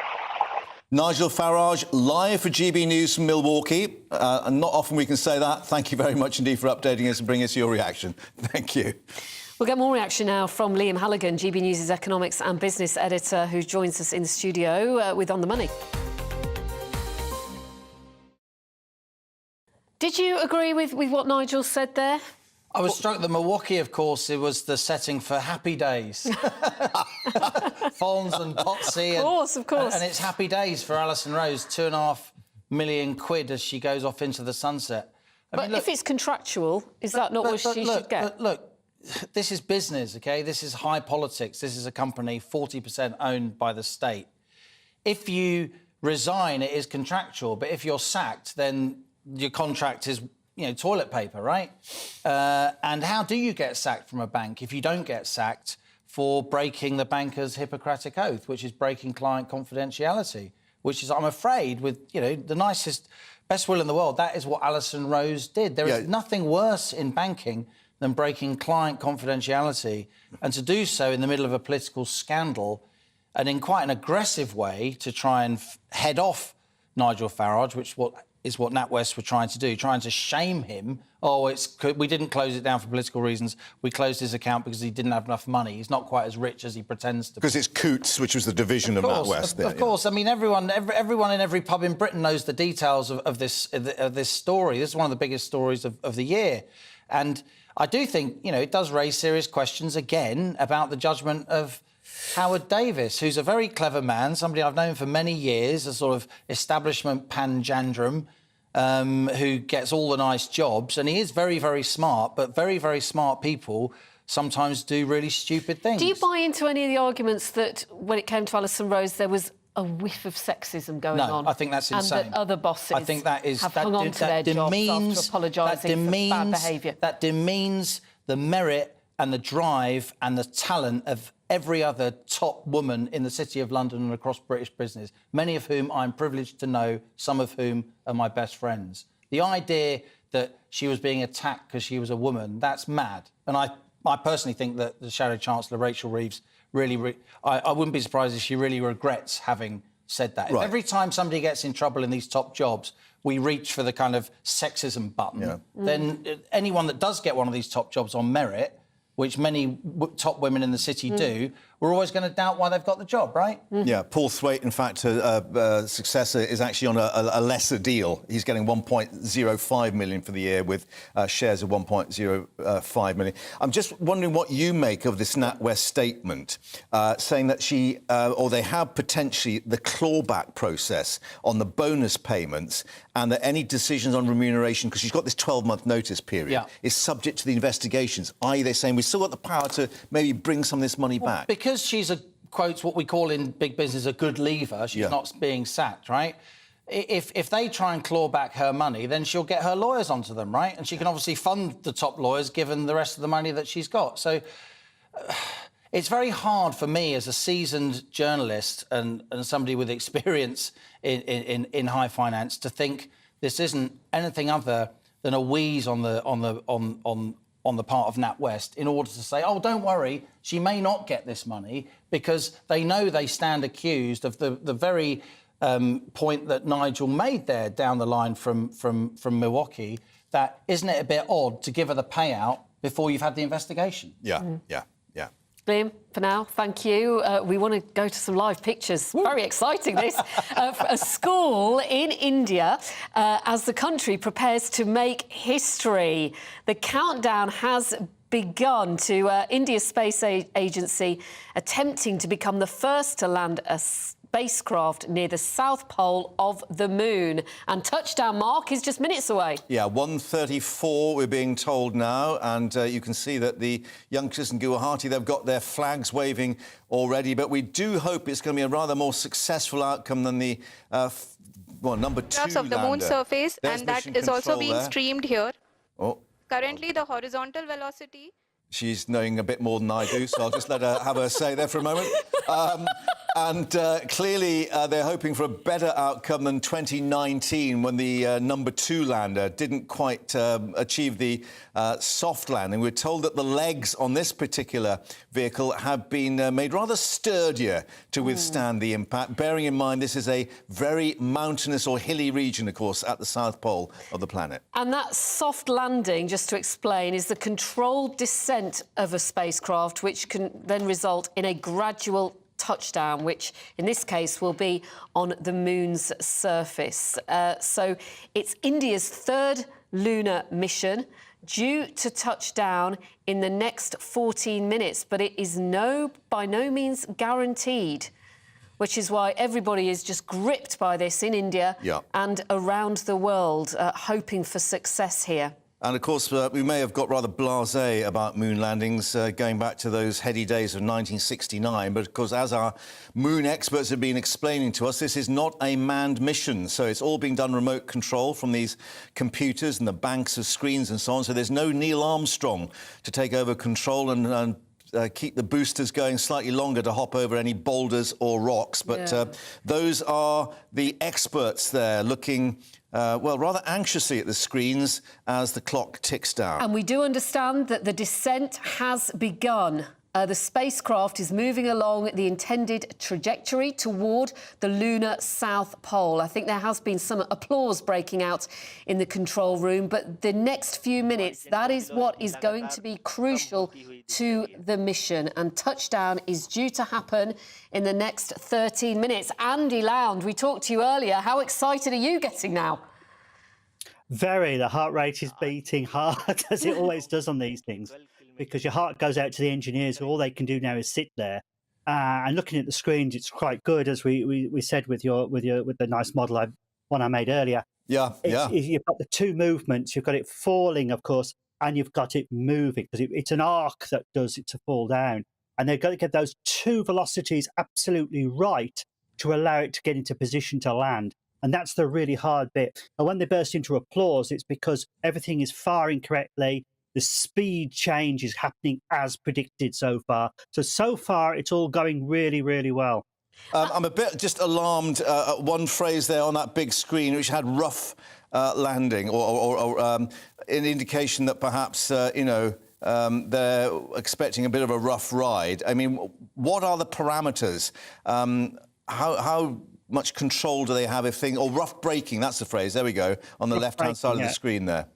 Nigel Farage, live for GB News from Milwaukee. And not often we can say that. Thank you very much indeed for updating us and bringing us your reaction. Thank you. We'll get more reaction now from Liam Halligan, GB News' economics and business editor, who joins us in the studio with On the Money. Did you agree with what Nigel said there? I was struck that Milwaukee, of course, it was the setting for happy days. Fons and Potsy. Of course. And it's happy days for Alison Rose, £2.5 million as she goes off into the sunset. I mean, look, if it's contractual, is that not what she should get? Look, this is business, OK? This is high politics. This is a company 40% owned by the state. If you resign, it is contractual. But if you're sacked, then your contract is, toilet paper, right? And how do you get sacked from a bank if you don't get sacked for breaking the banker's Hippocratic oath, which is breaking client confidentiality, which is, I'm afraid, with, the nicest, best will in the world, that is what Alison Rose did. There is nothing worse in banking than breaking client confidentiality, and to do so in the middle of a political scandal and in quite an aggressive way to try and head off Nigel Farage, which is what NatWest were trying to do, trying to shame him. Oh, we didn't close it down for political reasons. We closed his account because he didn't have enough money. He's not quite as rich as he pretends to be. Because it's Coots, which was the division of NatWest. Of course. I mean, everyone in every pub in Britain knows the details of this story. This is one of the biggest stories of the year. And I do think, it does raise serious questions again about the judgment of Howard Davis, who's a very clever man, somebody I've known for many years, a sort of establishment panjandrum, who gets all the nice jobs. And he is very, very smart, but very, very smart people sometimes do really stupid things. Do you buy into any of the arguments that when it came to Alison Rose, there was a whiff of sexism going on? No, I think that's insane. And that other bosses have hung on to their jobs after apologising for bad behaviour. That demeans the merit and the drive and the talent of every other top woman in the City of London and across British business, many of whom I'm privileged to know, some of whom are my best friends. The idea that she was being attacked because she was a woman, that's mad. And I personally think that the Shadow Chancellor, Rachel Reeves, I wouldn't be surprised if she really regrets having said that. Right. If every time somebody gets in trouble in these top jobs, we reach for the kind of sexism button, then anyone that does get one of these top jobs on merit, which many top women in the city do, we're always going to doubt why they've got the job, right? Yeah, Paul Thwaite, in fact, her successor, is actually on a lesser deal. He's getting 1.05 million for the year with shares of 1.05 million. I'm just wondering what you make of this NatWest statement, saying that they have potentially the clawback process on the bonus payments and that any decisions on remuneration, because she's got this 12-month notice period, is subject to the investigations, i.e. they're saying we've still got the power to maybe bring some of this money back. Because she's quotes what we call in big business a good leaver, she's not being sacked, right? If they try and claw back her money, then she'll get her lawyers onto them, right? And she can obviously fund the top lawyers given the rest of the money that she's got. So it's very hard for me as a seasoned journalist and somebody with experience in high finance to think this isn't anything other than a wheeze on the part of NatWest in order to say, oh, don't worry, she may not get this money, because they know they stand accused of the very point that Nigel made there down the line from Milwaukee, that isn't it a bit odd to give her the payout before you've had the investigation? Yeah, Mm. yeah. Liam, for now, thank you. We want to go to some live pictures. Very exciting, this. A school in India as the country prepares to make history. The countdown has begun to India's space agency attempting to become the first to land a spacecraft near the South Pole of the Moon. And touchdown mark is just minutes away. Yeah, 1:34 we're being told now, and you can see that the youngsters in Guwahati, they've got their flags waving already, but we do hope it's going to be a rather more successful outcome than the number 2 photographs of the moon lander. surface, There's and that mission is also control being there. streamed here. Oh, Currently, the horizontal velocity. she's knowing a bit more than I do, so I'll just let her have her say there for a moment. Clearly, they're hoping for a better outcome than 2019, when the number 2 lander didn't quite achieve the soft landing. We're told that the legs on this particular vehicle have been made rather sturdier to withstand the impact, bearing in mind this is a very mountainous or hilly region, of course, at the South Pole of the planet. And that soft landing, just to explain, is the controlled descent of a spacecraft, which can then result in a gradual touchdown, which in this case will be on the moon's surface. So it's India's 3rd lunar mission, due to touch down in the next 14 minutes, but it is by no means guaranteed, which is why everybody is just gripped by this in India and around the world, hoping for success here. And, of course, we may have got rather blasé about moon landings going back to those heady days of 1969. But, of course, as our moon experts have been explaining to us, this is not a manned mission. So it's all being done remote control from these computers and the banks of screens and so on. So there's no Neil Armstrong to take over control and keep the boosters going slightly longer to hop over any boulders or rocks. But those are the experts there looking, rather anxiously at the screens as the clock ticks down. And we do understand that the descent has begun. The spacecraft is moving along the intended trajectory toward the lunar South Pole. I think there has been some applause breaking out in the control room, but the next few minutes, that is what is going to be crucial to the mission. And touchdown is due to happen in the next 13 minutes. Andy Lound, we talked to you earlier. How excited are you getting now? Very. The heart rate is beating hard, as it always does on these things, because your heart goes out to the engineers, who all they can do now is sit there. And looking at the screens, it's quite good, as we said with the nice model one I made earlier. You've got the 2 movements. You've got it falling, of course, and you've got it moving, because it's an arc that does it to fall down. And they've got to get those 2 velocities absolutely right to allow it to get into position to land. And that's the really hard bit. And when they burst into applause, it's because everything is firing correctly. The speed change is happening as predicted so far. So far, it's all going really, really well. I'm a bit just alarmed at one phrase there on that big screen, which had rough landing, or an indication that perhaps, they're expecting a bit of a rough ride. I mean, what are the parameters? How much control do they have or rough braking, that's the phrase, there we go, on the left-hand side of the screen there.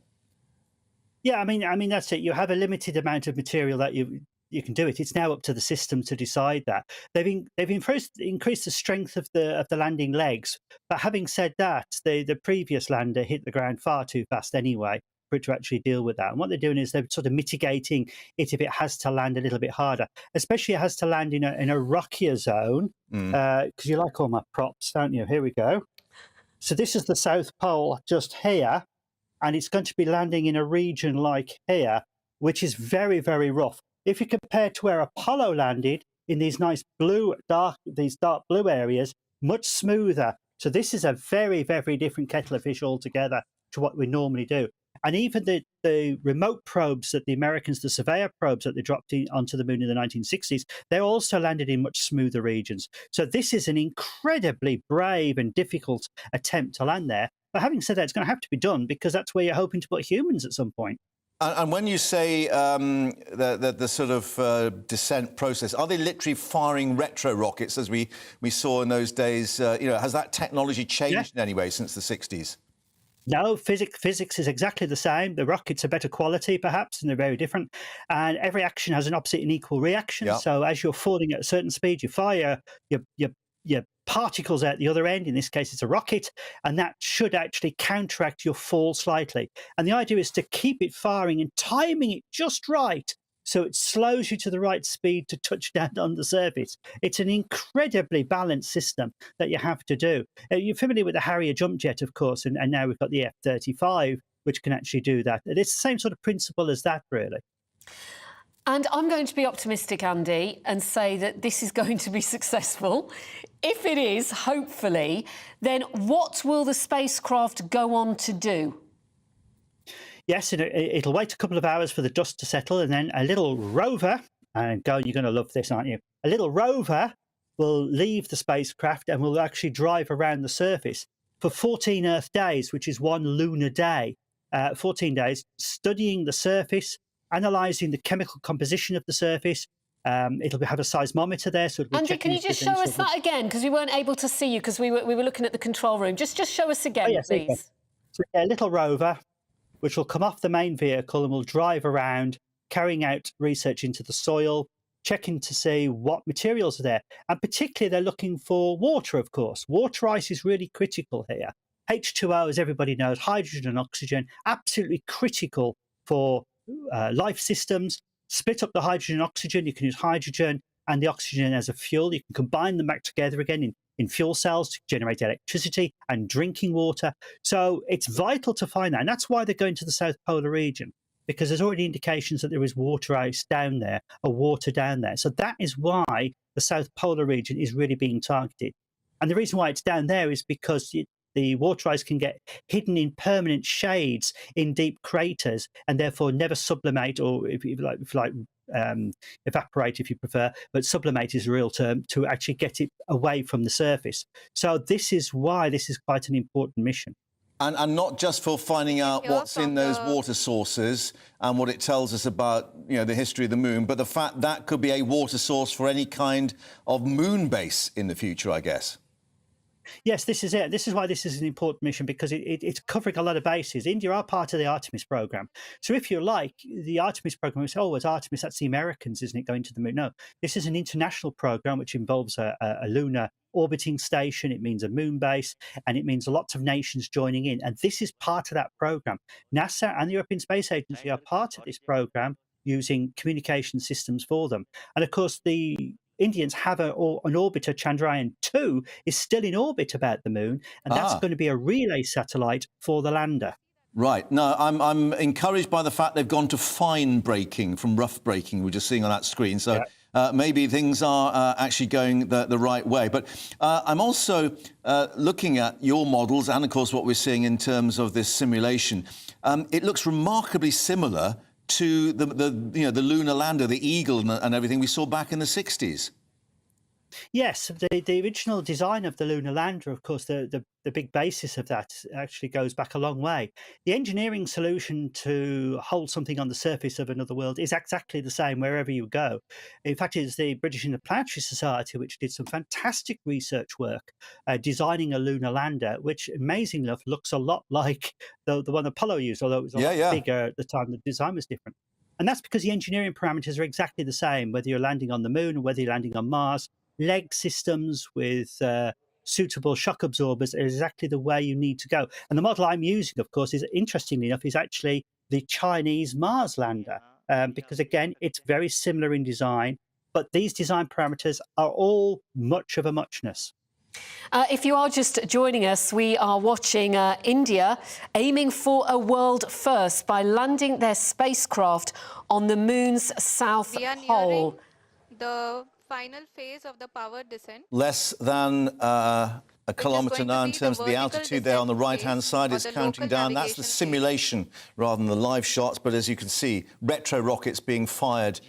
Yeah, I mean that's it. You have a limited amount of material that you can do it. It's now up to the system to decide that. They've increased the strength of the landing legs, but having said that, the previous lander hit the ground far too fast anyway for it to actually deal with that. And what they're doing is they're sort of mitigating it if it has to land a little bit harder, especially it has to land in a rockier zone, because you like all my props, don't you? Here we go. So this is the South Pole just here, and it's going to be landing in a region like here, which is very, very rough. If you compare to where Apollo landed in these nice dark blue areas, much smoother. So this is a very, very different kettle of fish altogether to what we normally do. And even the remote probes that the Americans, the Surveyor probes that they dropped onto the moon in the 1960s, they also landed in much smoother regions. So this is an incredibly brave and difficult attempt to land there. But having said that, it's going to have to be done, because that's where you're hoping to put humans at some point. And when you say the sort of descent process, are they literally firing retro rockets as we saw in those days? Has that technology changed in any way since the 60s? No, physics is exactly the same. The rockets are better quality, perhaps, and they're very different. And every action has an opposite and equal reaction. Yeah. So as you're falling at a certain speed, you fire your particles out the other end. In this case, it's a rocket, and that should actually counteract your fall slightly. And the idea is to keep it firing and timing it just right, so it slows you to the right speed to touch down on the surface. It's an incredibly balanced system that you have to do. You're familiar with the Harrier jump jet, of course, and now we've got the F-35, which can actually do that. It's the same sort of principle as that, really. And I'm going to be optimistic, Andy, and say that this is going to be successful. If it is, hopefully, then what will the spacecraft go on to do? Yes, it'll wait a couple of hours for the dust to settle, and then a little rover, and you're going to love this, aren't you? A little rover will leave the spacecraft and will actually drive around the surface for 14 Earth days, which is one lunar day. 14 days, studying the surface, analysing the chemical composition of the surface. It'll have a seismometer there. So Andy, can you just show us that again? Because we weren't able to see you because we were looking at the control room. Just show us again, please. So a little rover, which will come off the main vehicle and will drive around, carrying out research into the soil, checking to see what materials are there. And particularly, they're looking for water, of course. Water ice is really critical here. H2O, as everybody knows, hydrogen and oxygen, absolutely critical for life systems. Split up the hydrogen and oxygen. You can use hydrogen and the oxygen as a fuel. You can combine them back together again in fuel cells to generate electricity and drinking water. So it's vital to find that. And that's why they're going to the South Polar region, because there's already indications that there is water ice down there, or water down there. So that is why the South Polar region is really being targeted. And the reason why it's down there is because the water ice can get hidden in permanent shades in deep craters and therefore never sublimate, or if you like, evaporate if you prefer, but sublimate is a real term, to actually get it away from the surface. So this is why this is quite an important mission. And not just for finding out what's in those water sources and what it tells us about, the history of the moon, but the fact that could be a water source for any kind of moon base in the future, I guess. Yes, this is it. This is why this is an important mission, because it's covering a lot of bases. India are part of the Artemis program. So if you like, the Artemis program, we say, oh, it's Artemis, that's the Americans, isn't it, going to the moon? No, this is an international program which involves a lunar orbiting station. It means a moon base, and it means lots of nations joining in. And this is part of that program. NASA and the European Space Agency are part of this program, using communication systems for them. And of course, the Indians have an orbiter. Chandrayaan-2 is still in orbit about the moon, and that's going to be a relay satellite for the lander. Right. No, I'm encouraged by the fact they've gone to fine braking from rough braking, we're just seeing on that screen. So maybe things are actually going the right way. But I'm also looking at your models and, of course, what we're seeing in terms of this simulation. It looks remarkably similar to the lunar lander, the Eagle, and everything we saw back in the 60s. Yes, the original design of the lunar lander, of course, the big basis of that actually goes back a long way. The engineering solution to hold something on the surface of another world is exactly the same wherever you go. In fact, it's the British Interplanetary Society which did some fantastic research work designing a lunar lander, which, amazingly enough, looks a lot like the one Apollo used, although it was a lot bigger at the time. The design was different. And that's because the engineering parameters are exactly the same, whether you're landing on the moon or whether you're landing on Mars. Leg systems with suitable shock absorbers are exactly the way you need to go. And the model I'm using, of course, is, interestingly enough, is actually the Chinese Mars lander, because, again, it's very similar in design, but these design parameters are all much of a muchness. If you are just joining us, we are watching India aiming for a world first by landing their spacecraft on the moon's south pole. The final phase of the powered descent. Less than a kilometre now in terms of the altitude there on the right-hand side. It's counting down. That's the simulation rather than the live shots. But as you can see, retro rockets being fired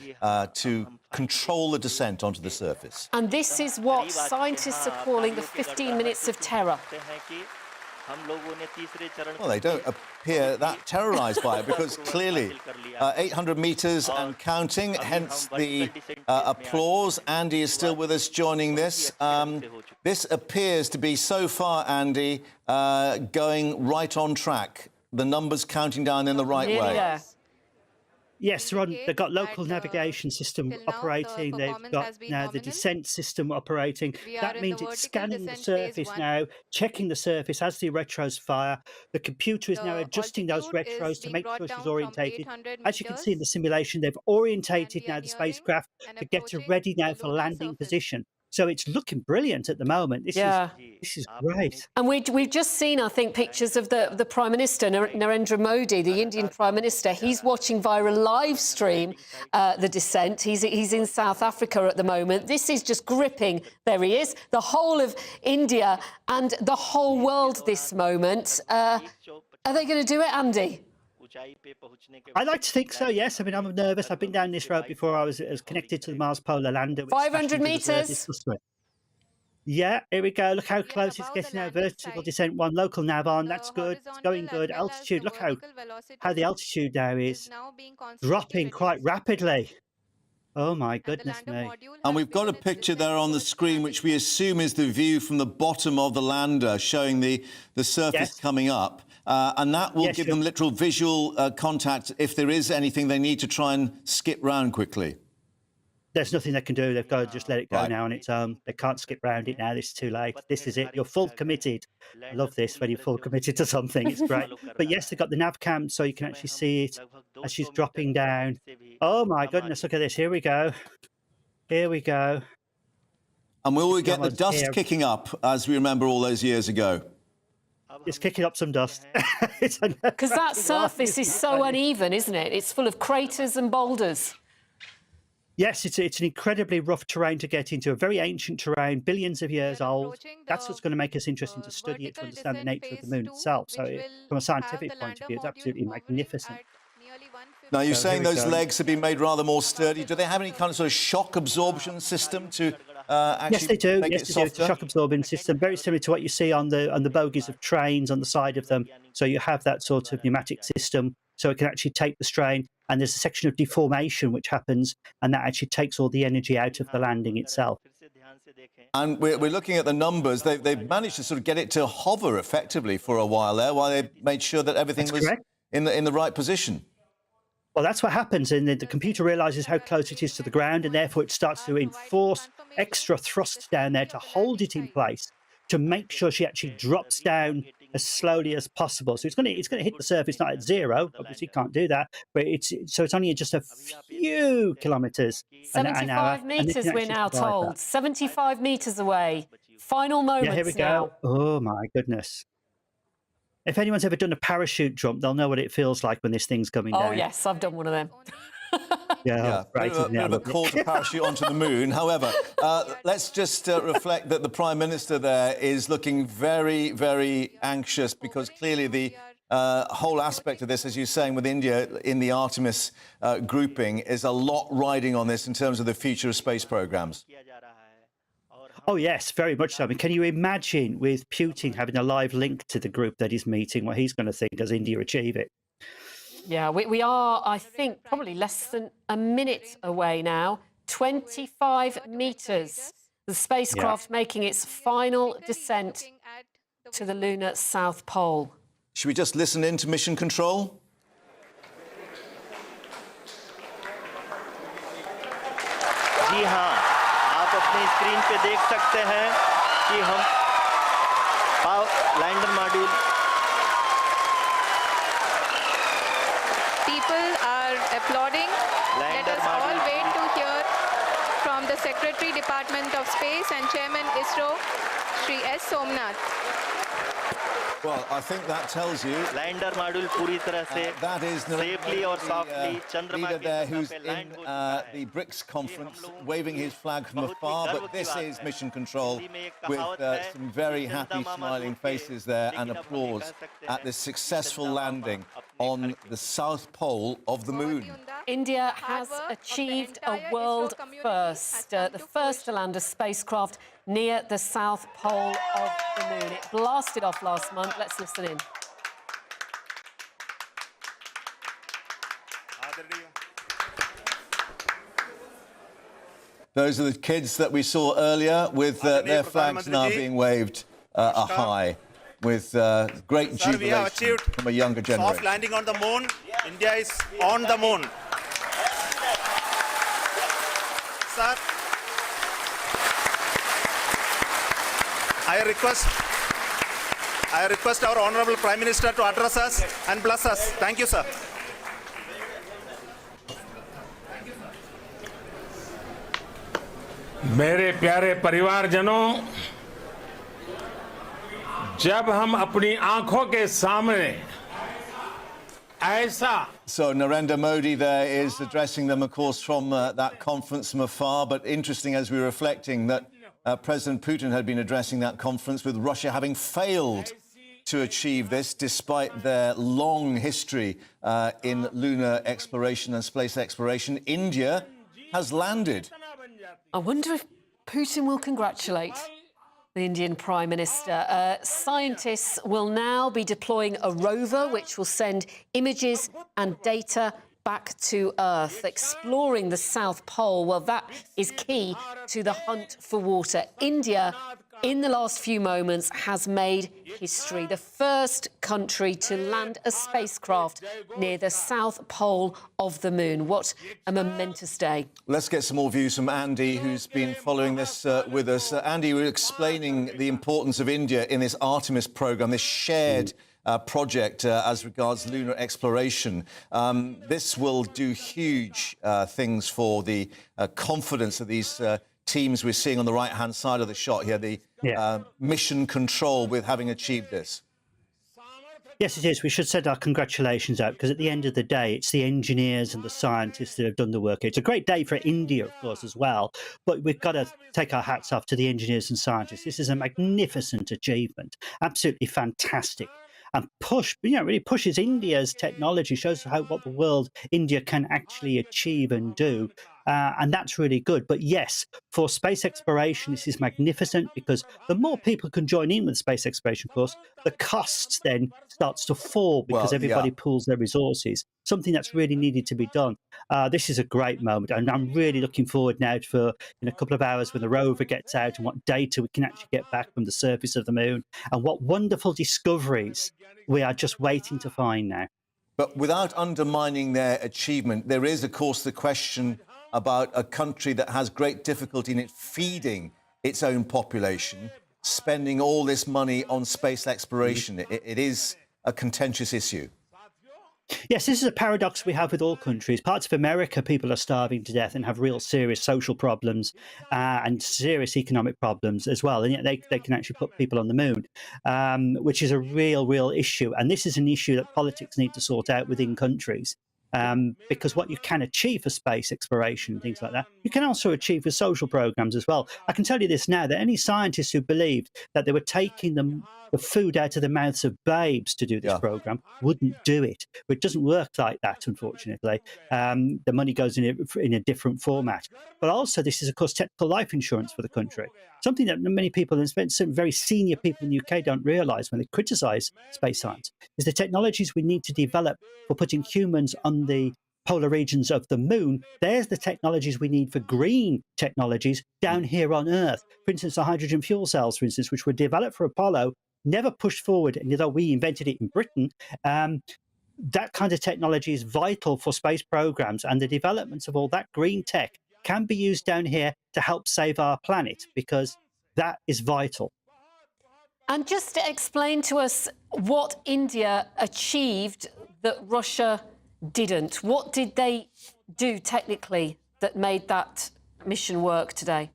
to control the descent onto the surface. And this is what scientists are calling the 15 minutes of terror. Well, they don't appear that terrorised by it because clearly 800 metres and counting, hence the applause. Andy is still with us joining this. This appears to be, so far, Andy, going right on track. The numbers counting down in the right way. Yeah. Yes, they've got local navigation system operating. They've got now the descent system operating. That means it's scanning the surface now, checking the surface as the retros fire. The computer is now adjusting those retros to make sure she's orientated. As you can see in the simulation, they've orientated now the spacecraft to get her ready now for landing position. So it's looking brilliant at the moment. This is great. And we've just seen, I think, pictures of the Prime Minister, Narendra Modi, the Indian Prime Minister. He's watching via a live stream the descent. He's in South Africa at the moment. This is just gripping. There he is. The whole of India and the whole world this moment. Are they going to do it, Andy? I like to think so, yes. I mean, I'm nervous. I've been down this road before. I was connected to the Mars Polar Lander. 500 metres. Yeah, here we go. Look how close it's getting now. Vertical descent, one local nav on. That's good. It's going good. Altitude. Look how the altitude now is dropping quite rapidly. Oh, my goodness me. And we've got a picture there on the screen, which we assume is the view from the bottom of the lander, showing the surface coming up. And that will give them literal visual contact if there is anything they need to try and skip round quickly. There's nothing they can do. They've got to just let it go now on its own. They can't skip round it now. This is too late. This is it. You're full committed. I love this when you're full committed to something. It's great. But yes, they've got the nav cam so you can actually see it as she's dropping down. Oh, my goodness. Look at this. Here we go. Here we go. And will we get the dust kicking up as we remember all those years ago? It's kicking up some dust. Because that surface is so uneven, isn't it? It's full of craters and boulders. Yes, it's an incredibly rough terrain to get into, a very ancient terrain, billions of years old. That's what's going to make us interesting to study it, to understand the nature of the moon itself. So from a scientific point of view, it's absolutely magnificent. Now, you're saying those legs have been made rather more sturdy. Do they have any kind of sort of shock absorption system to actually yes, they do. make Yes, it they softer? do. It's a shock absorbing system, very similar to what you see on the bogies of trains on the side of them. So you have that sort of pneumatic system, so it can actually take the strain. And there's a section of deformation which happens, and that actually takes all the energy out of the landing itself. And we're looking at the numbers. They've managed to sort of get it to hover effectively for a while there, while they made sure that everything was in the right position. Well, that's what happens, and the computer realises how close it is to the ground, and therefore it starts to enforce extra thrust down there to hold it in place, to make sure she actually drops down as slowly as possible. So it's going to hit the surface not at zero. Obviously, you can't do that, but it's only just a few kilometres an hour. 75 metres, we're now told. 75 metres away. Final moments now. Yeah, here we go. Oh my goodness. If anyone's ever done a parachute jump, they'll know what it feels like when this thing's coming down. Oh, yes, I've done one of them. Yeah, right. A bit of a call to parachute onto the moon. However, let's just reflect that the Prime Minister there is looking very, very anxious because clearly the whole aspect of this, as you're saying, with India in the Artemis grouping, is a lot riding on this in terms of the future of space programs. Oh, yes, very much so. I mean, can you imagine with Putin having a live link to the group that he's meeting, what he's going to think as India achieve it? Yeah, we are, I think, probably less than a minute away now. 25 metres. The spacecraft making its final descent to the lunar South Pole. Should we just listen in to Mission Control? जी हाँ, आप अपनी screen पे देख सकते हैं कि हम lander module People are applauding. Let us all wait to hear from the Secretary, Department of Space and Chairman ISRO, Shri S. Somnath. Well, I think that tells you lander module पूरी तरह से that is safely और softly चंद्रमा leader के there who's in the BRICS conference waving his flag from afar, but this is Mission Control with some very happy smiling faces there and applause at this successful landing on the South Pole of the moon. India has achieved a world first. The first to land a spacecraft near the South Pole of the Moon. It blasted off last month. Let's listen in. Those are the kids that we saw earlier with their flags now being waved high with great jubilation from a younger generation. Soft landing on the moon. India is on the moon. Sir, I request our Honourable Prime Minister to address us and bless us. Thank you, sir. मेरे प्यारे परिवारजनों, जब हम अपनी आंखों के सामने ऐसा So Narendra Modi there is addressing them, of course, from that conference from afar. But interesting, as we were reflecting, that President Putin had been addressing that conference with Russia having failed to achieve this, despite their long history in lunar exploration and space exploration. India has landed. I wonder if Putin will congratulate the Indian Prime Minister. Scientists will now be deploying a rover which will send images and data back to Earth, exploring the South Pole. Well, that is key to the hunt for water. India, in the last few moments, has made history. The first country to land a spacecraft near the South Pole of the Moon. What a momentous day. Let's get some more views from Andy, who's been following this with us. Andy, you were explaining the importance of India in this Artemis programme, this shared project as regards lunar exploration. This will do huge things for the confidence of these teams we're seeing on the right-hand side of the shot here, the mission control with having achieved this. Yes, it is. We should send our congratulations out, because at the end of the day, it's the engineers and the scientists that have done the work. It's a great day for India, of course, as well. But we've got to take our hats off to the engineers and scientists. This is a magnificent achievement, absolutely fantastic. And really pushes India's technology, shows what the world India can actually achieve and do. And that's really good. But yes, for space exploration, this is magnificent, because the more people can join in with space exploration, of course, the costs then starts to fall, because everybody pools their resources, something that's really needed to be done. This is a great moment, and I'm really looking forward now for in a couple of hours when the rover gets out and what data we can actually get back from the surface of the moon, and what wonderful discoveries we are just waiting to find now. But without undermining their achievement, there is, of course, the question about a country that has great difficulty in it feeding its own population, spending all this money on space exploration. It is a contentious issue. Yes, this is a paradox we have with all countries. Parts of America, people are starving to death and have real serious social problems and serious economic problems as well. And yet they can actually put people on the moon, which is a real issue. And this is an issue that politics need to sort out within countries. Because what you can achieve for space exploration and things like that, you can also achieve with social programs as well. I can tell you this now, that any scientists who believed that they were taking the food out of the mouths of babes to do this program wouldn't do it. But it doesn't work like that, unfortunately. The money goes in a different format. But also, this is, of course, technical life insurance for the country. Something that many people, and some very senior people in the UK, don't realise when they criticise space science, is the technologies we need to develop for putting humans on the polar regions of the moon. There's the technologies we need for green technologies down here on Earth. For instance, the hydrogen fuel cells, for instance, which were developed for Apollo, never pushed forward, and although we invented it in Britain, that kind of technology is vital for space programs, and the developments of all that green tech can be used down here to help save our planet, because that is vital. And just to explain to us what India achieved that Russia didn't. What did they do technically that made that mission work today?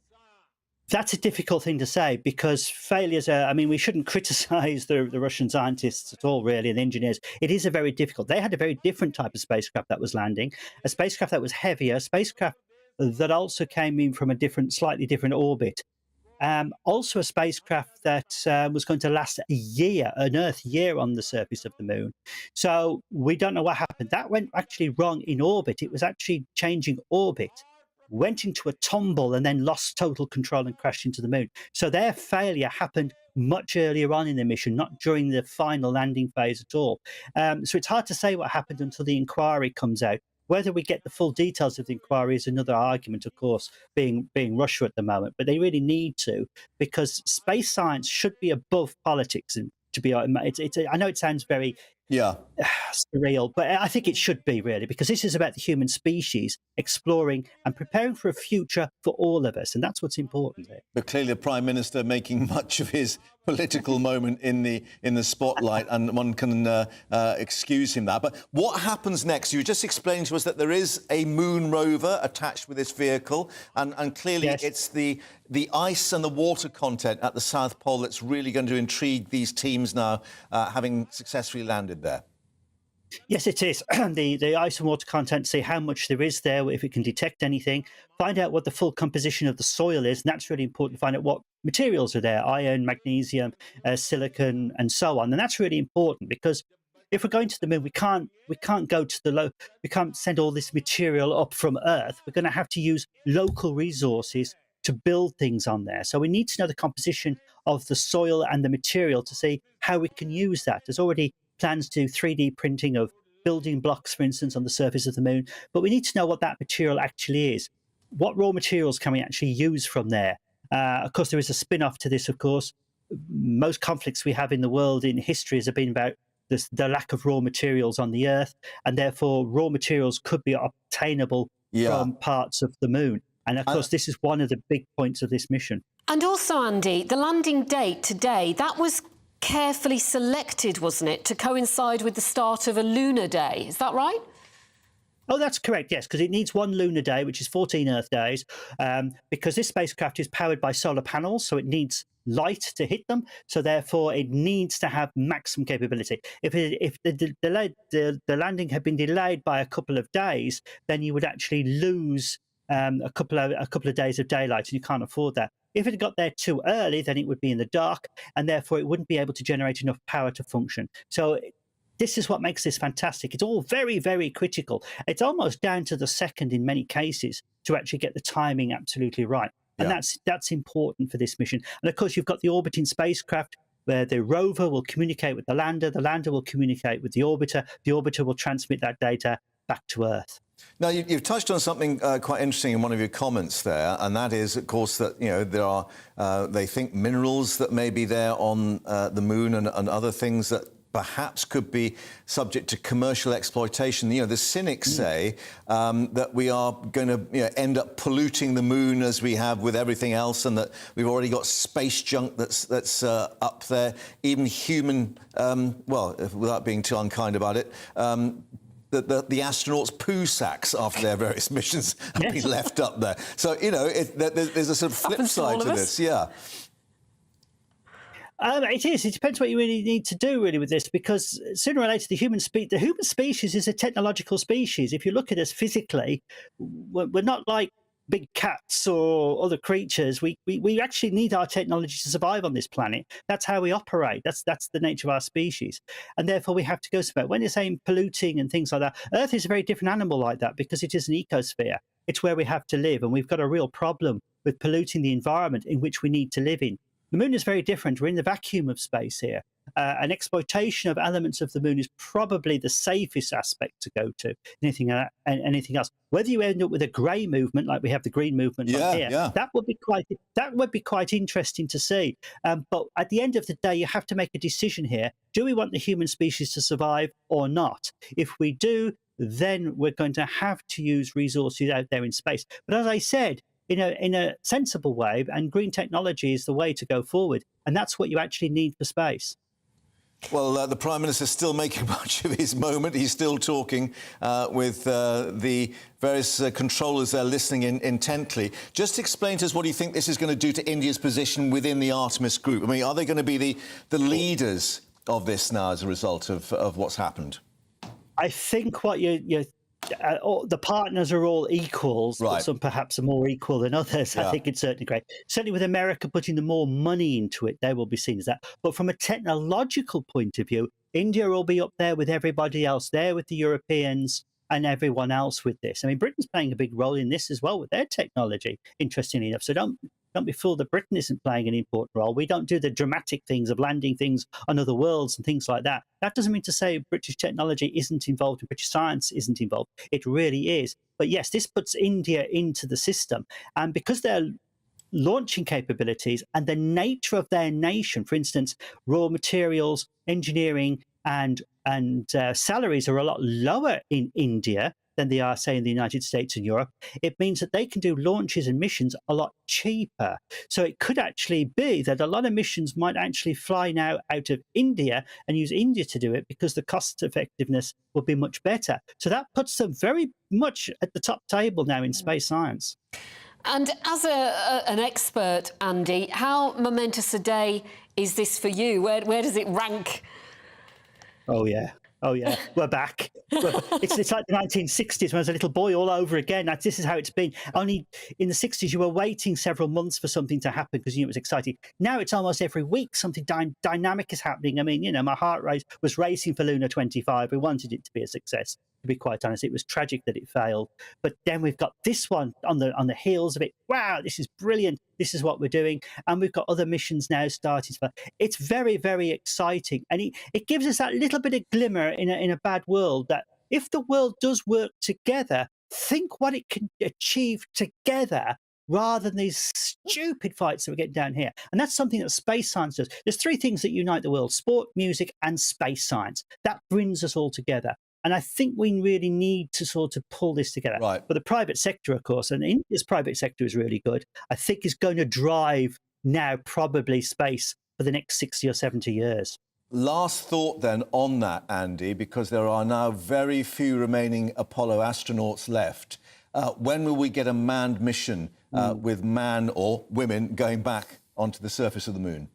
That's a difficult thing to say, because failures are, we shouldn't criticise the Russian scientists at all, really, and the engineers. It is a very difficult. They had a very different type of spacecraft that was landing, a spacecraft that was heavier, a spacecraft that also came in from a slightly different orbit. Also a spacecraft that was going to last a year, an Earth year on the surface of the moon. So we don't know what happened. That went actually wrong in orbit. It was actually changing orbit went into a tumble and then lost total control and crashed into the moon. So their failure happened much earlier on in the mission, not during the final landing phase at all. So it's hard to say what happened until the inquiry comes out. Whether we get the full details of the inquiry is another argument, of course, being Russia at the moment. But they really need to, because space science should be above politics. And to be honest, I know it sounds very surreal, but I think it should be, really, because this is about the human species exploring and preparing for a future for all of us, and that's what's important here. But clearly the Prime Minister making much of his political moment in the spotlight, and one can excuse him that. But what happens next? You just explained to us that there is a moon rover attached with this vehicle, and clearly it's the ice and the water content at the South Pole that's really going to intrigue these teams now, having successfully landed there. Yes, it is. The ice and water content, see how much there is there, if it can detect anything, find out what the full composition of the soil is, and that's really important to find out what materials are there, iron, magnesium, silicon, and so on. And that's really important, because if we're going to the moon, we can't go to we can't send all this material up from Earth. We're going to have to use local resources to build things on there. So we need to know the composition of the soil and the material to see how we can use that. There's already plans to do 3D printing of building blocks, for instance, on the surface of the moon. But we need to know what that material actually is. What raw materials can we actually use from there? Of course, there is a spin-off to this, of course. Most conflicts we have in the world in history have been about the lack of raw materials on the Earth, and therefore raw materials could be obtainable from parts of the moon. And of course, this is one of the big points of this mission. And also, Andy, the landing date today, that was carefully selected, wasn't it, to coincide with the start of a lunar day? Is that right? Oh, that's correct, yes, because it needs one lunar day, which is 14 Earth days, because this spacecraft is powered by solar panels, so it needs light to hit them, so therefore it needs to have maximum capability. If the landing had been delayed by a couple of days, then you would actually lose a couple of days of daylight, and you can't afford that. If it had got there too early, then it would be in the dark, and therefore it wouldn't be able to generate enough power to function. So this is what makes this fantastic. It's all very, very critical. It's almost down to the second in many cases to actually get the timing absolutely right. And that's important for this mission. And of course, you've got the orbiting spacecraft, where the rover will communicate with the lander will communicate with the orbiter will transmit that data back to Earth. Now, you've touched on something quite interesting in one of your comments there, and that is, of course, that there are, they think, minerals that may be there on the moon and other things that perhaps could be subject to commercial exploitation. The cynics say that we are going to end up polluting the moon as we have with everything else, and that we've already got space junk that's up there, even human, without being too unkind about it, the astronauts' poo sacks after their various missions have been left up there. So, there's a sort of flip side to this. Yeah. It is. It depends what you really need to do, really, with this, because sooner or later, the human species is a technological species. If you look at us physically, we're not like big cats or other creatures. We actually need our technology to survive on this planet. That's how we operate. That's the nature of our species. And therefore, we have to go somewhere. When you're saying polluting and things like that, Earth is a very different animal like that, because it is an ecosphere. It's where we have to live. And we've got a real problem with polluting the environment in which we need to live in. The moon is very different. We're in the vacuum of space here. An exploitation of elements of the moon is probably the safest aspect to go to. Anything else, whether you end up with a grey movement like we have the green movement here, that would be quite interesting to see. But at the end of the day, you have to make a decision here: do we want the human species to survive or not? If we do, then we're going to have to use resources out there in space. But as I said, in a sensible way, and green technology is the way to go forward, and that's what you actually need for space. Well, the Prime Minister's still making much of his moment. He's still talking with the various controllers there, listening intently. Just explain to us what you think this is going to do to India's position within the Artemis group. I mean, are they going to be the leaders of this now as a result of what's happened? I think what the partners are all equals, but some perhaps are more equal than others. I think it's certainly great. Certainly with America putting the more money into it, they will be seen as that. But from a technological point of view, India will be up there with everybody else, there with the Europeans, and everyone else with this. I mean, Britain's playing a big role in this as well with their technology, interestingly enough. So don't be fooled that Britain isn't playing an important role. We don't do the dramatic things of landing things on other worlds and things like that. That doesn't mean to say British technology isn't involved and British science isn't involved. It really is. But yes, this puts India into the system. And because they're launching capabilities and the nature of their nation, for instance, raw materials, engineering and salaries are a lot lower in India than they are, say, in the United States and Europe. It means that they can do launches and missions a lot cheaper. So it could actually be that a lot of missions might actually fly now out of India and use India to do it because the cost effectiveness will be much better. So that puts them very much at the top table now in space science. And as an expert, Andy, how momentous a day is this for you? Where does it rank? Oh, yeah. We're back. It's like the 1960s when I was a little boy all over again. This is how it's been. Only in the 60s, you were waiting several months for something to happen because you knew it was exciting. Now it's almost every week something dynamic is happening. I mean, you know, my heart rate was racing for Lunar 25. We wanted it to be a success. To be quite honest, it was tragic that it failed. But then we've got this one on the heels of it. Wow, this is brilliant. This is what we're doing. And we've got other missions now started. It's very, very exciting. And it gives us that little bit of glimmer in a bad world that if the world does work together, think what it can achieve together rather than these stupid fights that we're getting down here. And that's something that space science does. There's three things that unite the world: sport, music, and space science. That brings us all together. And I think we really need to sort of pull this together. Right. But the private sector, of course, and India's private sector is really good, I think is going to drive now probably space for the next 60 or 70 years. Last thought then on that, Andy, because there are now very few remaining Apollo astronauts left. When will we get a manned mission with man or women going back onto the surface of the moon?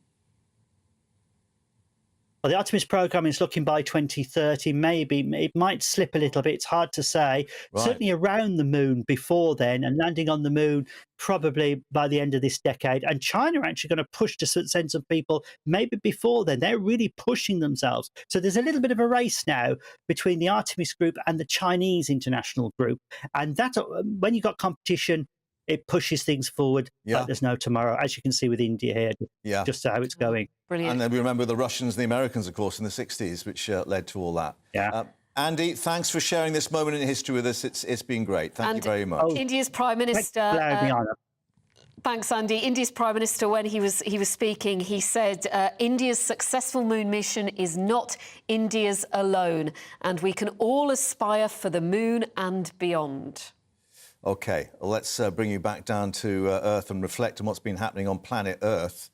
Well, the Artemis program is looking by 2030. Maybe it might slip a little bit. It's hard to say. Right. Certainly around the moon before then, and landing on the moon probably by the end of this decade. And China are actually going to push to send some people maybe before then. They're really pushing themselves. So there's a little bit of a race now between the Artemis group and the Chinese international group. And that, when you've got competition, it pushes things forward like there's no tomorrow, as you can see with India here, just how it's going. Brilliant. And then we remember the Russians and the Americans, of course, in the 60s, which led to all that. Yeah. Andy, thanks for sharing this moment in history with us. It's been great. Thank you very much. India's Prime Minister... Thanks, Andy. India's Prime Minister, when he was speaking, he said India's successful moon mission is not India's alone, and we can all aspire for the moon and beyond. OK, well, let's bring you back down to Earth and reflect on what's been happening on planet Earth,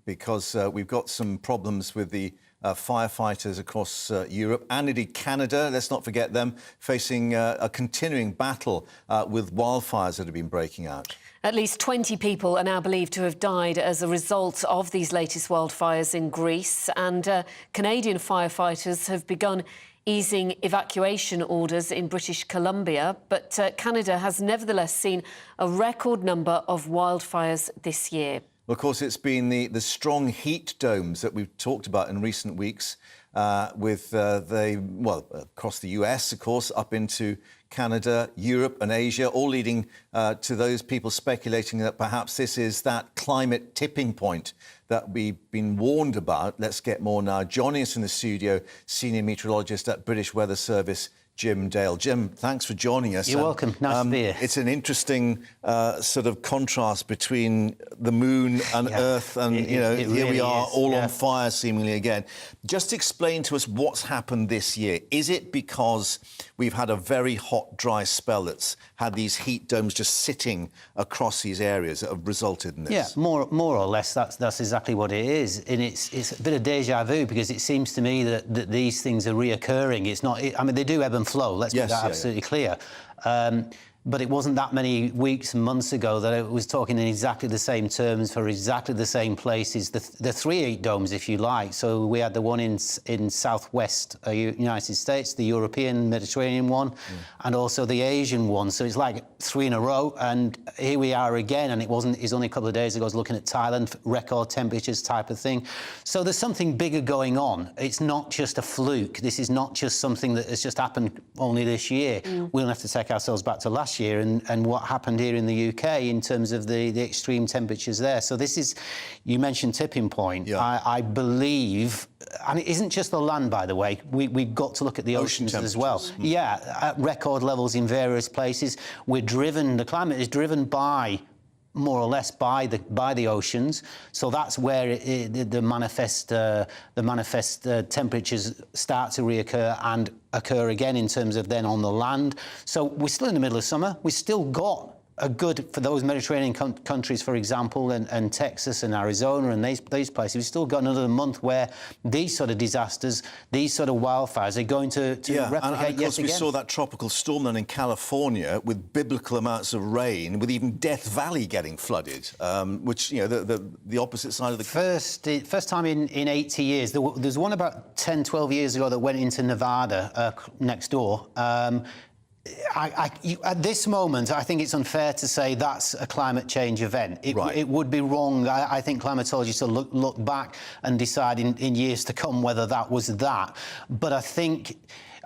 because we've got some problems with the firefighters across Europe and indeed Canada. Let's not forget them, facing a continuing battle with wildfires that have been breaking out. At least 20 people are now believed to have died as a result of these latest wildfires in Greece, and Canadian firefighters have begun easing evacuation orders in British Columbia, but Canada has nevertheless seen a record number of wildfires this year. Well, of course, it's been the strong heat domes that we've talked about in recent weeks with across the US, of course, up into Canada, Europe and Asia, all leading to those people speculating that perhaps this is that climate tipping point that we've been warned about. Let's get more now. Joining us in the studio, senior meteorologist at British Weather Service, Jim Dale. Jim, thanks for joining us. You're welcome. Nice to be here. It's an interesting sort of contrast between the moon and Earth, and here really we are all on fire seemingly again. Just explain to us what's happened this year. Is it because we've had a very hot, dry spell that's had these heat domes just sitting across these areas that have resulted in this? Yeah, more or less, that's exactly what it is. And it's a bit of deja vu, because it seems to me that these things are reoccurring. It's not... I mean, they do ebb and flow, let's make that absolutely clear. but it wasn't that many weeks and months ago that it was talking in exactly the same terms for exactly the same places, the three heat domes, if you like. So we had the one in southwest United States, the European Mediterranean one, and also the Asian one. So it's like three in a row, and here we are again. And it's only a couple of days ago I was looking at Thailand, record temperatures type of thing. So there's something bigger going on. It's not just a fluke. This is not just something that has just happened only this year. We don't have to take ourselves back to last year and what happened here in the UK in terms of the extreme temperatures there. So this is, you mentioned tipping point. I believe, and it isn't just the land, by the way. We've got to look at the oceans as well. Yeah, at record levels in various places. The climate is driven by, more or less, by the oceans. So that's where the manifest temperatures start to reoccur and occur again in terms of then on the land. So we're still in the middle of summer. We've still got a good, for those Mediterranean countries, for example, and Texas and Arizona and these places, we've still got another month where these sort of disasters, these sort of wildfires are going to replicate and of course yet we again. saw that tropical storm then in California with biblical amounts of rain, with even Death Valley getting flooded, which, you know, the opposite side of the... First time in 80 years. There's one about 10, 12 years ago that went into Nevada next door. At this moment, I think it's unfair to say that's a climate change event. It would be wrong. I think climatologists will look back and decide in years to come whether that was that. But I think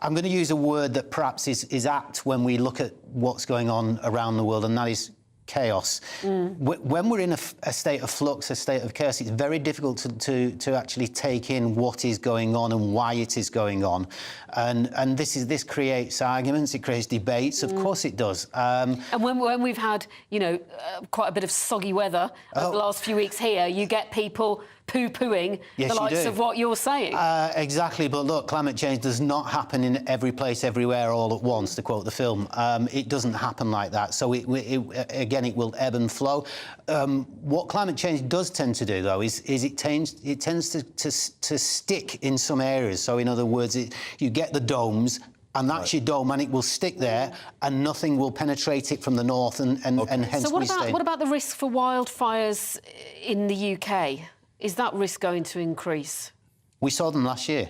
I'm going to use a word that perhaps is apt when we look at what's going on around the world, and that is chaos. When we're in a state of flux, a state of chaos, it's very difficult to actually take in what is going on and why it is going on. And this creates arguments, it creates debates. Of course it does. And when we've had, you know, quite a bit of soggy weather over the last few weeks here, you get people poo-pooing the likes of what you're saying. Exactly, but look, climate change does not happen in every place, everywhere, all at once, to quote the film. It doesn't happen like that. So again, it will ebb and flow. What climate change does tend to do, though, is it tends to stick in some areas. So in other words, you get the domes, and that's your dome, and it will stick there, and nothing will penetrate it from the north, and hence so what about the risk for wildfires in the UK? Is that risk going to increase? We saw them last year.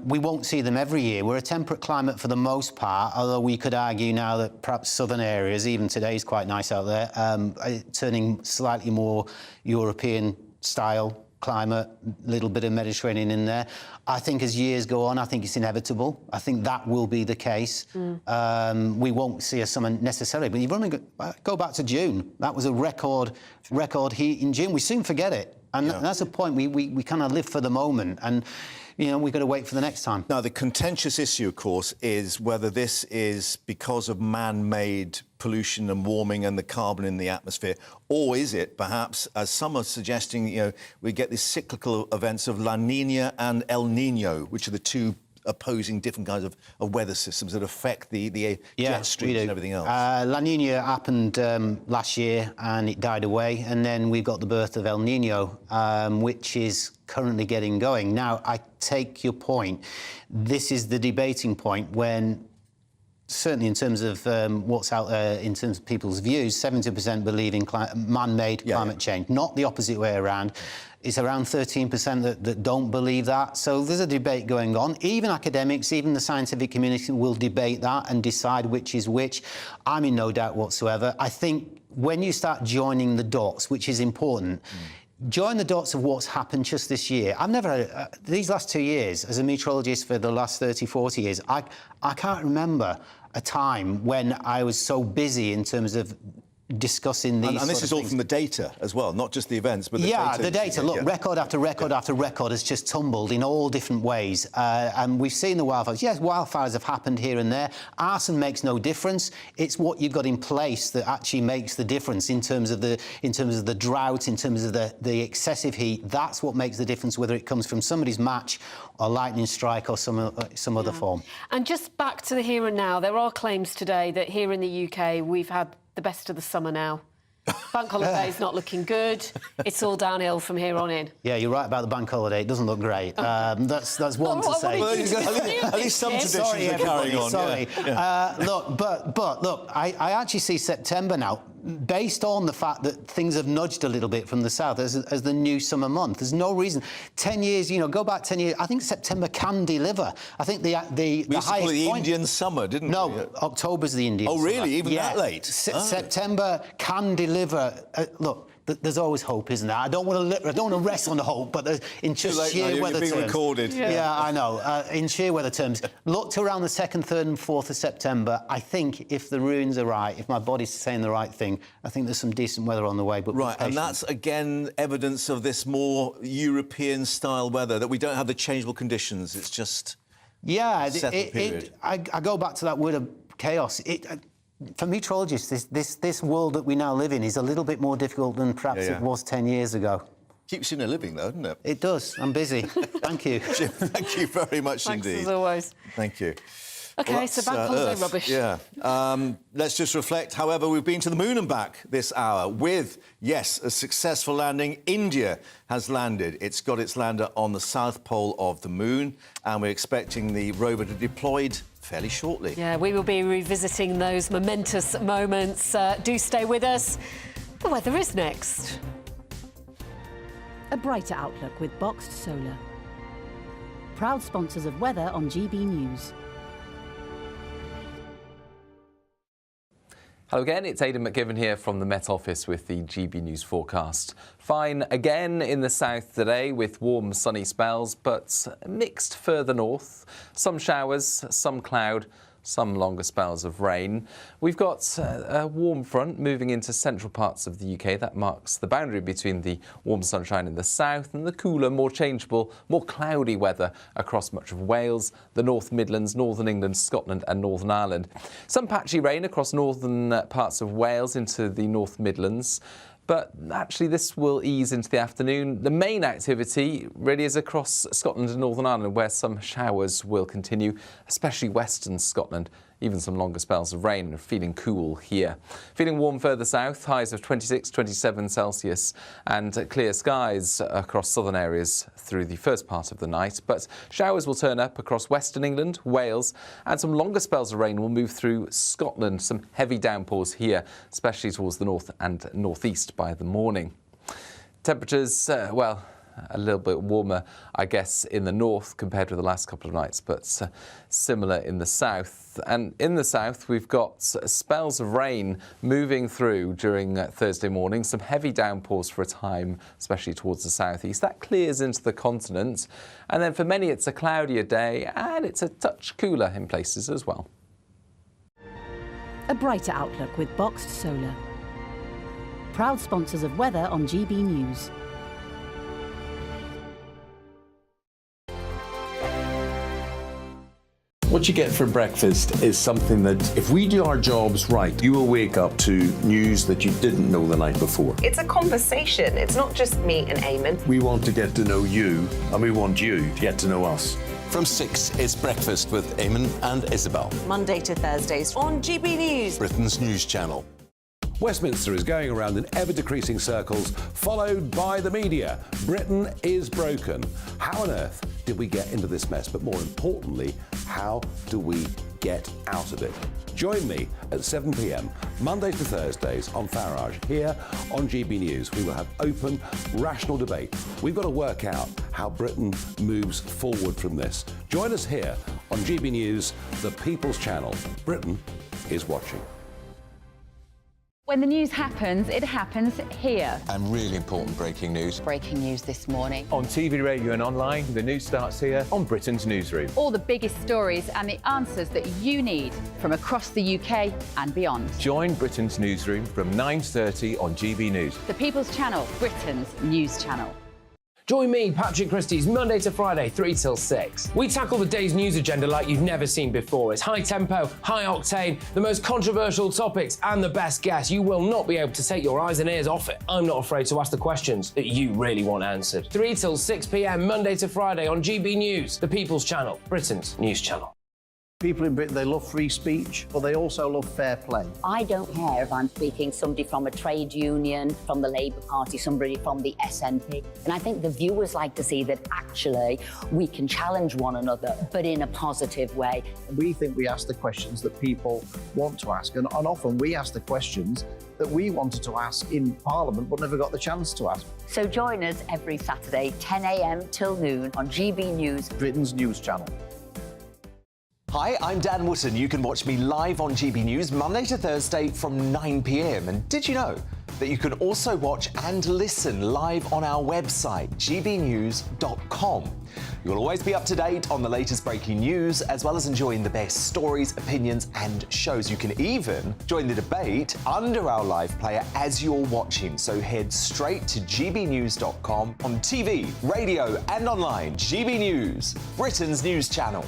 We won't see them every year. We're a temperate climate for the most part, although we could argue now that perhaps southern areas, even today is quite nice out there, turning slightly more European-style climate, a little bit of Mediterranean in there. I think as years go on, I think it's inevitable. I think that will be the case. We won't see a summer necessarily, but you've only go back to June. That was a record heat in June. We soon forget it. And that's the point. We kind of live for the moment, and you know, we've got to wait for the next time. Now, the contentious issue, of course, is whether this is because of man-made pollution and warming and the carbon in the atmosphere, or is it perhaps, as some are suggesting, you know, we get these cyclical events of La Nina and El Nino, which are the two opposing different kinds of weather systems that affect the jet streams and everything else. La Nina happened last year and it died away, and then we've got the birth of El Nino, which is currently getting going. Now, I take your point. This is the debating point when, certainly in terms of what's out there, in terms of people's views, 70% believe in man-made climate change, not the opposite way around. It's around 13% that don't believe that. So there's a debate going on. Even academics, even the scientific community will debate that and decide which is which. I'm in no doubt whatsoever. I think when you start joining the dots, which is important, join the dots of what's happened just this year. I've never, these last 2 years, as a meteorologist for the last 30, 40 years, I can't remember a time when I was so busy in terms of discussing these and this is all from the data as well, not just the events, but the data. Yeah, the data. Look, record after record after record has just tumbled in all different ways. And we've seen the wildfires. Yes, wildfires have happened here and there. Arson makes no difference. It's what you've got in place that actually makes the difference in terms of the drought, in terms of the excessive heat. That's what makes the difference, whether it comes from somebody's match or lightning strike or some other form. And just back to the here and now, there are claims today that here in the UK we've had the best of the summer now. Bank holiday's not looking good. It's all downhill from here on in. Yeah, you're right about the bank holiday. It doesn't look great. That's one to say. Well, at least some traditions are carrying on. Sorry. Yeah. Look, I actually see September now, based on the fact that things have nudged a little bit from the south as the new summer month. There's no reason. 10 years, go back 10 years. I think September can deliver. I think the we used to call it the point, Indian summer, didn't we? No, October's the Indian summer. Oh, really? Even that late? September can deliver. Look, there's always hope, isn't there? I don't want to rest on the hope, but in just sheer weather terms. Recorded. Yeah, I know. In sheer weather terms, look to around the 2nd, 3rd and 4th of September. I think if the runes are right, if my body's saying the right thing, I think there's some decent weather on the way. But right, and that's, again, evidence of this more European-style weather, that we don't have the changeable conditions. It's just... Yeah, I go back to that word of chaos. For meteorologists, this world that we now live in is a little bit more difficult than perhaps it was 10 years ago. Keeps you in a living, though, doesn't it? It does. I'm busy. Thank you. Jim, thank you very much indeed. Thanks, as always. Thank you. OK, well, so bank holiday Earth. rubbish. Yeah. Let's just reflect. However, we've been to the moon and back this hour with, yes, a successful landing. India has landed. It's got its lander on the south pole of the moon, and we're expecting the rover to be deployed fairly shortly. Yeah, we will be revisiting those momentous moments. Do stay with us. The weather is next. A brighter outlook with Boxed Solar. Proud sponsors of weather on GBNews. Hello again, it's Aidan McGivern here from the Met Office with the GB News forecast. Fine again in the south today with warm sunny spells, but mixed further north. Some showers, some cloud, some longer spells of rain. We've got a warm front moving into central parts of the UK. That marks the boundary between the warm sunshine in the south and the cooler, more changeable, more cloudy weather across much of Wales, the North Midlands, Northern England, Scotland and Northern Ireland. Some patchy rain across northern parts of Wales into the North Midlands. But actually this will ease into the afternoon. The main activity really is across Scotland and Northern Ireland, where some showers will continue, especially western Scotland. Even some longer spells of rain. Feeling cool here. Feeling warm further south, highs of 26, 27 Celsius and clear skies across southern areas through the first part of the night. But showers will turn up across western England, Wales, and some longer spells of rain will move through Scotland. Some heavy downpours here, especially towards the north and northeast by the morning. Temperatures, well, a little bit warmer, I guess, in the north compared with the last couple of nights, but similar in the south. And in the south, we've got spells of rain moving through during Thursday morning, some heavy downpours for a time, especially towards the southeast. That clears into the continent. And then for many, it's a cloudier day, and it's a touch cooler in places as well. A brighter outlook with Boxed Solar. Proud sponsors of weather on GBNews. What you get for breakfast is something that, if we do our jobs right, you will wake up to news that you didn't know the night before. It's a conversation. It's not just me and Eamon. We want to get to know you, and we want you to get to know us. From 6, it's Breakfast with Eamon and Isabel. Monday to Thursdays on GB News, Britain's news channel. Westminster is going around in ever-decreasing circles, followed by the media. Britain is broken. How on earth did we get into this mess? But more importantly, how do we get out of it? Join me at 7 p.m, Mondays to Thursdays on Farage, here on GB News. We will have open, rational debate. We've got to work out how Britain moves forward from this. Join us here on GB News, the People's Channel. Britain is watching. When the news happens, it happens here. And really important breaking news. Breaking news this morning. On TV, radio and online, the news starts here on Britain's Newsroom. All the biggest stories and the answers that you need from across the UK and beyond. Join Britain's Newsroom from 9:30 on GB News. The People's Channel, Britain's news channel. Join me, Patrick Christie's, Monday to Friday, 3 till 6. We tackle the day's news agenda like you've never seen before. It's high tempo, high octane, the most controversial topics and the best guests. You will not be able to take your eyes and ears off it. I'm not afraid to ask the questions that you really want answered. 3 till 6 p.m, Monday to Friday on GB News, the People's Channel, Britain's news channel. People in Britain, they love free speech, but they also love fair play. I don't care if I'm speaking somebody from a trade union, from the Labour Party, somebody from the SNP. And I think the viewers like to see that actually we can challenge one another, but in a positive way. We think we ask the questions that people want to ask, and often we ask the questions that we wanted to ask in Parliament but never got the chance to ask. So join us every Saturday, 10 a.m. till noon on GB News, Britain's news channel. Hi, I'm Dan Wootton. You can watch me live on GB News Monday to Thursday from 9 p.m. And did you know that you can also watch and listen live on our website, gbnews.com. You'll always be up to date on the latest breaking news, as well as enjoying the best stories, opinions and shows. You can even join the debate under our live player as you're watching. So head straight to gbnews.com on TV, radio and online. GB News, Britain's news channel.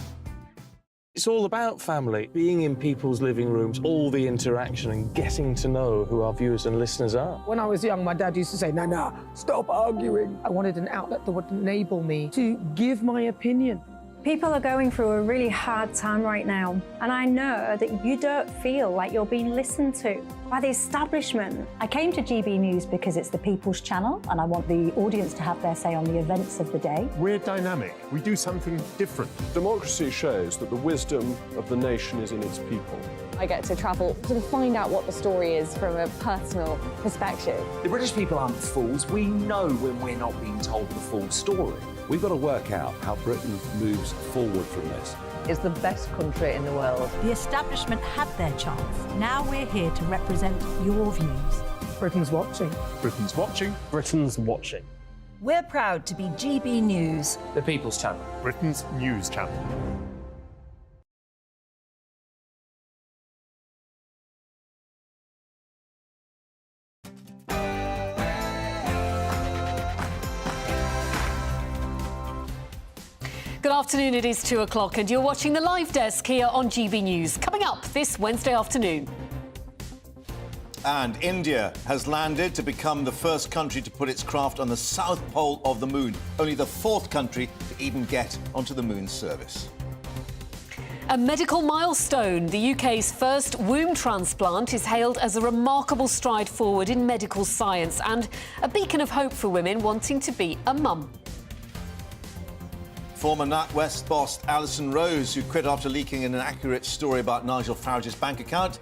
It's all about family, being in people's living rooms, all the interaction and getting to know who our viewers and listeners are. When I was young, my dad used to say, Nana, stop arguing. I wanted an outlet that would enable me to give my opinion. People are going through a really hard time right now, and I know that you don't feel like you're being listened to by the establishment. I came to GB News because it's the people's channel, and I want the audience to have their say on the events of the day. We're dynamic. We do something different. Democracy shows that the wisdom of the nation is in its people. I get to travel to find out what the story is from a personal perspective. The British people aren't fools. We know when we're not being told the full story. We've got to work out how Britain moves forward from this. It's the best country in the world. The establishment had their chance. Now we're here to represent your views. Britain's watching. Britain's watching. Britain's watching. We're proud to be GB News, the People's Channel. Britain's news channel. Good afternoon, it is 2 o'clock and you're watching the live desk here on GB News. Coming up this Wednesday afternoon. And India has landed to become the first country to put its craft on the south pole of the moon, only the fourth country to even get onto the moon's surface. A medical milestone. The UK's first womb transplant is hailed as a remarkable stride forward in medical science and a beacon of hope for women wanting to be a mum. Former NatWest boss Alison Rose, who quit after leaking an inaccurate story about Nigel Farage's bank account,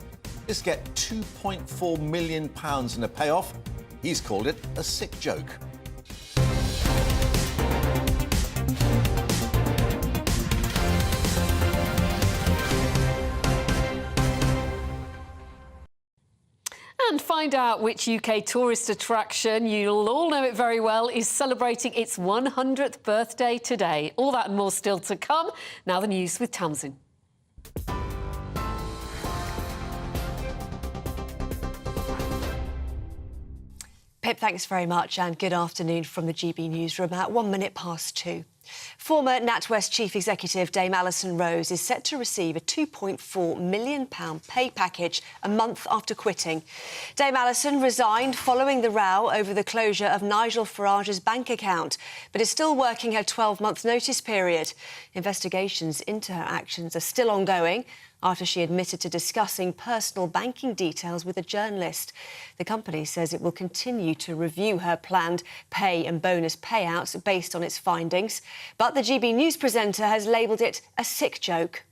is get £2.4 million in a payoff. He's called it a sick joke. And find out which UK tourist attraction, you'll all know it very well, is celebrating its 100th birthday today. All that and more still to come. Now the news with Tamsin. Pip, thanks very much and good afternoon from the GB newsroom at 2:01. Former NatWest Chief Executive Dame Alison Rose is set to receive a £2.4 million pay package a month after quitting. Dame Alison resigned following the row over the closure of Nigel Farage's bank account, but is still working her 12-month notice period. Investigations into her actions are still ongoing after she admitted to discussing personal banking details with a journalist. The company says it will continue to review her planned pay and bonus payouts based on its findings. But the GB News presenter has labelled it a sick joke.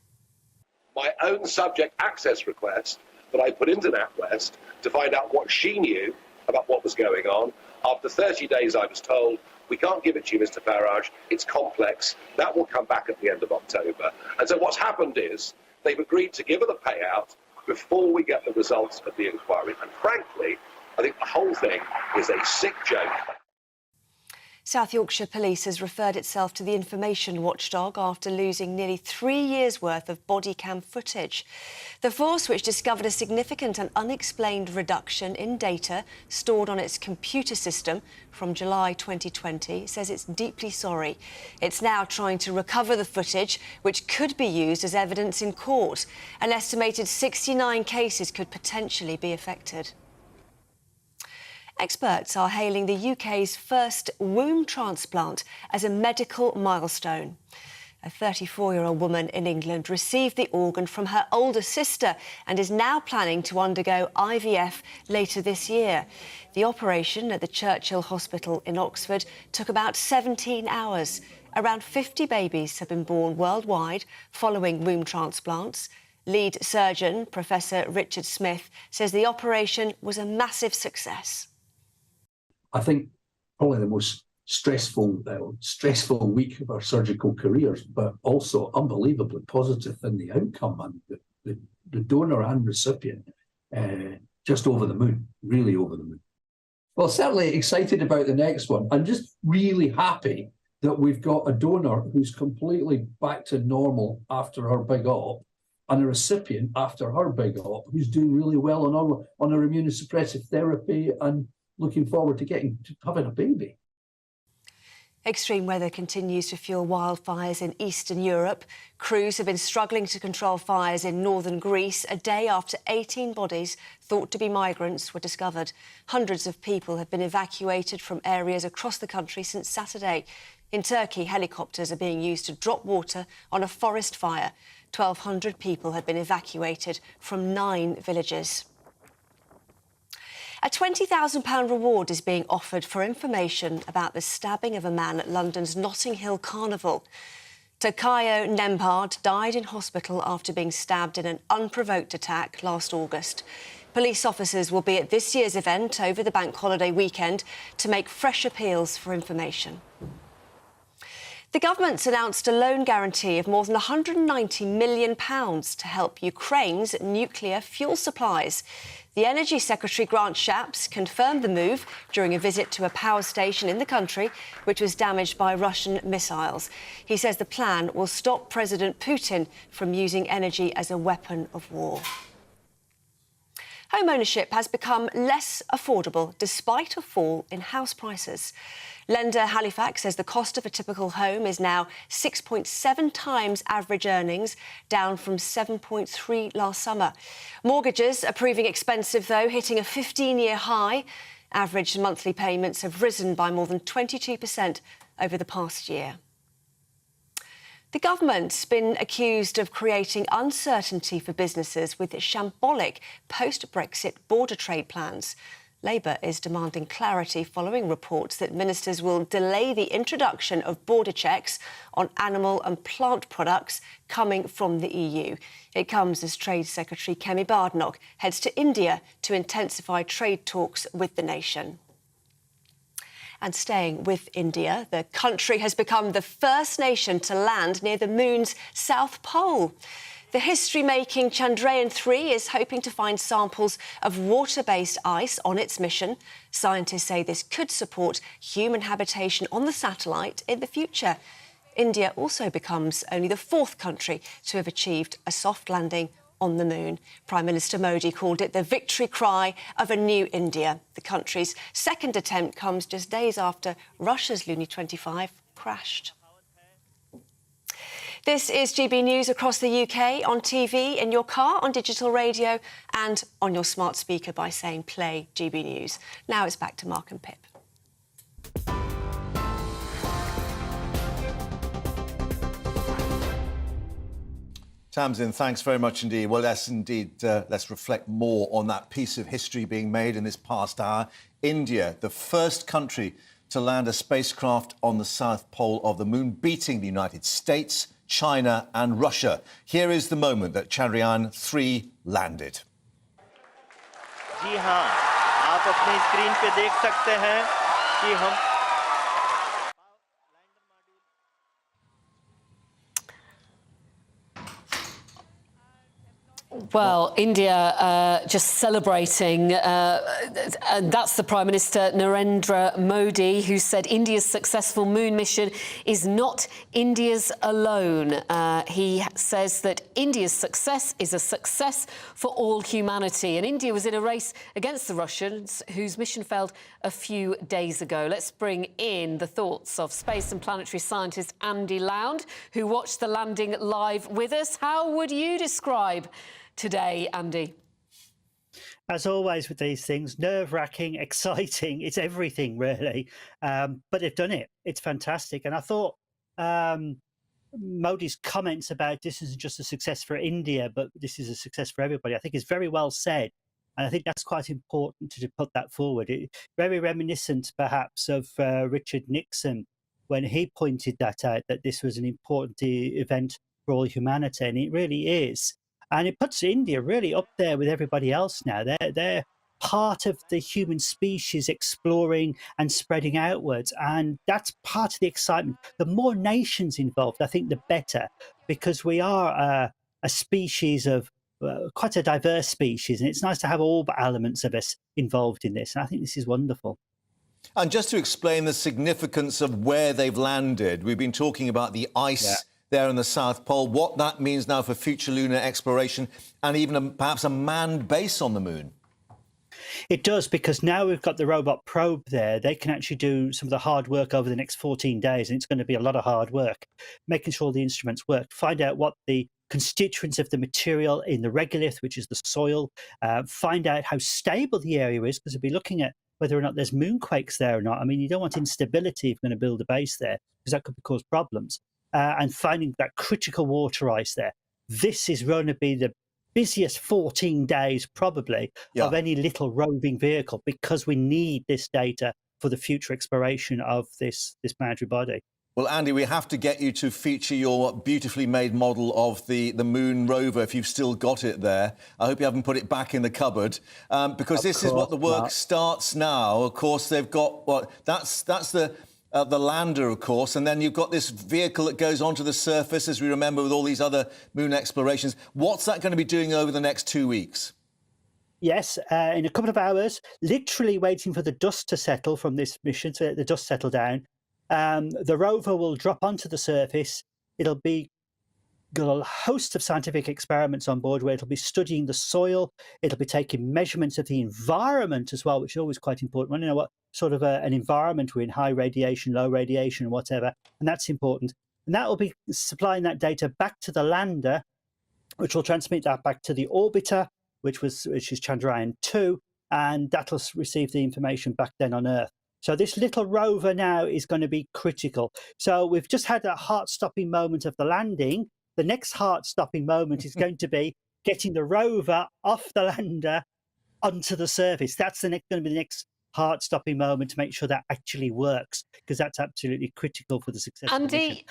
My own subject access request that I put into NatWest to find out what she knew about what was going on. After 30 days, I was told, we can't give it to you, Mr. Farage. It's complex. That will come back at the end of October. And so what's happened is they've agreed to give her the payout before we get the results of the inquiry. And frankly, I think the whole thing is a sick joke. South Yorkshire Police has referred itself to the information watchdog after losing nearly 3 years' worth of body cam footage. The force, which discovered a significant and unexplained reduction in data stored on its computer system from July 2020, says it's deeply sorry. It's now trying to recover the footage, which could be used as evidence in court. An estimated 69 cases could potentially be affected. Experts are hailing the UK's first womb transplant as a medical milestone. A 34-year-old woman in England received the organ from her older sister and is now planning to undergo IVF later this year. The operation at the Churchill Hospital in Oxford took about 17 hours. Around 50 babies have been born worldwide following womb transplants. Lead surgeon, Professor Richard Smith, says the operation was a massive success. I think probably the most stressful week of our surgical careers, but also unbelievably positive in the outcome. And the donor and recipient just over the moon, really over the moon. Well, certainly excited about the next one. I'm just really happy that we've got a donor who's completely back to normal after her big op, and a recipient after her big op who's doing really well on her immunosuppressive therapy and looking forward to having a baby. Extreme weather continues to fuel wildfires in Eastern Europe. Crews have been struggling to control fires in northern Greece a day after 18 bodies thought to be migrants were discovered. Hundreds of people have been evacuated from areas across the country since Saturday. In Turkey, helicopters are being used to drop water on a forest fire. 1,200 people have been evacuated from 9 villages. A £20,000 reward is being offered for information about the stabbing of a man at London's Notting Hill Carnival. Takayo Nembhard died in hospital after being stabbed in an unprovoked attack last August. Police officers will be at this year's event over the bank holiday weekend to make fresh appeals for information. The government's announced a loan guarantee of more than £190 million to help Ukraine's nuclear fuel supplies. The Energy Secretary Grant Shapps confirmed the move during a visit to a power station in the country, which was damaged by Russian missiles. He says the plan will stop President Putin from using energy as a weapon of war. Home ownership has become less affordable despite a fall in house prices. Lender Halifax says the cost of a typical home is now 6.7 times average earnings, down from 7.3 last summer. Mortgages are proving expensive, though, hitting a 15-year high. Average monthly payments have risen by more than 22% over the past year. The government's been accused of creating uncertainty for businesses with shambolic post-Brexit border trade plans. Labour is demanding clarity following reports that ministers will delay the introduction of border checks on animal and plant products coming from the EU. It comes as Trade Secretary Kemi Badenoch heads to India to intensify trade talks with the nation. And staying with India, the country has become the first nation to land near the moon's south pole. The history-making Chandrayaan-3 is hoping to find samples of water-based ice on its mission. Scientists say this could support human habitation on the satellite in the future. India also becomes only the 4th country to have achieved a soft landing on the moon. Prime Minister Modi called it the victory cry of a new India. The country's second attempt comes just days after Russia's Lunar 25 crashed. This is GB News across the UK, on TV, in your car, on digital radio and on your smart speaker by saying play GB News. Now it's back to Mark and Pip. Tamsin, thanks very much indeed. Well, yes, indeed, let's reflect more on that piece of history being made in this past hour. India, the first country to land a spacecraft on the South Pole of the Moon, beating the United States, China and Russia. Here is the moment that Chandrayaan-3 landed. जी हाँ, आप अपनी screen पे देख सकते हैं कि हम Well, India just celebrating, and that's the Prime Minister Narendra Modi, who said India's successful moon mission is not India's alone. He says that India's success is a success for all humanity. And India was in a race against the Russians, whose mission failed a few days ago. Let's bring in the thoughts of space and planetary scientist Andy Lound, who watched the landing live with us. How would you describe today, Andy? As always with these things, nerve-wracking, exciting, it's everything really. But they've done it. It's fantastic. And I thought Modi's comments about this isn't just a success for India, but this is a success for everybody, I think is very well said. And I think that's quite important to put that forward. Very reminiscent, perhaps, of Richard Nixon when he pointed that out, that this was an important event for all humanity, and it really is. And it puts India really up there with everybody else now. They're part of the human species exploring and spreading outwards, and that's part of the excitement. The more nations involved, I think the better, because we are a species of quite a diverse species, and it's nice to have all the elements of us involved in this, and I think this is wonderful. And just to explain the significance of where they've landed, we've been talking about the ice there in the South Pole, what that means now for future lunar exploration, and even perhaps a manned base on the moon. It does, because now we've got the robot probe there. They can actually do some of the hard work over the next 14 days, and it's going to be a lot of hard work, making sure the instruments work, find out what the constituents of the material in the regolith, which is the soil, find out how stable the area is, because we'll be looking at whether or not there's moonquakes there or not. I mean, you don't want instability if you're going to build a base there, because that could cause problems. And finding that critical water ice there. This is going to be the busiest 14 days, probably, of any little roving vehicle, because we need this data for the future exploration of this planetary body. Well, Andy, we have to get you to feature your beautifully made model of the moon rover, if you've still got it there. I hope you haven't put it back in the cupboard, because this is what the work starts now. Of course, they've got that's the lander, of course, and then you've got this vehicle that goes onto the surface, as we remember, with all these other moon explorations. What's that going to be doing over the next 2 weeks? Yes, in a couple of hours, literally waiting for the dust to settle from this mission, to let the dust settle down. The rover will drop onto the surface. It'll be got a host of scientific experiments on board, where it'll be studying the soil. It'll be taking measurements of the environment as well, which is always quite important. We want to know what sort of an environment we're in, high radiation, low radiation, whatever, and that's important. And that will be supplying that data back to the lander, which will transmit that back to the orbiter, which is Chandrayaan-2, and that'll receive the information back then on Earth. So this little rover now is going to be critical. So we've just had a heart-stopping moment of the landing. The next heart-stopping moment is going to be getting the rover off the lander onto the surface. That's going to be the next heart-stopping moment to make sure that actually works, because that's absolutely critical for the success of the mission.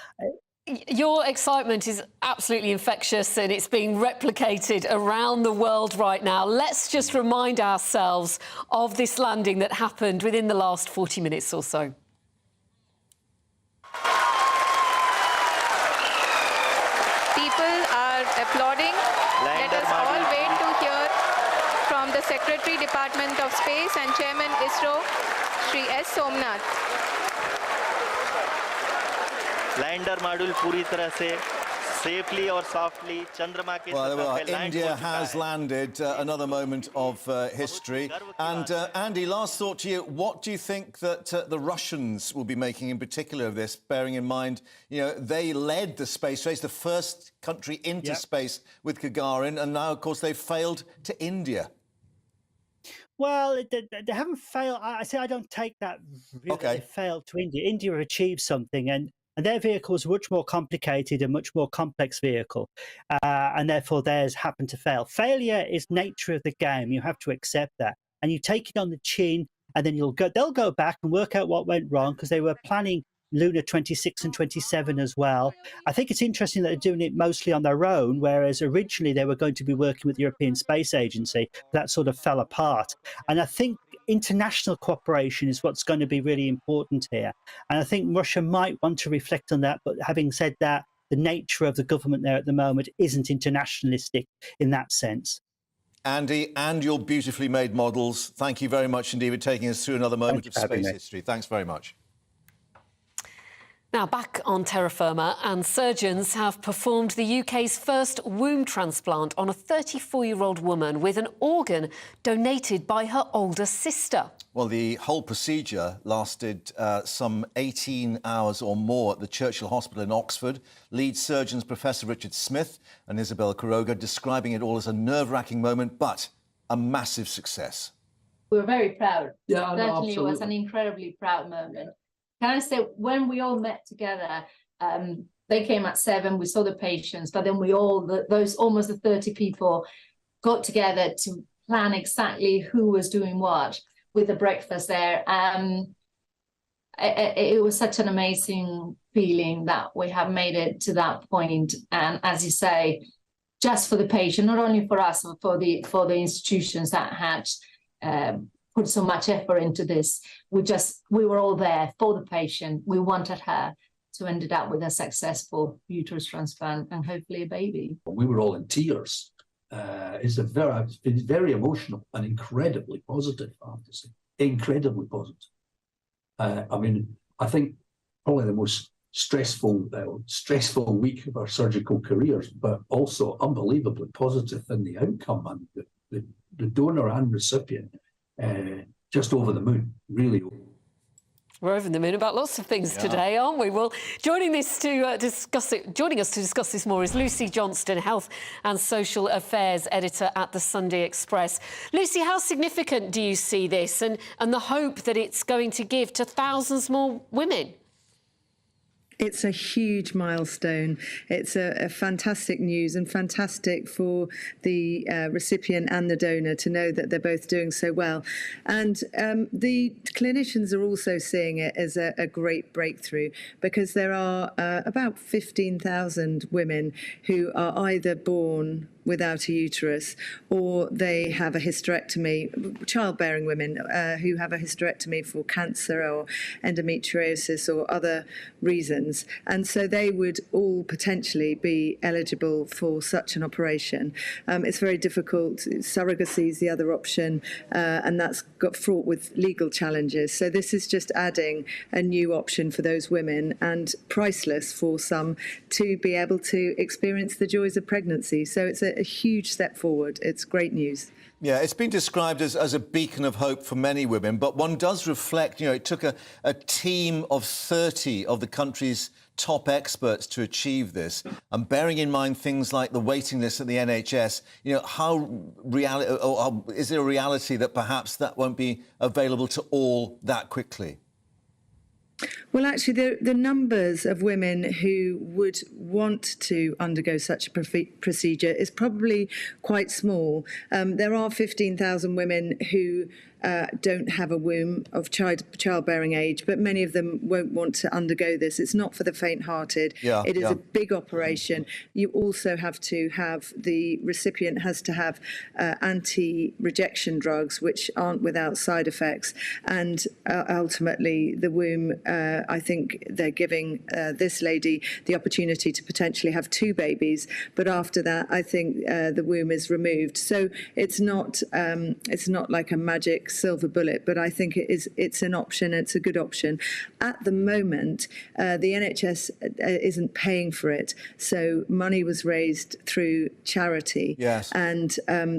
Your excitement is absolutely infectious, and it's being replicated around the world right now. Let's just remind ourselves of this landing that happened within the last 40 minutes or so. People are applauding. Let us all wait to hear from the Secretary, Department of Space and Chairman ISRO, Shri S. Somnath. Lander module पूरी तरह से safely or softly चंद्रमा के Well, India has landed, another moment of history. And Andy, last thought to you, what do you think that the Russians will be making in particular of this, bearing in mind, they led the space race, the first country into space with Gagarin, and now, of course, they've failed to India. Well, they haven't failed. I say I don't take that really. They failed to India. India have achieved something, and their vehicle is a much more complicated and much more complex vehicle, and therefore theirs happened to fail. Failure is nature of the game. You have to accept that, and you take it on the chin, and then they'll go back and work out what went wrong, because they were planning Lunar 26 and 27 as well. I think it's interesting that they're doing it mostly on their own, whereas originally they were going to be working with the European Space Agency. That sort of fell apart. And I think international cooperation is what's going to be really important here. And I think Russia might want to reflect on that. But having said that, the nature of the government there at the moment isn't internationalistic in that sense. Andy, and your beautifully made models, thank you very much indeed for taking us through another moment of space history. Thanks very much. Now, back on terra firma, and surgeons have performed the UK's first womb transplant on a 34-year-old woman with an organ donated by her older sister. Well, the whole procedure lasted some 18 hours or more at the Churchill Hospital in Oxford. Lead surgeons Professor Richard Smith and Isabel Quiroga describing it all as a nerve-wracking moment, but a massive success. We were very proud. Yeah, certainly it was an incredibly proud moment. Can I say, when we all met together, They came at 7, we saw the patients, but then we all, those almost the 30 people got together to plan exactly who was doing what with the breakfast there. It was such an amazing feeling that we have made it to that point. And as you say, just for the patient, not only for us, but for the institutions that had put so much effort into this. We were all there for the patient. We wanted her to end up with a successful uterus transplant and hopefully a baby. We were all in tears. It's been very emotional and incredibly positive, I have to say. Incredibly positive. I mean, I think probably the most stressful week of our surgical careers, but also unbelievably positive in the outcome. And the donor and recipient just over the moon, really. We're over the moon about lots of things today, aren't we? Well, joining us to discuss this more is Lucy Johnston, Health and Social Affairs Editor at the Sunday Express. Lucy, how significant do you see this and the hope that it's going to give to thousands more women? It's a huge milestone. It's a fantastic news and fantastic for the recipient and the donor to know that they're both doing so well. And the clinicians are also seeing it as a great breakthrough because there are about 15,000 women who are either born without a uterus or they have a hysterectomy, childbearing women who have a hysterectomy for cancer or endometriosis or other reasons. And so they would all potentially be eligible for such an operation. It's very difficult. Surrogacy is the other option, and that's got fraught with legal challenges. So this is just adding a new option for those women and priceless for some to be able to experience the joys of pregnancy. So it's a huge step forward. It's great news. Yeah, it's been described as a beacon of hope for many women, but one does reflect, it took a team of 30 of the country's top experts to achieve this. And bearing in mind things like the waiting list at the NHS, is there a reality that perhaps that won't be available to all that quickly? Well, actually, the numbers of women who would want to undergo such a procedure is probably quite small. There are 15,000 women who don't have a womb of childbearing age, but many of them won't want to undergo this. It's not for the faint-hearted. It is a big operation. You also have to have, the recipient has to have anti-rejection drugs, which aren't without side effects. And ultimately, the womb, I think they're giving this lady the opportunity to potentially have 2 babies. But after that, I think the womb is removed. So it's not like a magic silver bullet, but I think it's an option. It's a good option. At the moment, the NHS isn't paying for it, so money was raised through charity, and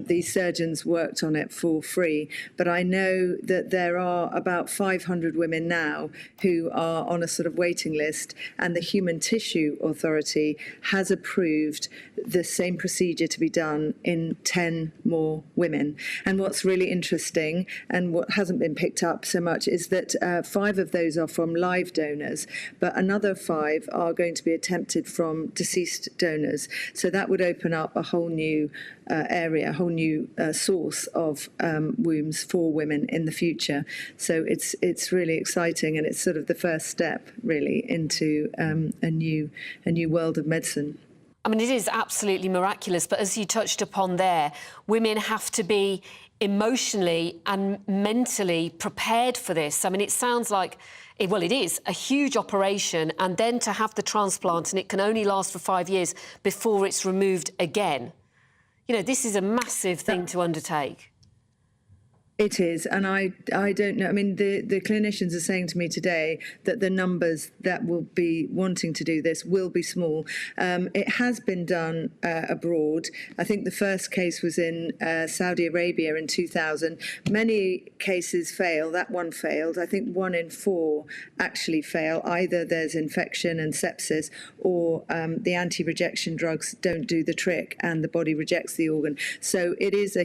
the surgeons worked on it for free. But I know that there are about 500 women now who are on a sort of waiting list, and the Human Tissue Authority has approved the same procedure to be done in 10 more women. And what's really interesting, and what hasn't been picked up so much, is that 5 of those are from live donors, but another 5 are going to be attempted from deceased donors. So that would open up a whole new area, a whole new source of wombs for women in the future. So it's really exciting, and it's sort of the first step, really, into a new world of medicine. I mean, it is absolutely miraculous, but as you touched upon there, women have to be emotionally and mentally prepared for this. I mean, it sounds like, well, it is a huge operation, and then to have the transplant, and it can only last for 5 years before it's removed again. This is a massive thing to undertake. It is, and I don't know. I mean, the clinicians are saying to me today that the numbers that will be wanting to do this will be small. It has been done abroad. I think the first case was in Saudi Arabia in 2000. Many cases fail. That one failed. I think 1 in 4 actually fail. Either there's infection and sepsis, or the anti-rejection drugs don't do the trick and the body rejects the organ. So it is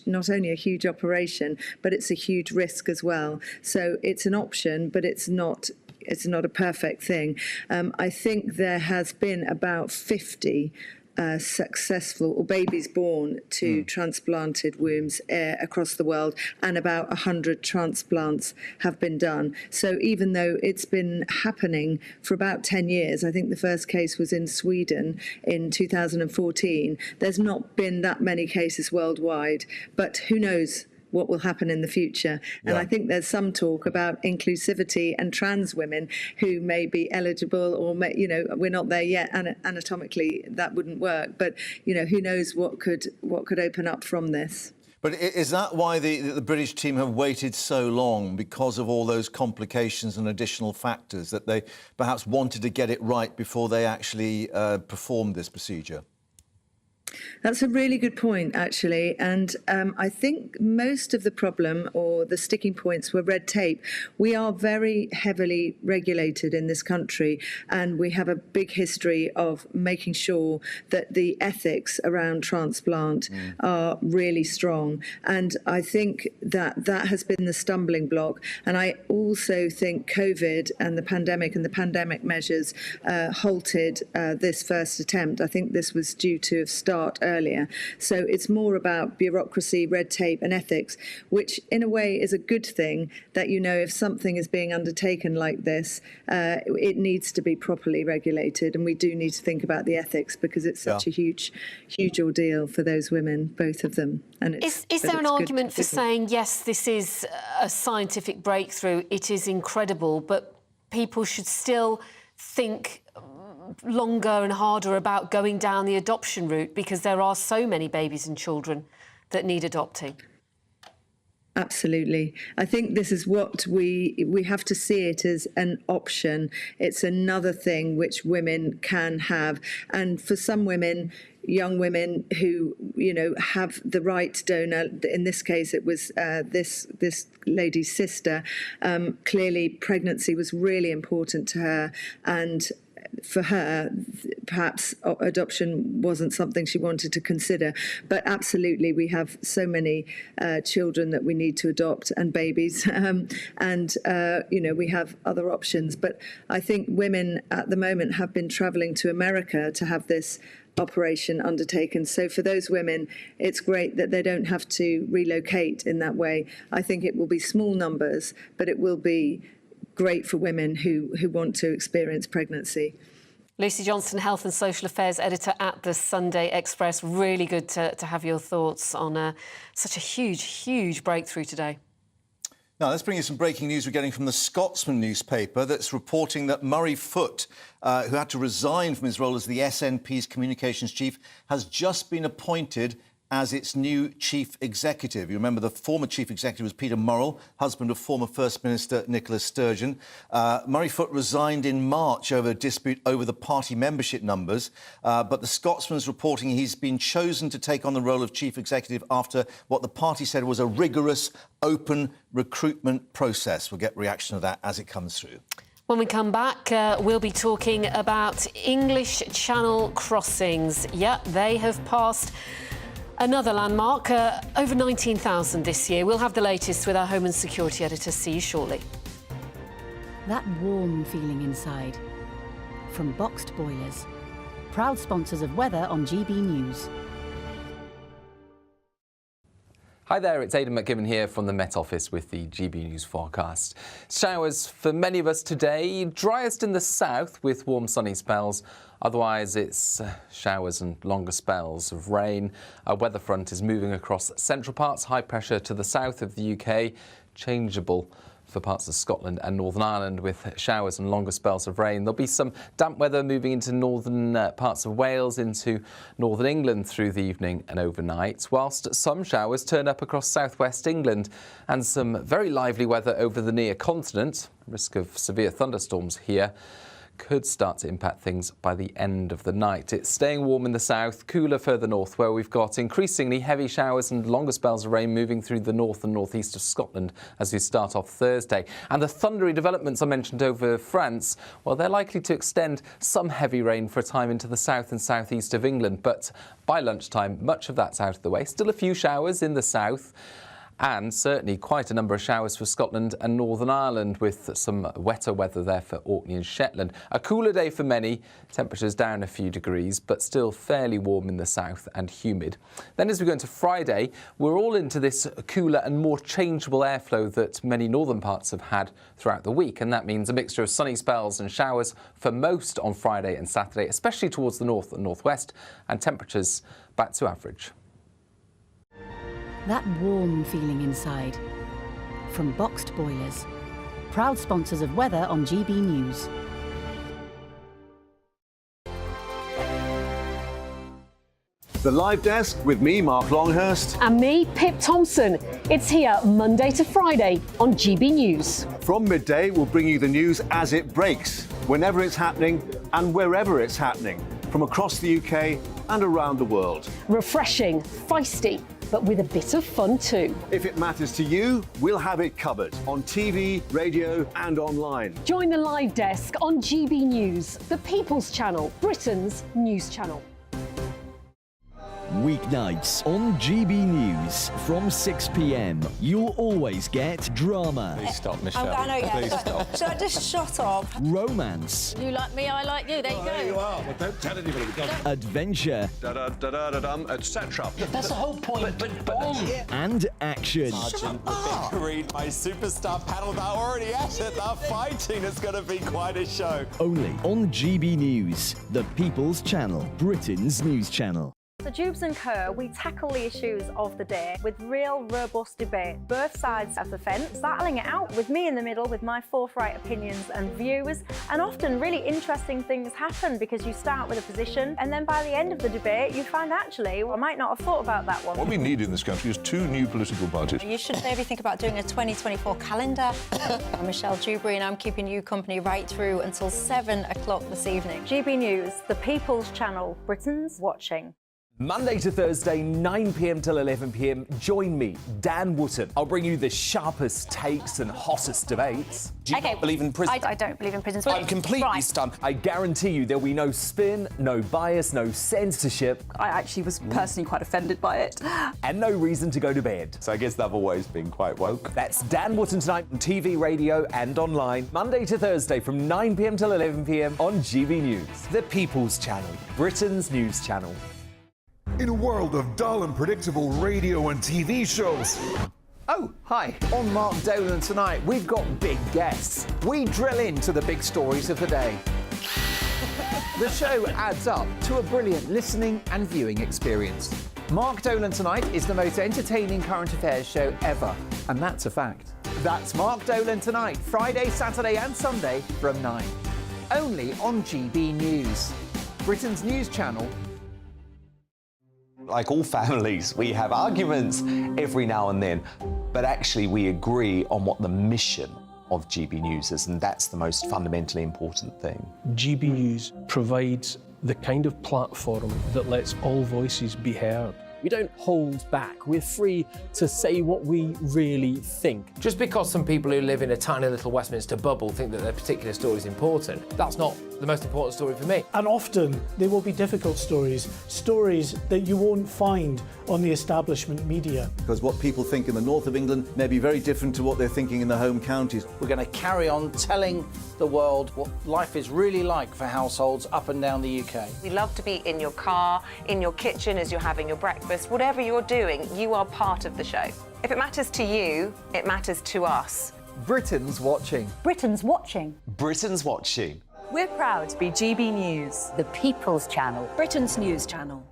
not only a huge operation, but it's a huge risk as well. So it's an option, but it's not it's not a perfect thing. I think there has been about 50 successful or babies born to transplanted wombs across the world, and about 100 transplants have been done. So even though it's been happening for about 10 years, I think the first case was in Sweden in 2014, there's not been that many cases worldwide, but who knows what will happen in the future. And I think there's some talk about inclusivity and trans women who may be eligible, or may, we're not there yet. Anatomically, that wouldn't work. But who knows what could open up from this. But is that why the British team have waited so long, because of all those complications and additional factors, that they perhaps wanted to get it right before they actually performed this procedure? That's a really good point, actually. And I think most of the problem, or the sticking points, were red tape. We are very heavily regulated in this country, and we have a big history of making sure that the ethics around transplant are really strong. And I think that has been the stumbling block. And I also think COVID and the pandemic measures halted this first attempt. I think this was due to start earlier. So it's more about bureaucracy, red tape and ethics, which in a way is a good thing, that if something is being undertaken like this, it needs to be properly regulated, and we do need to think about the ethics, because it's such a huge ordeal for those women, both of them. And is there an argument for saying, yes, this is a scientific breakthrough, it is incredible, but people should still think longer and harder about going down the adoption route, because there are so many babies and children that need adopting? Absolutely. I think this is what we have to see it as an option. It's another thing which women can have. And for some women, young women who, have the right donor, in this case it was this lady's sister, clearly pregnancy was really important to her, and for her, perhaps adoption wasn't something she wanted to consider. But absolutely, we have so many children that we need to adopt, and babies, and we have other options. But I think women at the moment have been travelling to America to have this operation undertaken. So for those women, it's great that they don't have to relocate in that way. I think it will be small numbers, but it will be great for women who want to experience pregnancy. Lucy Johnston, Health and Social Affairs Editor at the Sunday Express. Really good to have your thoughts on such a huge breakthrough today. Now, let's bring you some breaking news we're getting from the Scotsman newspaper that's reporting that Murray Foote, who had to resign from his role as the SNP's communications chief, has just been appointed as its new chief executive. You remember the former chief executive was Peter Murrell, husband of former First Minister Nicola Sturgeon. Murray Foote resigned in March over a dispute over the party membership numbers, but the Scotsman's reporting he's been chosen to take on the role of chief executive after what the party said was a rigorous, open recruitment process. We'll get reaction to that as it comes through. When we come back, we'll be talking about English Channel crossings. Yeah, they have passed another landmark, over 19,000 this year. We'll have the latest with our Home and Security Editor. See you shortly. That warm feeling inside. From Boxed Boilers. Proud sponsors of weather on GB News. Hi there, it's Aidan McGibbon here from the Met Office with the GB News forecast. Showers for many of us today, driest in the south with warm sunny spells. Otherwise, it's showers and longer spells of rain. A weather front is moving across central parts, high pressure to the south of the UK, changeable for parts of Scotland and Northern Ireland with showers and longer spells of rain. There'll be some damp weather moving into northern parts of Wales, into northern England through the evening and overnight, whilst some showers turn up across southwest England and some very lively weather over the near continent. Risk of severe thunderstorms here could start to impact things by the end of the night. It's staying warm in the south, cooler further north, where we've got increasingly heavy showers and longer spells of rain moving through the north and northeast of Scotland as we start off Thursday. And the thundery developments I mentioned over France, well, they're likely to extend some heavy rain for a time into the south and southeast of England, but by lunchtime, much of that's out of the way. Still a few showers in the south. And certainly quite a number of showers for Scotland and Northern Ireland, with some wetter weather there for Orkney and Shetland. A cooler day for many, temperatures down a few degrees, but still fairly warm in the south and humid. Then as we go into Friday, we're all into this cooler and more changeable airflow that many northern parts have had throughout the week, and that means a mixture of sunny spells and showers for most on Friday and Saturday, especially towards the north and northwest, and temperatures back to average. That warm feeling inside. From Boxed Boilers, proud sponsors of weather on GB News. The Live Desk with me, Mark Longhurst. And me, Pip Thompson. It's here Monday to Friday on GB News. From Midday, we'll bring you the news as it breaks, whenever it's happening and wherever it's happening, from across the UK and around the world. Refreshing, feisty, but with a bit of fun too. If it matters to you, we'll have it covered on TV, radio and online. Join the Live Desk on GB News, the People's Channel, Britain's news channel. Weeknights on GB News from 6 p.m. You'll always get drama. Please stop, Michelle. I know, yeah. Please stop. Should I just shut up? Romance. You like me, I like you. There you go. There you are. Well, don't tell anybody. Adventure. Etc. That's the whole point. But boom. And action. Sergeant, read my superstar panel. They're already at it. They're fighting. It's going to be quite a show. Only on GB News, the People's Channel, Britain's news channel. So Jubes and Co, we tackle the issues of the day with real robust debate, both sides of the fence, battling it out with me in the middle with my forthright opinions and views. And often really interesting things happen because you start with a position and then by the end of the debate you find actually, well, I might not have thought about that one. What we need in this country is 2 new political parties. You should maybe think about doing a 2024 calendar. I'm Michelle Dewberry and I'm keeping you company right through until 7 o'clock this evening. GB News, the People's Channel, Britain's watching. Monday to Thursday, 9 p.m. till 11 p.m. Join me, Dan Wootton. I'll bring you the sharpest takes and hottest debates. Do you not believe in prisons? I don't believe in prisons. I'm completely stunned. I guarantee you there'll be no spin, no bias, no censorship. I actually was personally quite offended by it. And no reason to go to bed. So I guess they've always been quite woke. That's Dan Wootton tonight on TV, radio and online. Monday to Thursday from 9 p.m. till 11 p.m. on GB News. The People's Channel, Britain's news channel. In a world of dull and predictable radio and TV shows. Oh, hi. On Mark Dolan tonight, we've got big guests. We drill into the big stories of the day. The show adds up to a brilliant listening and viewing experience. Mark Dolan Tonight is the most entertaining current affairs show ever, and that's a fact. That's Mark Dolan Tonight, Friday, Saturday and Sunday from 9. Only on GB News, Britain's news channel. Like all families, we have arguments every now and then, but actually we agree on what the mission of GB News is, and that's the most fundamentally important thing. GB News provides the kind of platform that lets all voices be heard. We don't hold back. We're free to say what we really think. Just because some people who live in a tiny little Westminster bubble think that their particular story is important, that's not the most important story for me. And often they will be difficult stories, stories that you won't find on the establishment media. Because what people think in the north of England may be very different to what they're thinking in the home counties. We're going to carry on telling the world what life is really like for households up and down the UK. We love to be in your car, in your kitchen as you're having your breakfast. Whatever you're doing, you are part of the show. If it matters to you, it matters to us. Britain's watching. Britain's watching. Britain's watching. We're proud to be GB News, the People's Channel, Britain's news channel.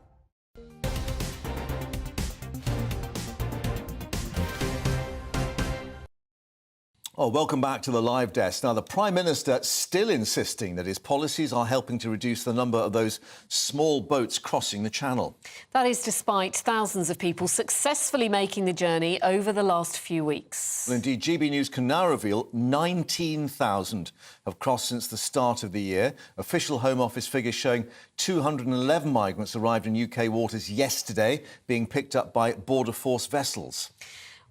Oh, welcome back to the Live Desk. Now, the Prime Minister still insisting that his policies are helping to reduce the number of those small boats crossing the Channel. That is despite thousands of people successfully making the journey over the last few weeks. Well, indeed, GB News can now reveal 19,000 have crossed since the start of the year. Official Home Office figures showing 211 migrants arrived in UK waters yesterday, being picked up by Border Force vessels.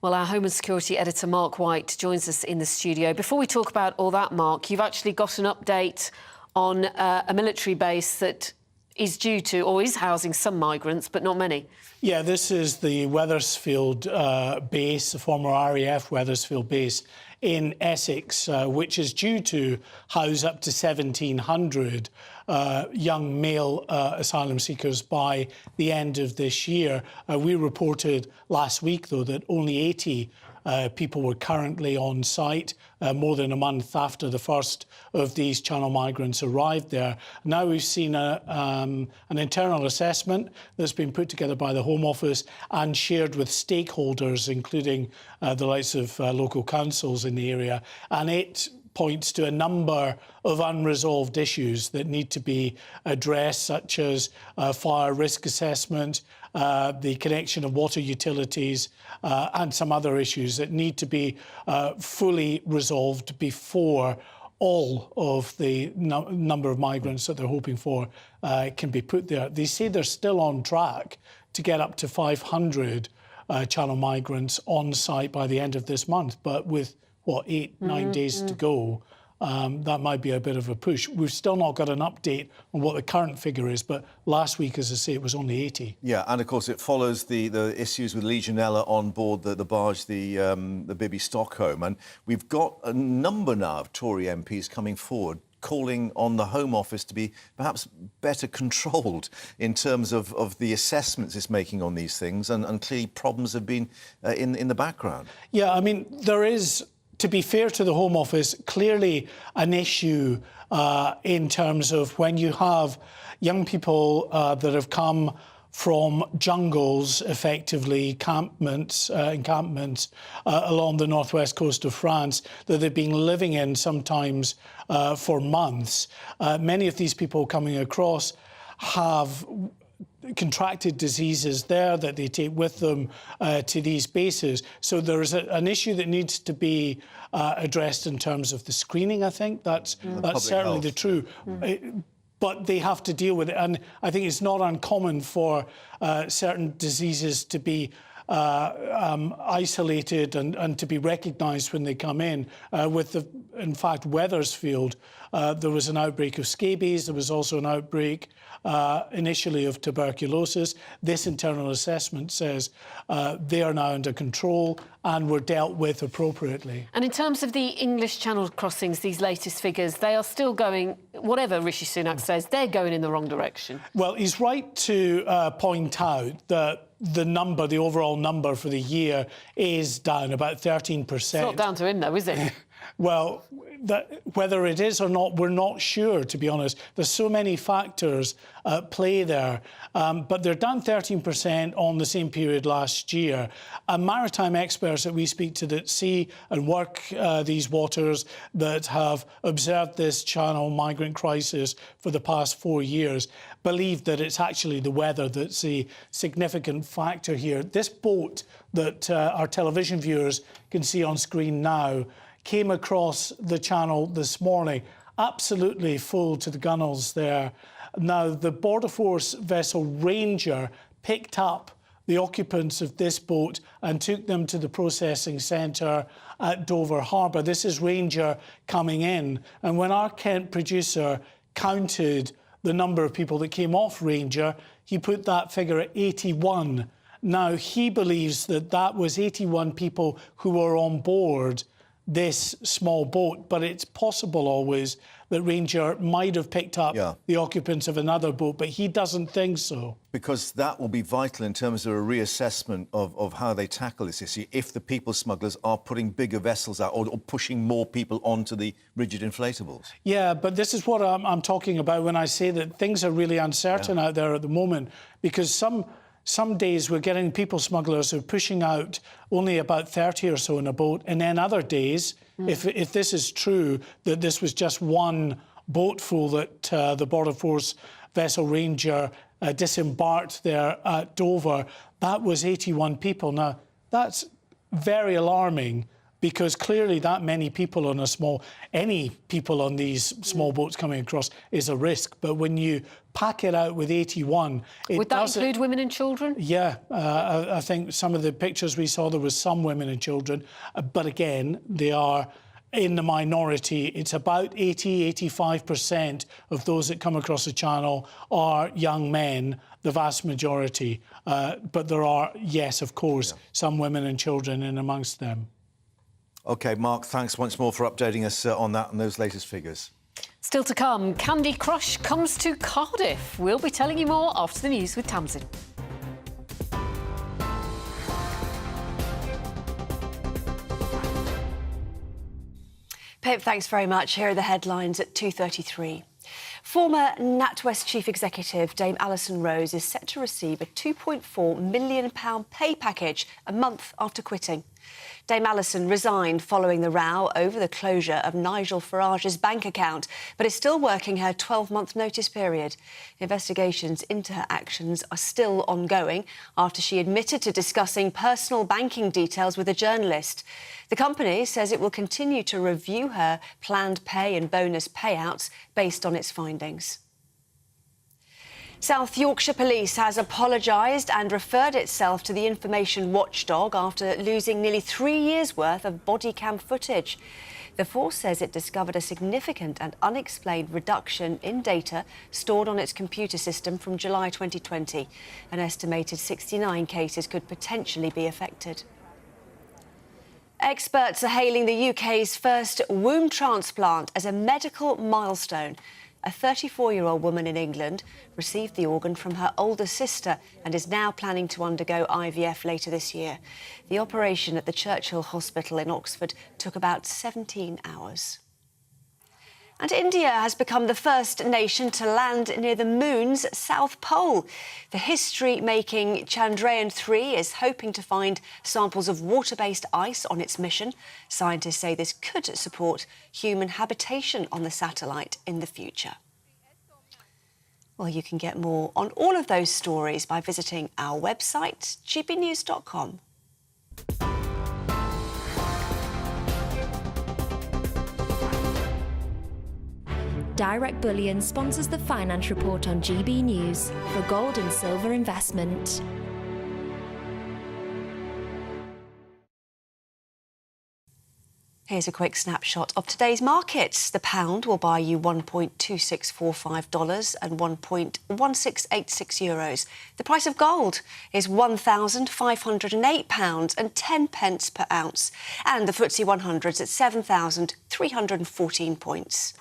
Well, our Home and Security editor, Mark White, joins us in the studio. Before we talk about all that, Mark, you've actually got an update on a military base that is due to, or is housing some migrants, but not many. Yeah, this is the Wethersfield base, the former RAF Wethersfield base in Essex, which is due to house up to 1,700 young male asylum seekers by the end of this year. We reported last week, though, that only 80 people were currently on site, more than a month after the first of these Channel migrants arrived there. Now we've seen an internal assessment that's been put together by the Home Office and shared with stakeholders, including the likes of local councils in the area, and it points to a number of unresolved issues that need to be addressed, such as fire risk assessment, the connection of water utilities, and some other issues that need to be fully resolved before all of the number of migrants that they're hoping for can be put there. They say they're still on track to get up to 500 Channel migrants on site by the end of this month, but with 8-9 days to go, that might be a bit of a push. We've still not got an update on what the current figure is, but last week, as I say, it was only 80. Yeah, and of course it follows the issues with Legionella on board the barge, the Bibby Stockholm, and we've got a number now of Tory MPs coming forward calling on the Home Office to be perhaps better controlled in terms of the assessments it's making on these things, and clearly problems have been in the background. Yeah, I mean, there is, to be fair to the Home Office, clearly an issue in terms of when you have young people that have come from jungles, effectively, encampments along the northwest coast of France that they've been living in sometimes for months. Many of these people coming across have contracted diseases there that they take with them to these bases. So there is an issue that needs to be addressed in terms of the screening, I think. That's certainly the true. But they have to deal with it. And I think it's not uncommon for certain diseases to be isolated and to be recognised when they come in. In fact, Wethersfield, there was an outbreak of scabies. There was also an outbreak initially of tuberculosis. This internal assessment says they are now under control and were dealt with appropriately. And in terms of the English Channel crossings, these latest figures, they are still going, whatever Rishi Sunak says, they're going in the wrong direction. Well, he's right to point out that the overall number for the year is down about 13%. It's not down to him, though, is it? Well, whether it is or not, we're not sure, to be honest. There's so many factors at play there. But they're down 13% on the same period last year. And maritime experts that we speak to that see and work these waters, that have observed this Channel migrant crisis for the past 4 years, believe that it's actually the weather that's a significant factor here. This boat that our television viewers can see on screen now came across the Channel this morning, absolutely full to the gunnels there. Now, the Border Force vessel Ranger picked up the occupants of this boat and took them to the processing centre at Dover Harbour. This is Ranger coming in. And when our Kent producer counted the number of people that came off Ranger, he put that figure at 81. Now, he believes that that was 81 people who were on board this small boat, but it's possible always that Ranger might have picked up the occupants of another boat, but he doesn't think so. Because that will be vital in terms of a reassessment of how they tackle this issue, if the people smugglers are putting bigger vessels out or pushing more people onto the rigid inflatables. Yeah, but this is what I'm talking about when I say that things are really uncertain out there at the moment, because some days we're getting people smugglers who are pushing out only about 30 or so in a boat, and then other days, if this is true, that this was just one boat full that the Border Force vessel Ranger disembarked there at Dover, that was 81 people. Now, that's very alarming, because clearly that many people on any people on these small boats coming across is a risk. But when you pack it out with 81... Would that include women and children? Yeah, I think some of the pictures we saw, there was some women and children. But again, they are in the minority. It's about 80–85% of those that come across the channel are young men, the vast majority. But there are, yes, of course, some women and children in amongst them. OK, Mark, thanks once more for updating us on that and those latest figures. Still to come, Candy Crush comes to Cardiff. We'll be telling you more after the news with Tamsin. Pip, thanks very much. Here are the headlines at 2:33. Former NatWest chief executive Dame Alison Rose is set to receive a £2.4 million pay package a month after quitting. Dame Alison resigned following the row over the closure of Nigel Farage's bank account, but is still working her 12-month notice period. Investigations into her actions are still ongoing after she admitted to discussing personal banking details with a journalist. The company says it will continue to review her planned pay and bonus payouts based on its findings. South Yorkshire Police has apologised and referred itself to the information watchdog after losing nearly 3 years' worth of body cam footage. The force says it discovered a significant and unexplained reduction in data stored on its computer system from July 2020. An estimated 69 cases could potentially be affected. Experts are hailing the UK's first womb transplant as a medical milestone. A 34-year-old woman in England received the organ from her older sister and is now planning to undergo IVF later this year. The operation at the Churchill Hospital in Oxford took about 17 hours. And India has become the first nation to land near the moon's south pole. The history-making Chandrayaan-3 is hoping to find samples of water-based ice on its mission. Scientists say this could support human habitation on the satellite in the future. Well, you can get more on all of those stories by visiting our website, gbnews.com. Direct Bullion sponsors the Finance Report on GB News for gold and silver investment. Here's a quick snapshot of today's markets. The pound will buy you $1.2645 and €1.1686. The price of gold is £1,508 and 10 pence per ounce. And the FTSE 100's at 7,314 points.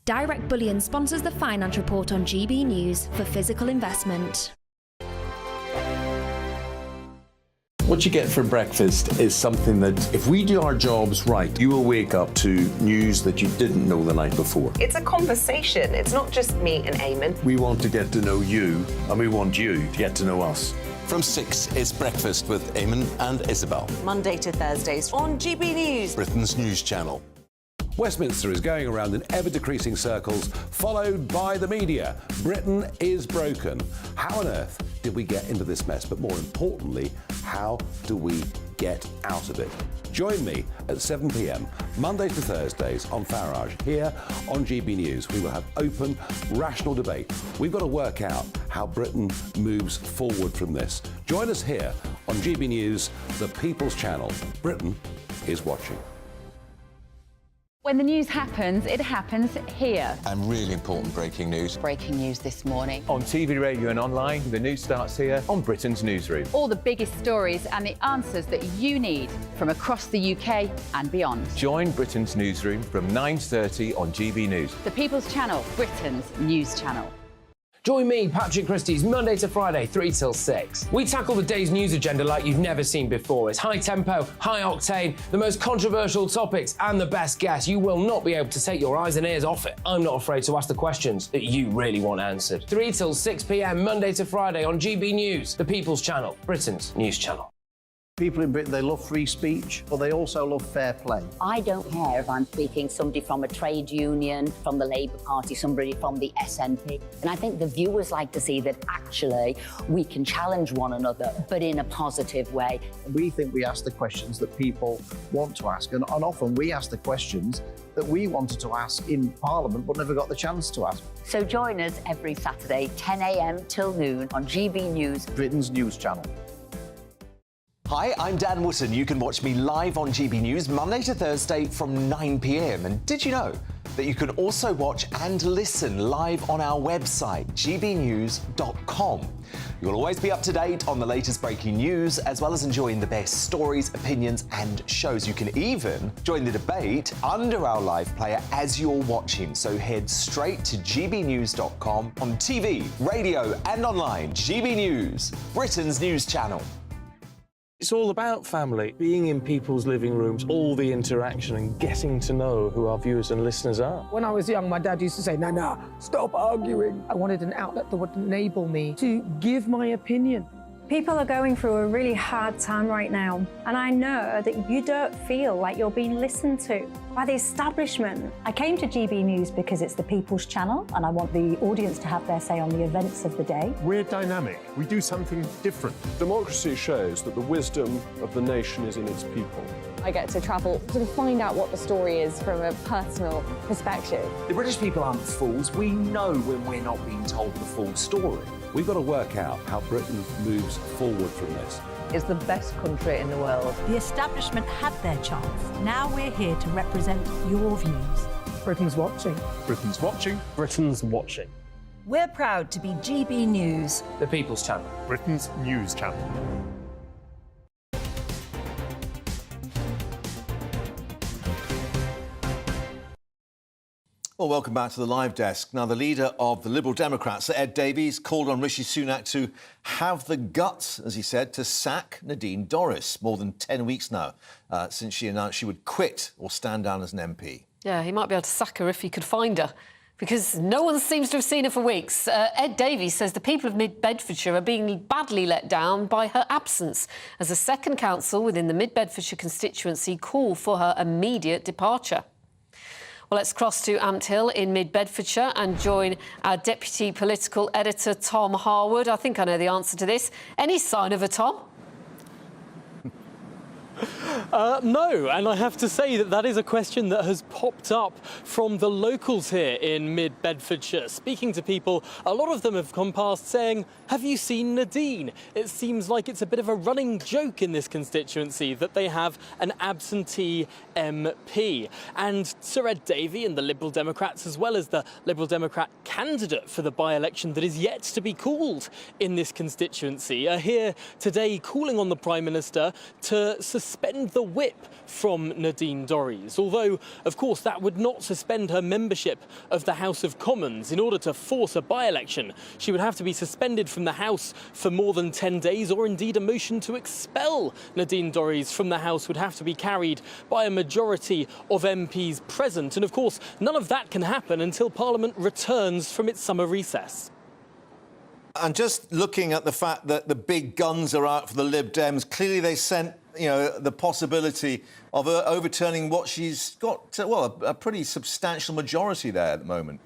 Direct Bullion sponsors the Finance Report on GB News for physical investment. What you get for breakfast is something that, if we do our jobs right, you will wake up to news that you didn't know the night before. It's a conversation. It's not just me and Eamon. We want to get to know you, and we want you to get to know us. From 6, it's Breakfast with Eamon and Isabel. Monday to Thursdays on GB News, Britain's news channel. Westminster is going around in ever-decreasing circles, followed by the media. Britain is broken. How on earth did we get into this mess? But more importantly, how do we get out of it? Join me at 7 p.m, Mondays to Thursdays on Farage, here on GB News. We will have open, rational debate. We've got to work out how Britain moves forward from this. Join us here on GB News, the People's Channel. Britain is watching. When the news happens, it happens here. And really important breaking news. Breaking news this morning. On TV, radio and online, the news starts here on Britain's Newsroom. All the biggest stories and the answers that you need from across the UK and beyond. Join Britain's Newsroom from 9:30 on GB News. The People's Channel, Britain's news channel. Join me, Patrick Christie's, Monday to Friday, 3 till 6. We tackle the day's news agenda like you've never seen before. It's high tempo, high octane, the most controversial topics and the best guests. You will not be able to take your eyes and ears off it. I'm not afraid to ask the questions that you really want answered. 3 till 6 p.m, Monday to Friday on GB News, the People's Channel, Britain's news channel. People in Britain, they love free speech, but they also love fair play. I don't care if I'm speaking somebody from a trade union, from the Labour Party, somebody from the SNP. And I think the viewers like to see that actually we can challenge one another, but in a positive way. We think we ask the questions that people want to ask, and often we ask the questions that we wanted to ask in Parliament but never got the chance to ask. So join us every Saturday, 10 a.m. till noon on GB News, Britain's news channel. Hi, I'm Dan Wootton. You can watch me live on GB News Monday to Thursday from 9 p.m. And did you know that you can also watch and listen live on our website, gbnews.com. You'll always be up to date on the latest breaking news, as well as enjoying the best stories, opinions and shows. You can even join the debate under our live player as you're watching. So head straight to gbnews.com on TV, radio and online. GB News, Britain's news channel. It's all about family, being in people's living rooms, all the interaction and getting to know who our viewers and listeners are. When I was young, my dad used to say, Nana, stop arguing. I wanted an outlet that would enable me to give my opinion. People are going through a really hard time right now, and I know that you don't feel like you're being listened to by the establishment. I came to GB News because it's the people's channel, and I want the audience to have their say on the events of the day. We're dynamic. We do something different. Democracy shows that the wisdom of the nation is in its people. I get to travel to find out what the story is from a personal perspective. The British people aren't fools. We know when we're not being told the full story. We've got to work out how Britain moves forward from this. It's the best country in the world. The establishment had their chance. Now we're here to represent your views. Britain's watching. Britain's watching. Britain's watching. We're proud to be GB News, The People's Channel. Britain's news channel. Well, welcome back to the live desk. Now, the leader of the Liberal Democrats, Sir Ed Davies, called on Rishi Sunak to have the guts, as he said, to sack Nadine Dorries. More than 10 weeks now since she announced she would quit or stand down as an MP. Yeah, he might be able to sack her if he could find her, because no one seems to have seen her for weeks. Ed Davies says the people of Mid-Bedfordshire are being badly let down by her absence, as a second council within the Mid-Bedfordshire constituency call for her immediate departure. Well, let's cross to Ant Hill in Mid-Bedfordshire and join our deputy political editor, Tom Harwood. I think I know the answer to this. Any sign of her, Tom? No, and I have to say that is a question that has popped up from the locals here in Mid-Bedfordshire. Speaking to people, a lot of them have come past saying, have you seen Nadine? It seems like it's a bit of a running joke in this constituency that they have an absentee MP. And Sir Ed Davey and the Liberal Democrats, as well as the Liberal Democrat candidate for the by-election that is yet to be called in this constituency, are here today calling on the Prime Minister to suspend the whip from Nadine Dorries, although, of course, that would not suspend her membership of the House of Commons. In order to force a by-election, she would have to be suspended from the House for more than 10 days, or indeed a motion to expel Nadine Dorries from the House would have to be carried by a majority of MPs present. And, of course, none of that can happen until Parliament returns from its summer recess. And just looking at the fact that the big guns are out for the Lib Dems, clearly they sent, the possibility of her overturning what she's got, a pretty substantial majority there at the moment.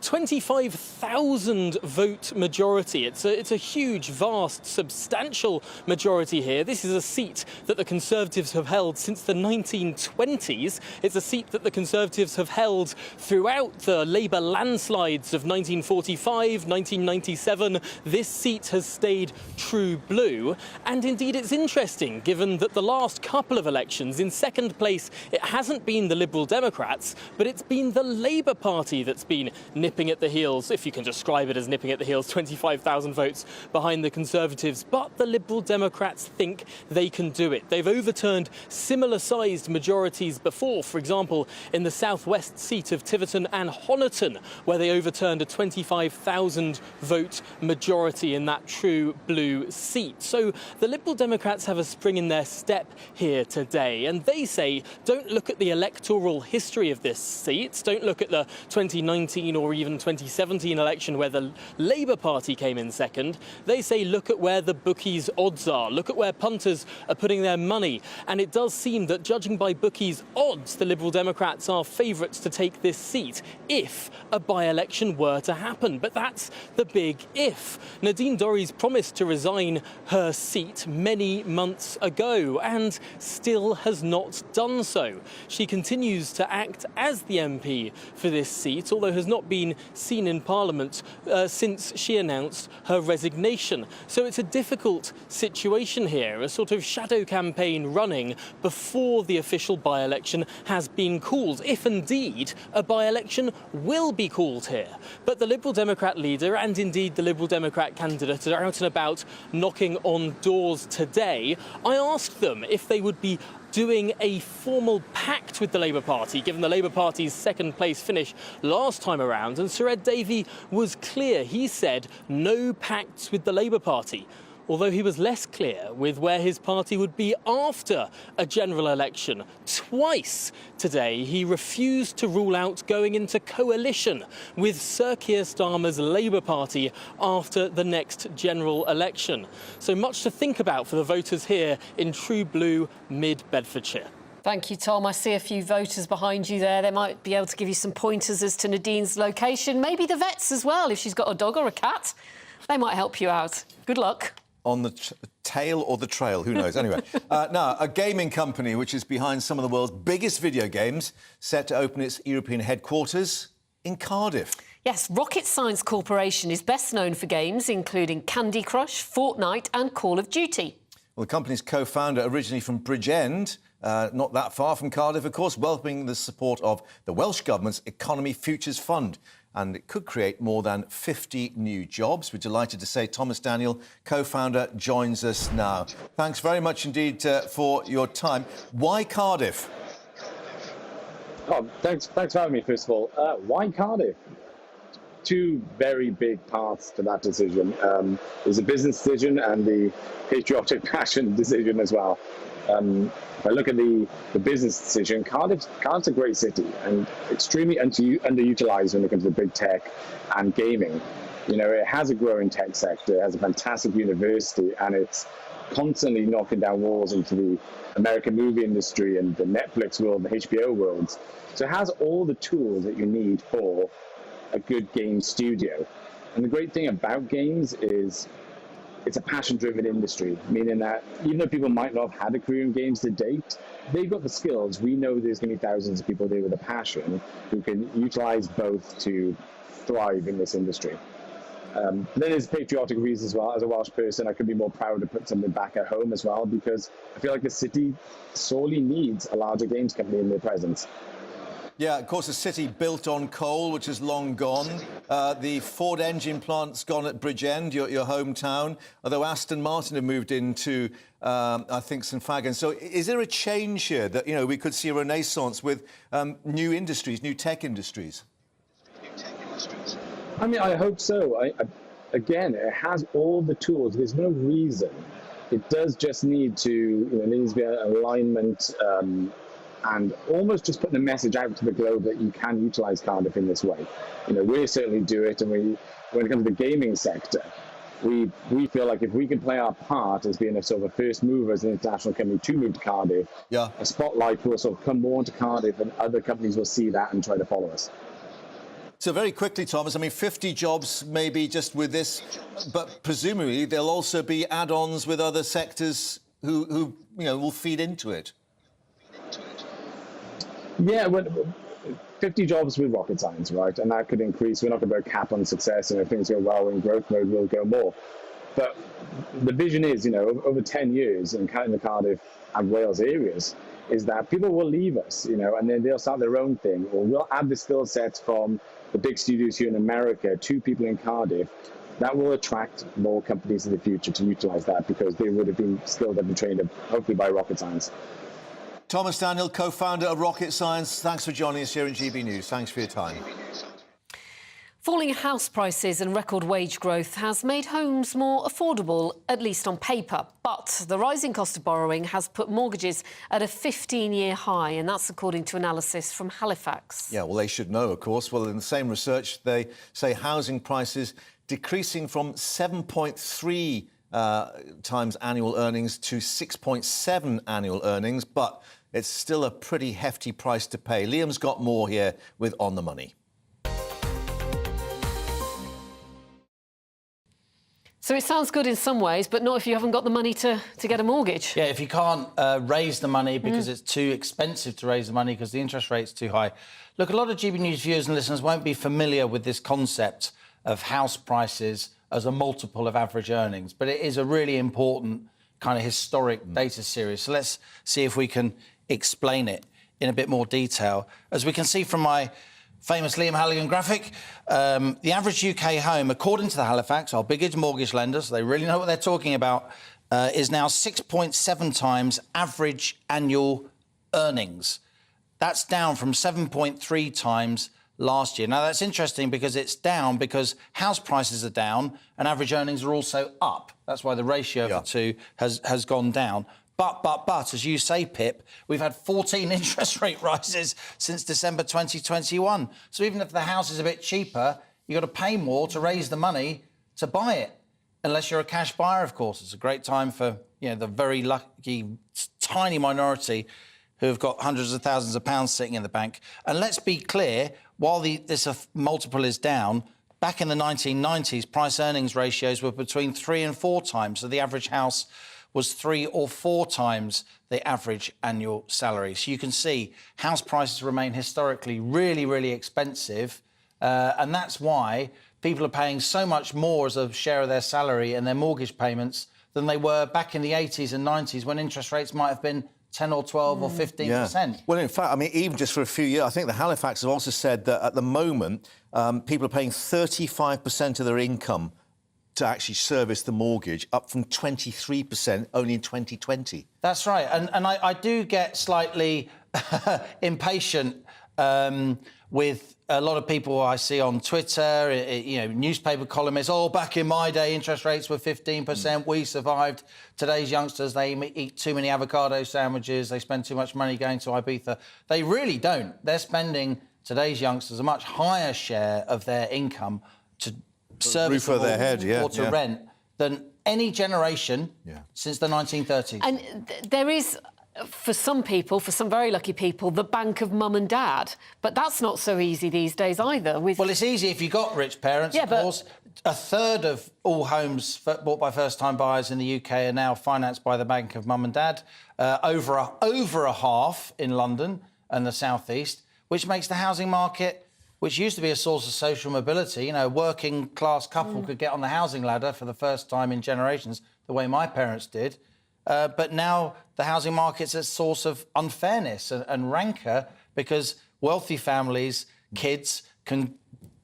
25,000 vote majority. It's a huge, vast, substantial majority here. This is a seat that the Conservatives have held since the 1920s. It's a seat that the Conservatives have held throughout the Labour landslides of 1945, 1997. This seat has stayed true blue. And indeed, it's interesting, given that the last couple of elections, in second place, it hasn't been the Liberal Democrats, but it's been the Labour Party that's been nipping at the heels, if you can describe it as nipping at the heels, 25,000 votes behind the Conservatives. But the Liberal Democrats think they can do it. They've overturned similar-sized majorities before, for example, in the southwest seat of Tiverton and Honiton, where they overturned a 25,000 vote majority in that true blue seat. So the Liberal Democrats have a spring in their step here today, and they say, don't look at the electoral history of this seat, don't look at the 2019 or even 2017 election where the Labour Party came in second. They say look at where the bookies' odds are, look at where punters are putting their money. And it does seem that, judging by bookies' odds, the Liberal Democrats are favourites to take this seat if a by-election were to happen. But that's the big if. Nadine Dorries promised to resign her seat many months ago and still has not done so. She continues to act as the MP for this seat, although has not been been seen in Parliament since she announced her resignation. So it's a difficult situation here, a sort of shadow campaign running before the official by-election has been called, if indeed a by-election will be called here. But the Liberal Democrat leader and indeed the Liberal Democrat candidate are out and about knocking on doors today. I asked them if they would be doing a formal pact with the Labour Party, given the Labour Party's second-place finish last time around, and Sir Ed Davey was clear. He said no pacts with the Labour Party, although he was less clear with where his party would be after a general election. Twice today, he refused to rule out going into coalition with Sir Keir Starmer's Labour Party after the next general election. So much to think about for the voters here in true blue mid-Bedfordshire. Thank you, Tom. I see a few voters behind you there. They might be able to give you some pointers as to Nadine's location. Maybe the vets as well, if she's got a dog or a cat. They might help you out. Good luck. On the tail or the trail, who knows? Anyway, now, a gaming company which is behind some of the world's biggest video games set to open its European headquarters in Cardiff. Yes, Rocket Science Corporation is best known for games including Candy Crush, Fortnite and Call of Duty. Well, the company's co-founder, originally from Bridgend, not that far from Cardiff, of course, welcoming the support of the Welsh Government's Economy Futures Fund. And it could create more than 50 new jobs. We're delighted to say Thomas Daniel, co-founder, joins us now. Thanks very much indeed for your time. Why Cardiff? Oh, thanks for having me, first of all. Why Cardiff? Two very big parts to that decision. There's a business decision and the patriotic passion decision as well. If I look at the business decision, Cardiff's a great city and extremely underutilized when it comes to big tech and gaming. You know, it has a growing tech sector, it has a fantastic university, and it's constantly knocking down walls into the American movie industry and the Netflix world, the HBO worlds. So it has all the tools that you need for a good game studio. And the great thing about games is it's a passion-driven industry, meaning that even though people might not have had a career in games to date, they've got the skills. We know there's going to be thousands of people there with a passion who can utilize both to thrive in this industry. Then there's patriotic reasons as well. As a Welsh person, I could be more proud to put something back at home as well, because I feel like the city sorely needs a larger games company in their presence. Yeah, of course, a city built on coal, which is long gone. The Ford engine plant's gone at Bridgend, your hometown, although Aston Martin have moved into, I think, St Fagans. So is there a change here that, you know, we could see a renaissance with new industries, new tech industries? I mean, I hope so. Again, it has all the tools. There's no reason. It does just need to, you know, there needs to be an alignment and almost just putting a message out to the globe that you can utilise Cardiff in this way. You know, we certainly do it, and when it comes to the gaming sector, we feel like if we can play our part as being a sort of a first mover as an international company to move to Cardiff, a spotlight will sort of come more to Cardiff, and other companies will see that and try to follow us. So very quickly, Thomas, I mean, 50 jobs maybe just with this, but presumably there'll also be add-ons with other sectors who you know, will feed into it. Yeah, 50 jobs with rocket science, right? And that could increase. We're not going to put a cap on success, and if things go well in growth mode, we'll go more. But the vision is, you know, over 10 years in the Cardiff and Wales areas, is that people will leave us, you know, and then they'll start their own thing, or we'll add the skill sets from the big studios here in America to people in Cardiff. That will attract more companies in the future to utilise that, because they would have been skilled and trained, hopefully, by rocket science. Thomas Daniel, co-founder of Rocket Science, thanks for joining us here in GB News. Thanks for your time. Falling house prices and record wage growth has made homes more affordable, at least on paper. But the rising cost of borrowing has put mortgages at a 15-year high, and that's according to analysis from Halifax. Yeah, well, they should know, of course. Well, in the same research, they say housing prices decreasing from 7.3 times annual earnings to 6.7 annual earnings, but it's still a pretty hefty price to pay. Liam's got more here with On the Money. So it sounds good in some ways, but not if you haven't got the money to get a mortgage. Yeah, if you can't raise the money because it's too expensive to raise the money because the interest rate's too high. Look, a lot of GB News viewers and listeners won't be familiar with this concept of house prices as a multiple of average earnings, but it is a really important kind of historic data series. So let's see if we can explain it in a bit more detail. As we can see from my famous Liam Halligan graphic, the average UK home, according to the Halifax, our biggest mortgage lenders, they really know what they're talking about, is now 6.7 times average annual earnings. That's down from 7.3 times last year. Now, that's interesting because it's down because house prices are down and average earnings are also up. That's why the ratio of the two has gone down. But, as you say, Pip, we've had 14 interest rate rises since December 2021. So even if the house is a bit cheaper, you've got to pay more to raise the money to buy it. Unless you're a cash buyer, of course. It's a great time for, the very lucky, tiny minority who have got hundreds of thousands of pounds sitting in the bank. And let's be clear, while this multiple is down, back in the 1990s, price-earnings ratios were between 3 and 4 times. So the average house was 3 or 4 times the average annual salary. So you can see house prices remain historically really, really expensive. And that's why people are paying so much more as a share of their salary and their mortgage payments than they were back in the 80s and 90s when interest rates might have been 10 or 12 or 15%. Yeah. Well, in fact, I mean, even just for a few years, I think the Halifax have also said that at the moment, people are paying 35% of their income to actually service the mortgage, up from 23% only in 2020. That's right. And I do get slightly impatient with a lot of people I see on Twitter, newspaper columnists, back in my day, interest rates were 15%, we survived. Today's youngsters, they eat too many avocado sandwiches, they spend too much money going to Ibiza. They really don't. They're spending, today's youngsters, a much higher share of their income to service roof over their head, or to rent than any generation since the 1930s. And there is, for some people, for some very lucky people, the bank of mum and dad. But that's not so easy these days either. Well, it's easy if you've got rich parents, of course. A third of all homes bought by first-time buyers in the UK are now financed by the bank of mum and dad. Over a half in London and the South East, which makes the housing market, which used to be a source of social mobility, a working-class couple could get on the housing ladder for the first time in generations, the way my parents did. But now the housing market's a source of unfairness and rancour because wealthy families, kids, can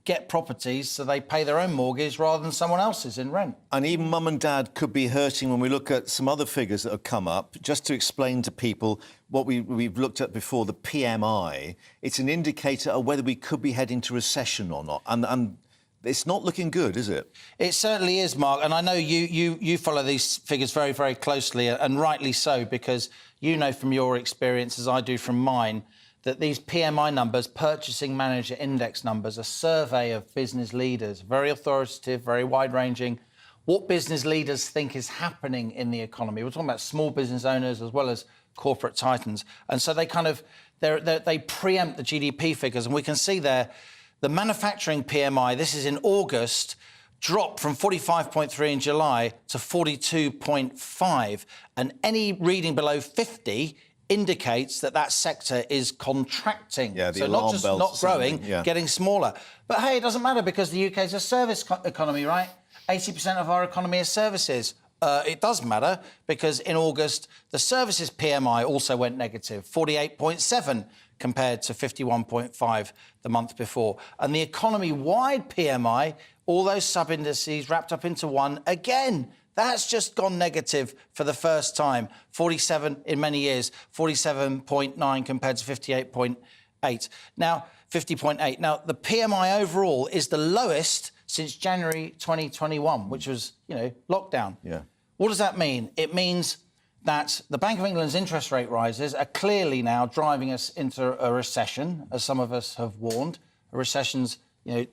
get properties so they pay their own mortgage rather than someone else's in rent. And even mum and dad could be hurting when we look at some other figures that have come up. Just to explain to people what we've looked at before, the PMI, it's an indicator of whether we could be heading to recession or not. And it's not looking good, is it? It certainly is, Mark. And I know you follow these figures very, very closely, and rightly so, because you know from your experience, as I do from mine, that these PMI numbers, Purchasing Manager Index numbers, a survey of business leaders, very authoritative, very wide-ranging, what business leaders think is happening in the economy. We're talking about small business owners as well as corporate titans. And so they they preempt the GDP figures. And we can see there, the manufacturing PMI, this is in August, dropped from 45.3 in July to 42.5. And any reading below 50 indicates that sector is contracting. Yeah, the so not just not growing, yeah. getting smaller. But hey, it doesn't matter because the UK is a service economy, right? 80% of our economy is services. It does matter because in August, the services PMI also went negative, 48.7 compared to 51.5 the month before. And the economy-wide PMI, all those sub-indices wrapped up into one, again, that's just gone negative for the first time. 47 in many years, 47.9 compared to 58.8. Now, 50.8. Now, the PMI overall is the lowest since January 2021, which was, lockdown. Yeah. What does that mean? It means that the Bank of England's interest rate rises are clearly now driving us into a recession, as some of us have warned. A recession's, 2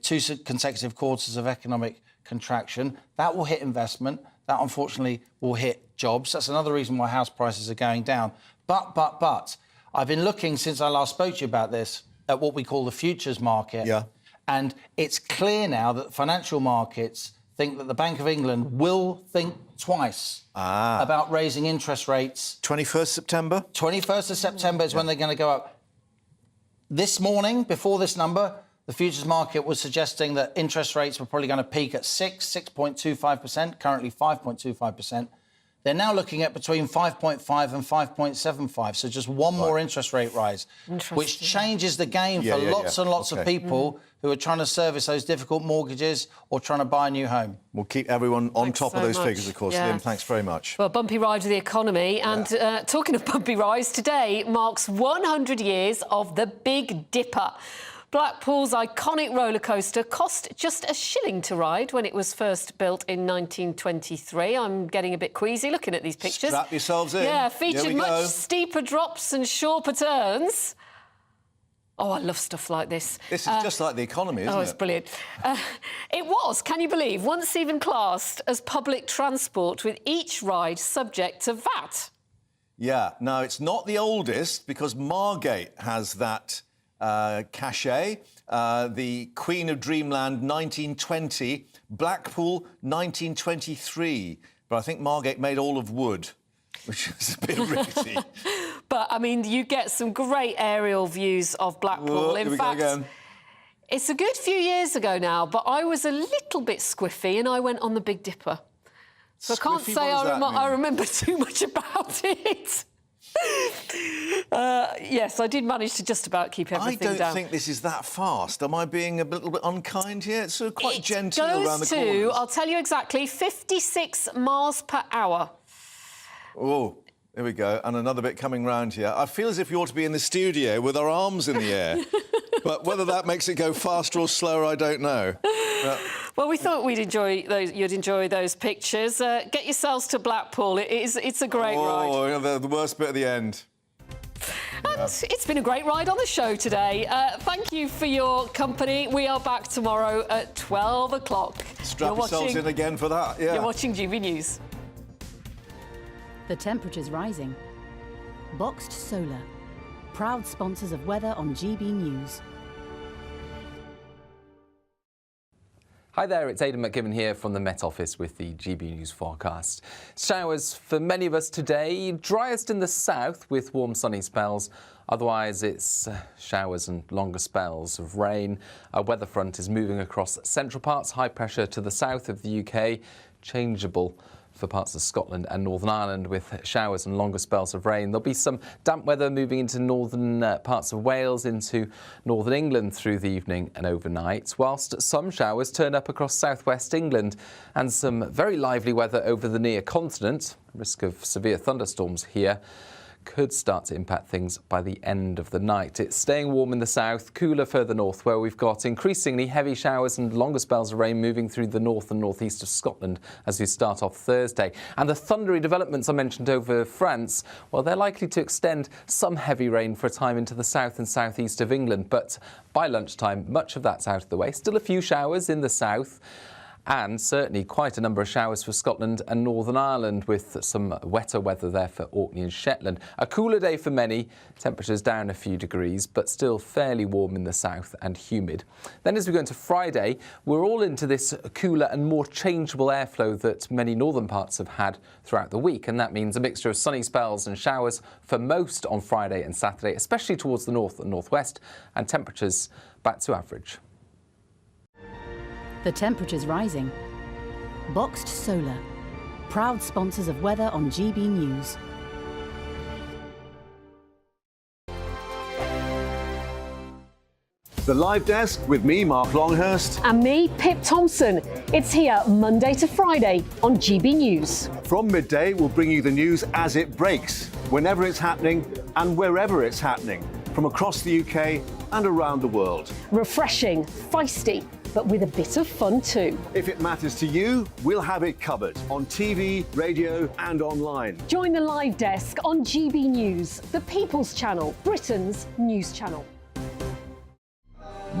consecutive quarters of economic contraction. That will hit investment. That, unfortunately, will hit jobs. That's another reason why house prices are going down. But, I've been looking, since I last spoke to you about this, at what we call the futures market. Yeah. And it's clear now that financial markets think that the Bank of England will think twice about raising interest rates. 21st September? 21st of September is when they're going to go up. This morning, before this number, the futures market was suggesting that interest rates were probably going to peak at 6.25%, currently 5.25%. They're now looking at between 5.5 and 5.75, so just one more interest rate rise, which changes the game for lots and lots of people who are trying to service those difficult mortgages or trying to buy a new home. We'll keep everyone on top of those figures, of course. Liam, thanks very much. Well, bumpy ride of the economy. And talking of bumpy rides, today marks 100 years of the Big Dipper. Blackpool's iconic roller coaster cost just £1 to ride when it was first built in 1923. I'm getting a bit queasy looking at these pictures. Strap yourselves in. Yeah, featured much steeper drops and sharper turns. Oh, I love stuff like this. This is just like the economy, isn't it? Oh, it's brilliant. It was, can you believe, once even classed as public transport, with each ride subject to VAT. Yeah, now it's not the oldest because Margate has that cachet. The Queen of Dreamland, 1920. Blackpool, 1923. But I think Margate made all of wood, which is a bit risky. But, I mean, you get some great aerial views of Blackpool. In fact, it's a good few years ago now, but I was a little bit squiffy and I went on the Big Dipper. So I can't say I remember too much about it. Yes, I did manage to just about keep everything down. I don't think this is that fast. Am I being a little bit unkind here? It's sort of quite gentle around the corners. I'll tell you exactly, 56 miles per hour. Oh, there we go. And another bit coming round here. I feel as if you ought to be in the studio with our arms in the air. But whether that makes it go faster or slower, I don't know. Well, we thought you'd enjoy those pictures. Get yourselves to Blackpool. It's a great ride. Oh, the worst bit at the end. And it's been a great ride on the show today. Thank you for your company. We are back tomorrow at 12 o'clock. Strap yourselves in again for that, You're watching GB News. The temperature's rising. Boxed Solar, proud sponsors of weather on GB News. Hi there, it's Aidan McGibbon here from the Met Office with the GB News forecast. Showers for many of us today, driest in the south with warm sunny spells. Otherwise, it's showers and longer spells of rain. A weather front is moving across central parts, high pressure to the south of the UK, changeable for parts of Scotland and Northern Ireland with showers and longer spells of rain. There'll be some damp weather moving into northern parts of Wales, into northern England through the evening and overnight, whilst some showers turn up across southwest England and some very lively weather over the near continent. Risk of severe thunderstorms here could start to impact things by the end of the night. It's staying warm in the south, cooler further north, where we've got increasingly heavy showers and longer spells of rain moving through the north and northeast of Scotland as we start off Thursday. And the thundery developments I mentioned over France, well, they're likely to extend some heavy rain for a time into the south and southeast of England. But by lunchtime, much of that's out of the way. Still a few showers in the south, and certainly quite a number of showers for Scotland and Northern Ireland, with some wetter weather there for Orkney and Shetland. A cooler day for many, temperatures down a few degrees, but still fairly warm in the south and humid. Then as we go into Friday, we're all into this cooler and more changeable airflow that many northern parts have had throughout the week, and that means a mixture of sunny spells and showers for most on Friday and Saturday, especially towards the north and northwest, and temperatures back to average. The temperature's rising. Boxed Solar, proud sponsors of weather on GB News. The Live Desk with me, Mark Longhurst. And me, Pip Thompson. It's here Monday to Friday on GB News. From Midday, we'll bring you the news as it breaks, whenever it's happening and wherever it's happening, from across the UK and around the world. Refreshing, feisty, but with a bit of fun too. If it matters to you, we'll have it covered on TV, radio and online. Join the Live Desk on GB News, the People's Channel, Britain's news channel.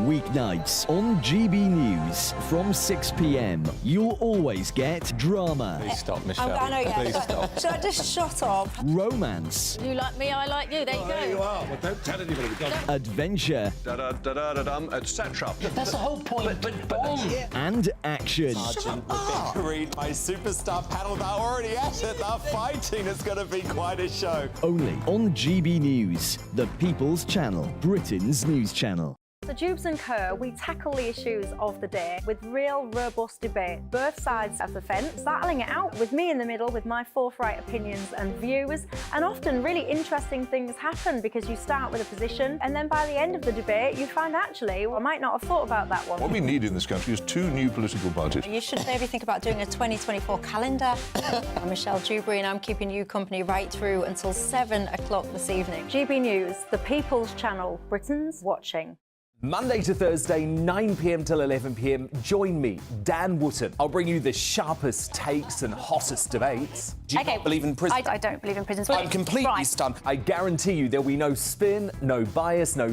Weeknights on GB News from 6 p.m. You'll always get drama. Please stop, Michelle. I know, yeah. Please stop. Should I just shut up? Romance. You like me, I like you. There you go. There you are. Well, don't tell anybody. Adventure. Etc. That's the whole point. And action. Read my superstar panel. They're already at it. They're fighting. It's going to be quite a show. Only on GB News, the People's Channel, Britain's news channel. So Jubes and Kerr, we tackle the issues of the day with real robust debate, both sides of the fence, battling it out with me in the middle with my forthright opinions and views. And often really interesting things happen because you start with a position and then by the end of the debate you find actually, well, I might not have thought about that one. What we need in this country is 2 new political parties. You should maybe think about doing a 2024 calendar. I'm Michelle Dewberry and I'm keeping you company right through until 7 o'clock this evening. GB News, the People's Channel, Britain's watching. Monday to Thursday, 9 p.m. till 11 p.m. Join me, Dan Wootton. I'll bring you the sharpest takes and hottest debates. Do you not believe in prison? I don't believe in prisons. I'm completely stunned. I guarantee you there'll be no spin, no bias, no